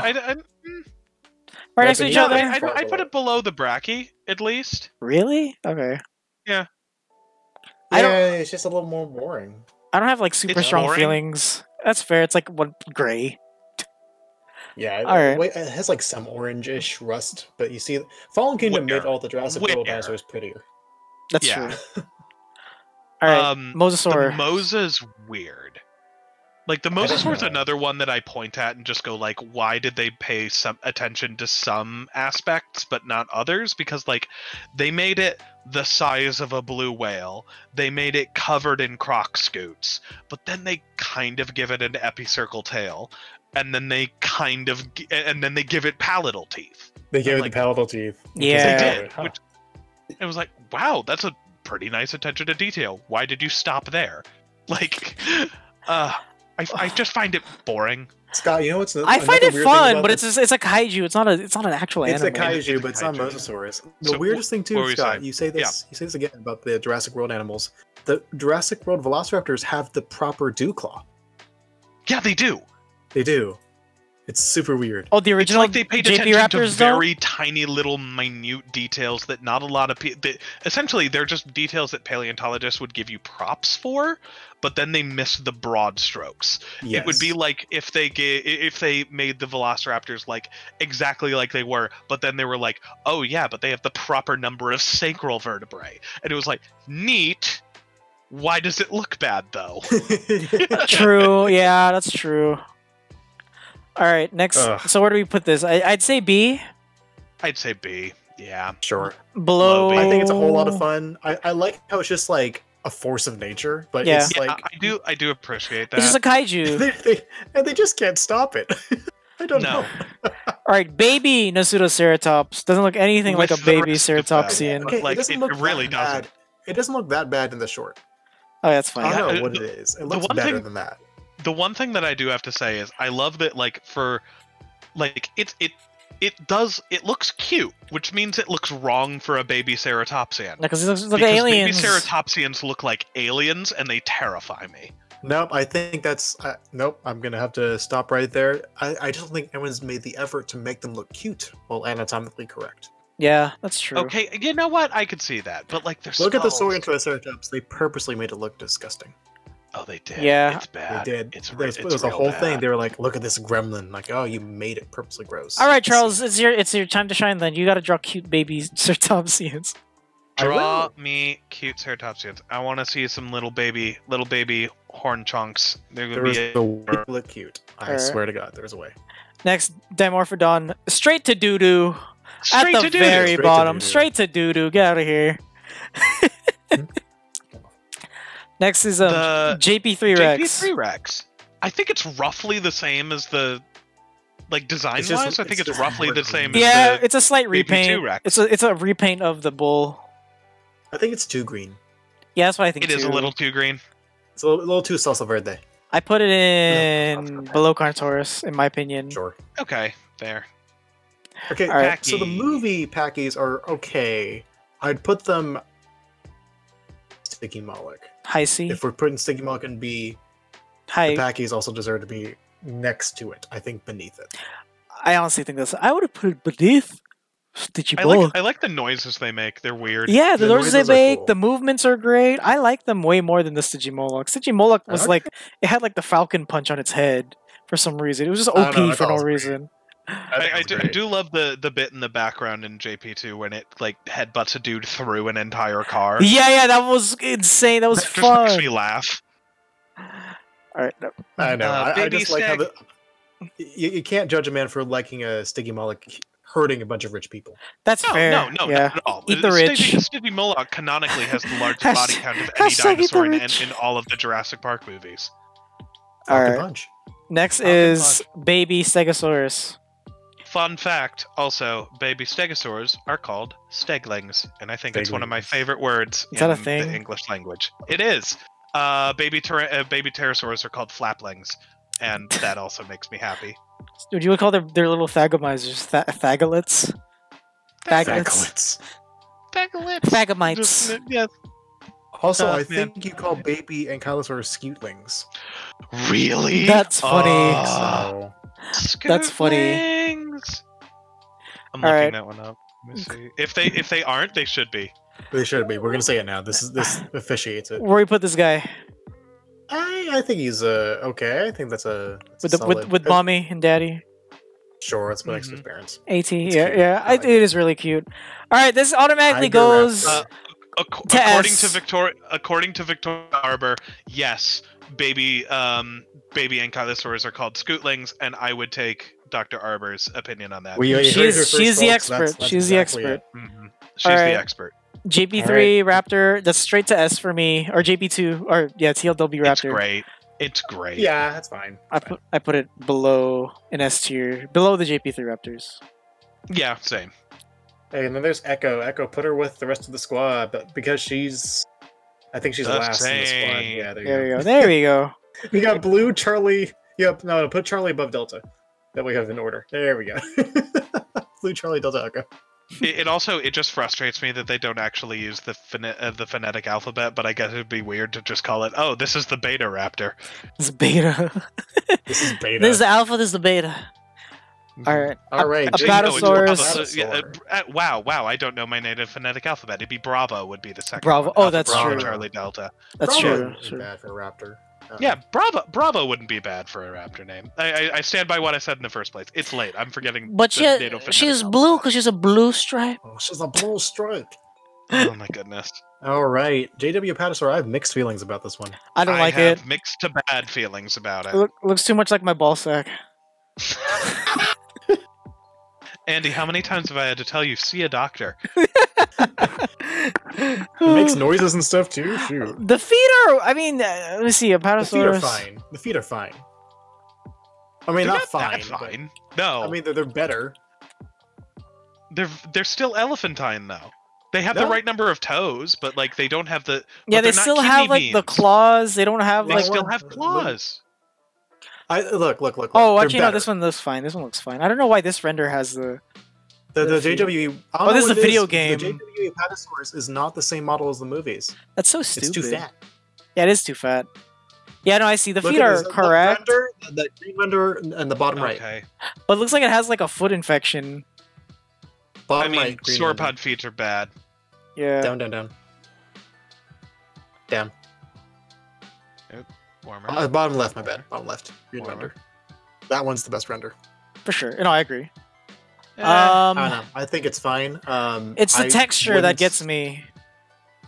Right next to each other. I'd put it below the Brachy at least. Really? Okay. Yeah. It's just a little more boring. I don't have like super strong boring. feelings. That's fair. It's like one gray. Yeah, all right. It has like some orange-ish rust, but you see, Fallen Kingdom made all the Jurassic World dinosaurs prettier. That's true. All right, Mosasaur. The Mosa's weird. Like the Mosasaur is another one that I point at and just go like, why did they pay some attention to some aspects but not others? Because like they made it the size of a blue whale, they made it covered in croc scoots, but then they kind of give it an epicircle tail, and then they give it palatal teeth. They gave it the palatal teeth. Yeah, they did. Which, it was like, wow, that's a pretty nice attention to detail. Why did you stop there? Like, I just find it boring. Scott, you know what's? I find it fun, but it's a kaiju. It's not an actual animal. It's a kaiju, but it's not Mosasaurus. The weirdest thing too, Scott, you say this again about the Jurassic World animals. The Jurassic World Velociraptors have the proper dew claw. Yeah, they do. They do. It's super weird. Oh, the It's original like they paid JP attention to Raptors though. very tiny little minute details that not a lot of people. Essentially, they're just details that paleontologists would give you props for, but then they miss the broad strokes. Yes. It would be like if they made the velociraptors like exactly like they were, but then they were like, oh yeah, but they have the proper number of sacral vertebrae, and it was like neat. Why does it look bad though? True. Yeah, that's true. All right, next. Ugh. So where do we put this? I'd say B. I'd say B. Yeah. Sure. Below. Low B. I think it's a whole lot of fun. I like how it's just like a force of nature, but Yeah. it's like I do appreciate that. It's just a kaiju. they just can't stop it. I don't No. know. All right, baby Nasutoceratops doesn't look anything like a With the baby rest of that. ceratopsian. Okay. Like, it really that doesn't. bad. It doesn't look that bad in the short. Oh, that's I fine. don't know Yeah, what it is. It the looks one better thing- than that. The one thing that I do have to say is I love that like for like it looks cute, which means it looks wrong for a baby ceratopsian. Because it looks like Because aliens. baby ceratopsians look like aliens and they terrify me. Nope, I think that's nope. I'm gonna have to stop right there. I just don't think anyone's made the effort to make them look cute while anatomically correct. Yeah, that's true. Okay, you know what? I could see that, but like there's Look at the Sorgantoceratops. They purposely made it look disgusting. Oh, they did. Yeah. It's bad. They did. It's It was a real whole bad. thing. They were like, "Look at this gremlin!" Like, "Oh, you made it purposely gross." All right, Charles, it's your time to shine. Then you got to draw cute baby ceratopsians. I Draw will. me cute ceratopsians. I want to see some little baby horn chunks. They're There gonna was be a way to look cute. I Alright. swear to God, there's a way. Next, Dimorphodon, straight to doo doo. At straight the to do very Straight to bottom, doo-doo. straight to doo doo. Get out of here. Next is The JP3 Rex. JP3 Rex. I think it's roughly the same as the like design It's just- wise. I think it's it's just roughly more the green. same as Yeah, the it's a slight JP2 repaint. Rex. It's a repaint of the bull. I think it's too green. Yeah, that's what I think It is too. a little too green. It's a little too salsa verde. I put it in No, below Carnotaurus, in my opinion. Sure. Okay, there. Okay, Alright. so the Packy. movie Packies are okay. I'd put them Sticky Moloch. High C. If we're putting Sticky Moloch in B, High. the Packies also deserve to be next to it. I think beneath it. I honestly think that's. I would have put it beneath Stitchy I Bull. like the noises they make. They're weird. Yeah, the The noises they noises are make, cool. the movements are great. I like them way more than the Stygimoloch. Stygimoloch was Okay. like, it had like the falcon punch on its head for some reason. It was just I don't OP know, I for thought it no was great. reason. I do love the bit in the background in JP2 when it like headbutts a dude through an entire car. Yeah, that was insane. That was That just makes me fun. laugh. All right, no. I know. I Baby just like how Stag- you can't judge a man for liking a Sticky Moloch hurting a bunch of rich people. That's No, fair. no, yeah. not at all. Eat the rich. Stevie Moloch canonically has the largest body Hashtag- count of any hashtag eat the dinosaur rich. in all of the Jurassic Park movies. All Falcon right. Punch. Next Falcon is baby Stegosaurus. Fun fact, also, baby stegosaurs are called steglings, and I think it's one of my Steglings. favorite words Is that a in thing? the English language. It is. Baby pterosaurs are called flaplings, and that also makes me happy. Would you call their little thagomizers thagolets? Thagolets. Thagolets. Thagamites. Yes. Also, Oh, I man. think you call baby Ankylosaurus scutelings. Really? That's funny. Oh. So That's funny. Scootlings. I'm All looking right. that one up. Let me see. If they aren't, they should be. they should be. We're gonna say it now. This officiates it. Where we put this guy? I think he's okay. I think that's a With the solid, with mommy and daddy. Sure, it's next to Mhm. his parents. AT. It's Yeah, cute. yeah. I like It is really cute. All right, this automatically Tiger goes. Raptor. According to Victoria Arbor, yes, baby ankylosaurs are called scootlings, and I would take Dr. Arbor's opinion on that. We already She's- heard her first, she's the folks. expert. That's She's the exactly expert. it. Mhm. She's Alright. the expert. JP3 Raptor. That's straight to S for me, or JP2, or yeah, TLW It's Raptor. great. It's great. Yeah, that's fine. I put it below an S tier, below the JP3 Raptors. Yeah, same. Hey, and then there's Echo. Echo, put her with the rest of the squad, but because I think she's The last in the squad. same. Yeah, there There you we go. There we go. go. We got Blue, Charlie. Yep, no, put Charlie above Delta. That we have in order. There we go. Blue, Charlie, Delta, Echo. It just frustrates me that they don't actually use the phonetic alphabet, but I guess it'd be weird to just call it, oh, this is the beta raptor. This is beta. This is beta. This is the alpha. This is the beta. Alright. All right, Apatosaurus. Wow, I don't know my native phonetic alphabet. It'd be Bravo would be the second Bravo. one. Oh, Alpha, that's Bravo, true. Charlie Delta. That's Bravo true. isn't bad for a raptor. Yeah, Bravo wouldn't be bad for a raptor name. I stand by what I said in the first place. It's late. I'm forgetting. But the native phonetic she's alphabet. blue because she's a blue stripe. Oh, she's a blue stripe. Oh my goodness. All right, JW Apatosaur. I have mixed feelings about this one. I don't like have it. mixed to bad feelings about it. Looks too much like my ball sack. Andy, how many times have I had to tell you, see a doctor? It makes noises and stuff too. Shoot. The feet are. I mean, let me see. The feet are Apatosaurus. fine. The feet are fine. I mean, They're not fine. that fine. No, I mean, they're better. they're still elephantine though. They have No. the right number of toes, but like they don't have the. Yeah, but they they're not still kidney have like the beans. claws. They don't have They like. still have claws. Look. Oh, they're actually, no. better. This one looks fine. This one looks fine. I don't know why this render has the. The the feet. JW. I don't Oh, know this is what a it video The game. JW Apatosaurus is not the same model as the movies. That's so stupid. It's too fat. Yeah, it is too fat. Yeah, no, I see. The Look feet at are this, the correct, render, the green render, and the bottom right. Okay. but it looks like it has like a foot infection. I Bottom mean, right. Green render. sauropod feet are bad. Yeah. Down. Down. Warmer. Bottom left. My bad. Bottom left. Green Warmer. render. That one's the best render. For sure. No, I agree. I don't know. I think it's fine. It's the I texture that wouldn't- gets me.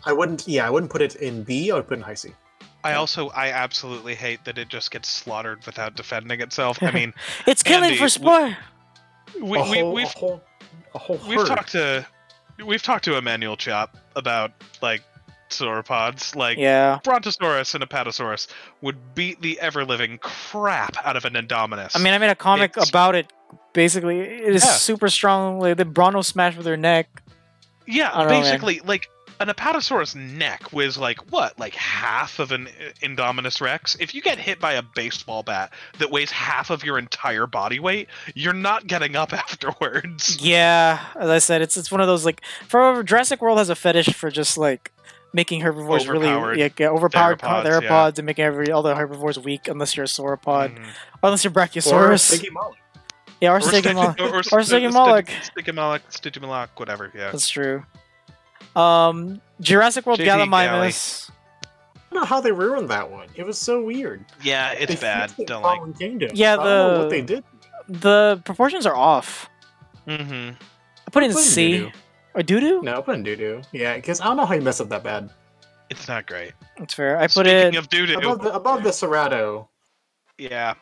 I wouldn't. Yeah, I wouldn't put it in B. I would put it in high C. I absolutely hate that it just gets slaughtered without defending itself. I mean, It's killing Andy, for sport. we've a whole we've herd. talked to Emmanuel Chop about like sauropods, like Yeah. Brontosaurus and Apatosaurus would beat the ever living crap out of an Indominus. I mean, I made a comic It's- about it. Basically, it is Yeah. super strong. Like, the Bronto smash with their neck. yeah, I don't know, man. basically like an Apatosaurus neck was like what, like half of an Indominus Rex. If you get hit by a baseball bat that weighs half of your entire body weight, you're not getting up afterwards. Yeah, as I said, it's one of those like. For Jurassic World has a fetish for just like making herbivores Overpowered really overpowered theropods, theropods and making all the herbivores weak unless you're a sauropod, Mhm. or unless you're Or Brachiosaurus. Sticky Molly. Yeah, or Or Stigmoloch. Sti- or Stigmoloch. Stigmoloch, whatever. Yeah. That's true. Jurassic World JP Gallimimus. I don't know how they ruined that one. It was so weird. Yeah, it's They bad. fixed it in Don't like. Fallen Kingdom. Yeah, I don't know the- what they did. The proportions are off. Mm-hmm. I put it in Put it in C. doo-doo. Or doo-doo? No, put in doo-doo. Yeah, because I don't know how you mess up that bad. It's not great. That's fair. I put Speaking it. of doo doo, Above the Cerrado. yeah.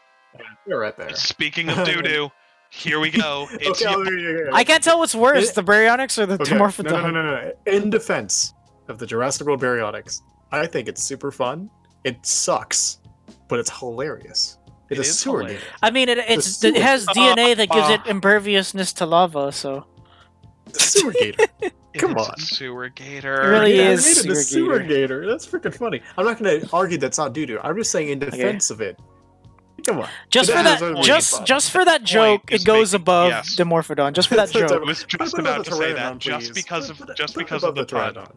You're right there. Speaking of doo doo, here we go. It's Okay, you. I can't tell what's worse, It- the Baryonyx or the okay. Dimorphodon. No. In defense of the Jurassic World Baryonyx, I think it's super fun. It sucks, but it's hilarious. It It's a is sewer hilarious. game. I mean, it has DNA that gives it imperviousness to lava, so It's a sewer gator. Come It is on. a sewer gator. It really Yeah, I is made it a sewer sewer gator. gator. That's freaking funny. I'm not going to argue that's not doo-doo. I'm just saying in defense of it. Come on. just It for does that, really just fun. just for that Point joke, is it goes making- above yes. Dimorphodon. Just for that That's joke. I was Put just it above about the to say Pteranodon, that, just please. because of Put it just because above of the pun. Pteranodon.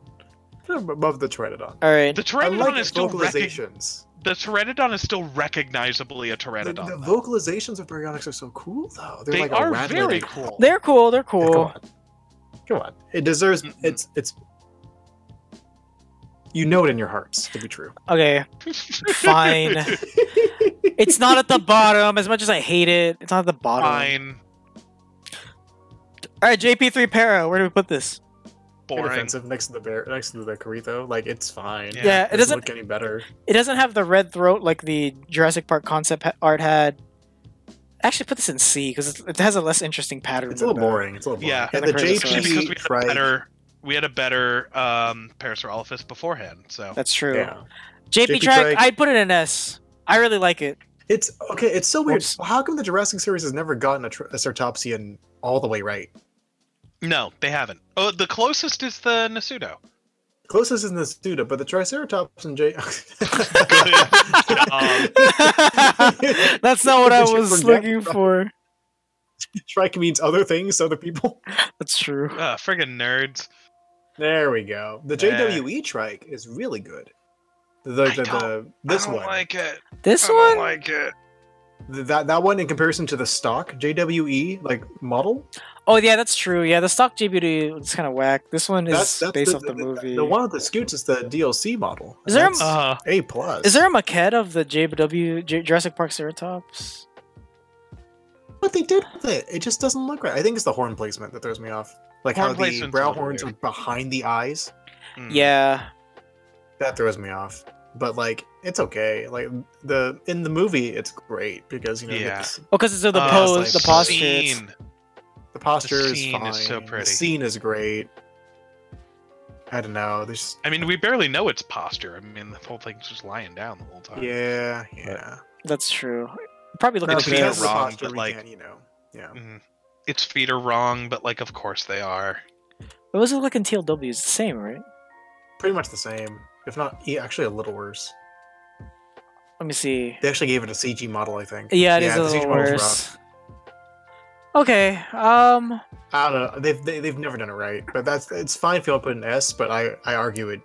Put it above the Pteranodon. All right. The I Pteranodon like is its still vocalizations. the Pteranodon is still recognizably a The Pteranodon. though. vocalizations of Baryonyx are so cool, though. They're They like are a rattly, very like, cool. They're cool. They're Yeah, come cool. on. Come on. It deserves. Mm-mm. It's. You know it in your hearts to be true. Okay, fine. It's not at the bottom. As much as I hate it, it's not at the bottom. Fine. All right, JP3 Para. Where do we put this? Boring. Defensive next to the bear, next to the Carito. Like it's fine. Yeah. It doesn't. look any better. It doesn't have the red throat like the Jurassic Park concept art had. Actually, put this in C because it has a less interesting pattern. It's a little boring. It's a little boring. Yeah. And And the the Especially Carito because JP we had a better Parasaurolophus beforehand. So That's true. Yeah. JP, JP track. Track. I'd put it in S. I really like it. It's okay. It's so weird. Whoops. How come the Jurassic series has never gotten a Certopsian all the way right? no, they haven't. Oh, the closest is the Nasudo. Closest is the Studa, but the Triceratops and J. That's not what I Did you was forget? looking for. Trike means other things to other people. That's true. Friggin' nerds. There we go. The JWE Trike is really good. This I one. don't like it. This I one? don't like it. that one in comparison to the stock JWE like model. Oh yeah, that's true. Yeah, the stock JBD is kind of whack. This one is That's based off the movie. The one with the scoots is the DLC model. Is there A plus? Is there a maquette of the Jurassic Park Ceratops? What they did with it? It just doesn't look right. I think it's the horn placement that throws me off. Like Horn how the placement's a brow little horns are weird. behind the eyes. Yeah. That throws me off. But like, it's okay. Like in the movie, it's great because you know. Yeah. Well, because it's the Oh, pose, it's the like posture. Scene. The posture The is scene fine. is so pretty. The scene is great. I don't know. There's I mean, we barely know its posture. I mean, the whole thing's just lying down the whole time. yeah. That's true. Probably look No, at feet because are of this. the wrong, posture, but, we like- can't, you know. Yeah. Mhm. Its feet are wrong, but like, of course they are. What was it look in TLW? It's the same, right? Pretty much the same. If not, actually a little worse. Let me see. They actually gave it a CG model, I think. Yeah, it is a the little CG model's worse. rough. Okay. I don't know. They've never done it right, but it's fine if you want to put an S. But I argue it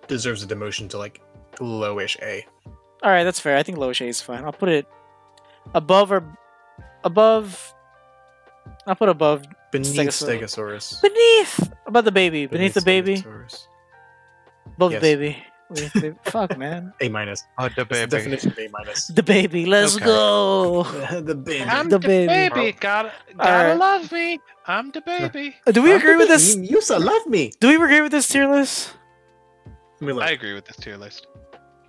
deserves a demotion to like lowish A. All right, that's fair. I think low shade is fine. I'll put it above or above. I'll put above Beneath Stegosaurus. Stegosaurus. beneath above the baby. Beneath the baby. Stegosaurus. Above Yes. the baby. Beneath the baby. Fuck, man. A minus. Oh, the That's the definition of A minus. The baby. Let's Okay. go. The baby. I'm The the baby. baby. Gotta Alright. love me. I'm the baby. Do we agree with this? You so love me. Do we agree with this tier list? Let me look. I agree with this tier list.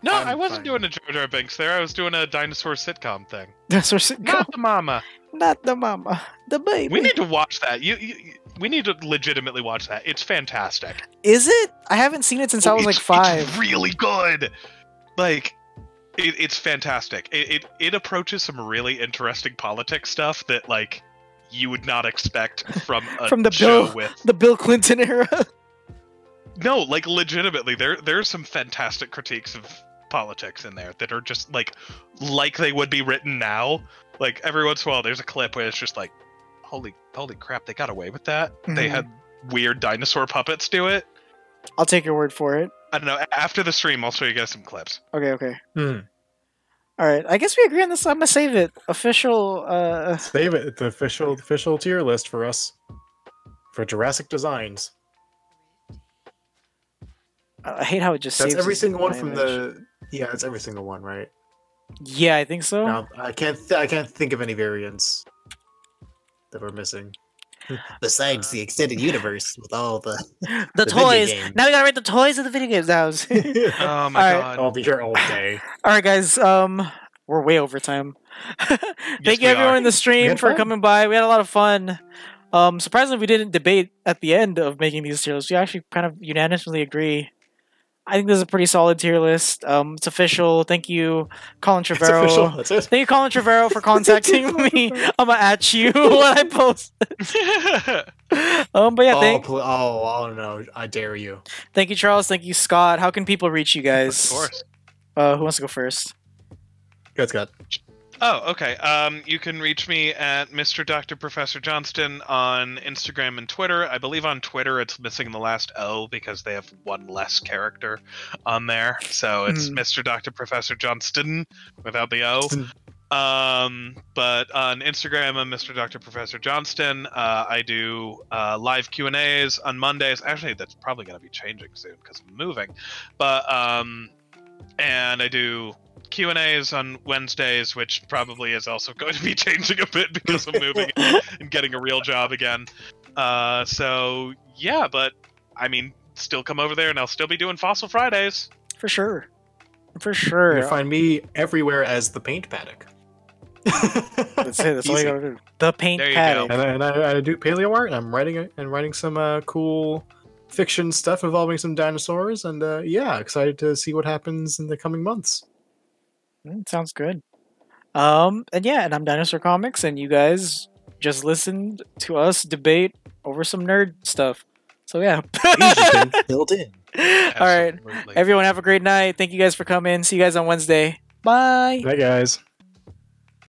No, I'm I wasn't fine. doing a Jar Jar Binks there. I was doing a dinosaur sitcom thing. That's where it Not the mama. Not the mama. The baby. We need to watch that. We need to legitimately watch that. It's fantastic. Is it? I haven't seen it since I was like It's 5. really good. Like, it's fantastic. It approaches some really interesting politics stuff that like you would not expect from a From the show Bill- with. The Bill Clinton era. No, like legitimately, there's some fantastic critiques of politics in there that are just like they would be written now. Like every once in a while, there's a clip where it's just like, holy crap, they got away with that. They Mhm. had weird dinosaur puppets do it. I'll take your word for it. I don't know. After the stream, I'll show you guys some clips. Okay. Hmm. All right. I guess we agree on this. I'm gonna save it. Official. Save it. The official tier list for us. For Jurassic Designs. I hate how it just That's saves every as single one my from image. the. Yeah, it's every single one, right? Yeah, I think so. Now, I can't think of any variants that we're missing. Besides the extended universe with all the The the video toys. game. Now we gotta rate the toys of the video games. Now. Oh my Alright. god. I'll be here all day. All right, guys. We're way over time. Thank Yes, you we everyone are. in the We stream had for fun. coming by. We had a lot of fun. Surprisingly, we didn't debate at the end of making these tier lists. We actually kind of unanimously agree. I think this is a pretty solid tier list. It's official. Thank you, Colin It's official. Trevorrow. That's it. Thank you, Colin Trevorrow, for contacting me. I'm gonna at you when I post. But yeah, Oh no! I dare you. thank you, Charles. Thank you, Scott. How can people reach you guys? Of course. Who wants to go first? Good, Scott. Oh, okay. You can reach me at Mr. Dr. Professor Johnston on Instagram and Twitter. I believe on Twitter it's missing the last O because they have one less character on there. So it's Mr. Dr. Professor Johnston without the O. But on Instagram, I'm Mr. Dr. Professor Johnston. I do live Q&As on Mondays. Actually, that's probably going to be changing soon because I'm moving. But and I do Q&As on Wednesdays, which probably is also going to be changing a bit because I'm moving and getting a real job again. So yeah, but I mean, still come over there and I'll still be doing Fossil Fridays. For sure. For You sure. can find me everywhere as the Paint Paddock. That's it. That's all you Easy. gotta do. The paint There you paddock. go. And I do paleo art, and I'm writing some cool fiction stuff involving some dinosaurs, and yeah, excited to see what happens in the coming months. Sounds good. And yeah, and I'm Dinosaur Comics, and you guys just listened to us debate over some nerd stuff. So yeah. built in. All right. Absolutely. Everyone have a great night. Thank you guys for coming. See you guys on Wednesday. Bye. Bye, guys.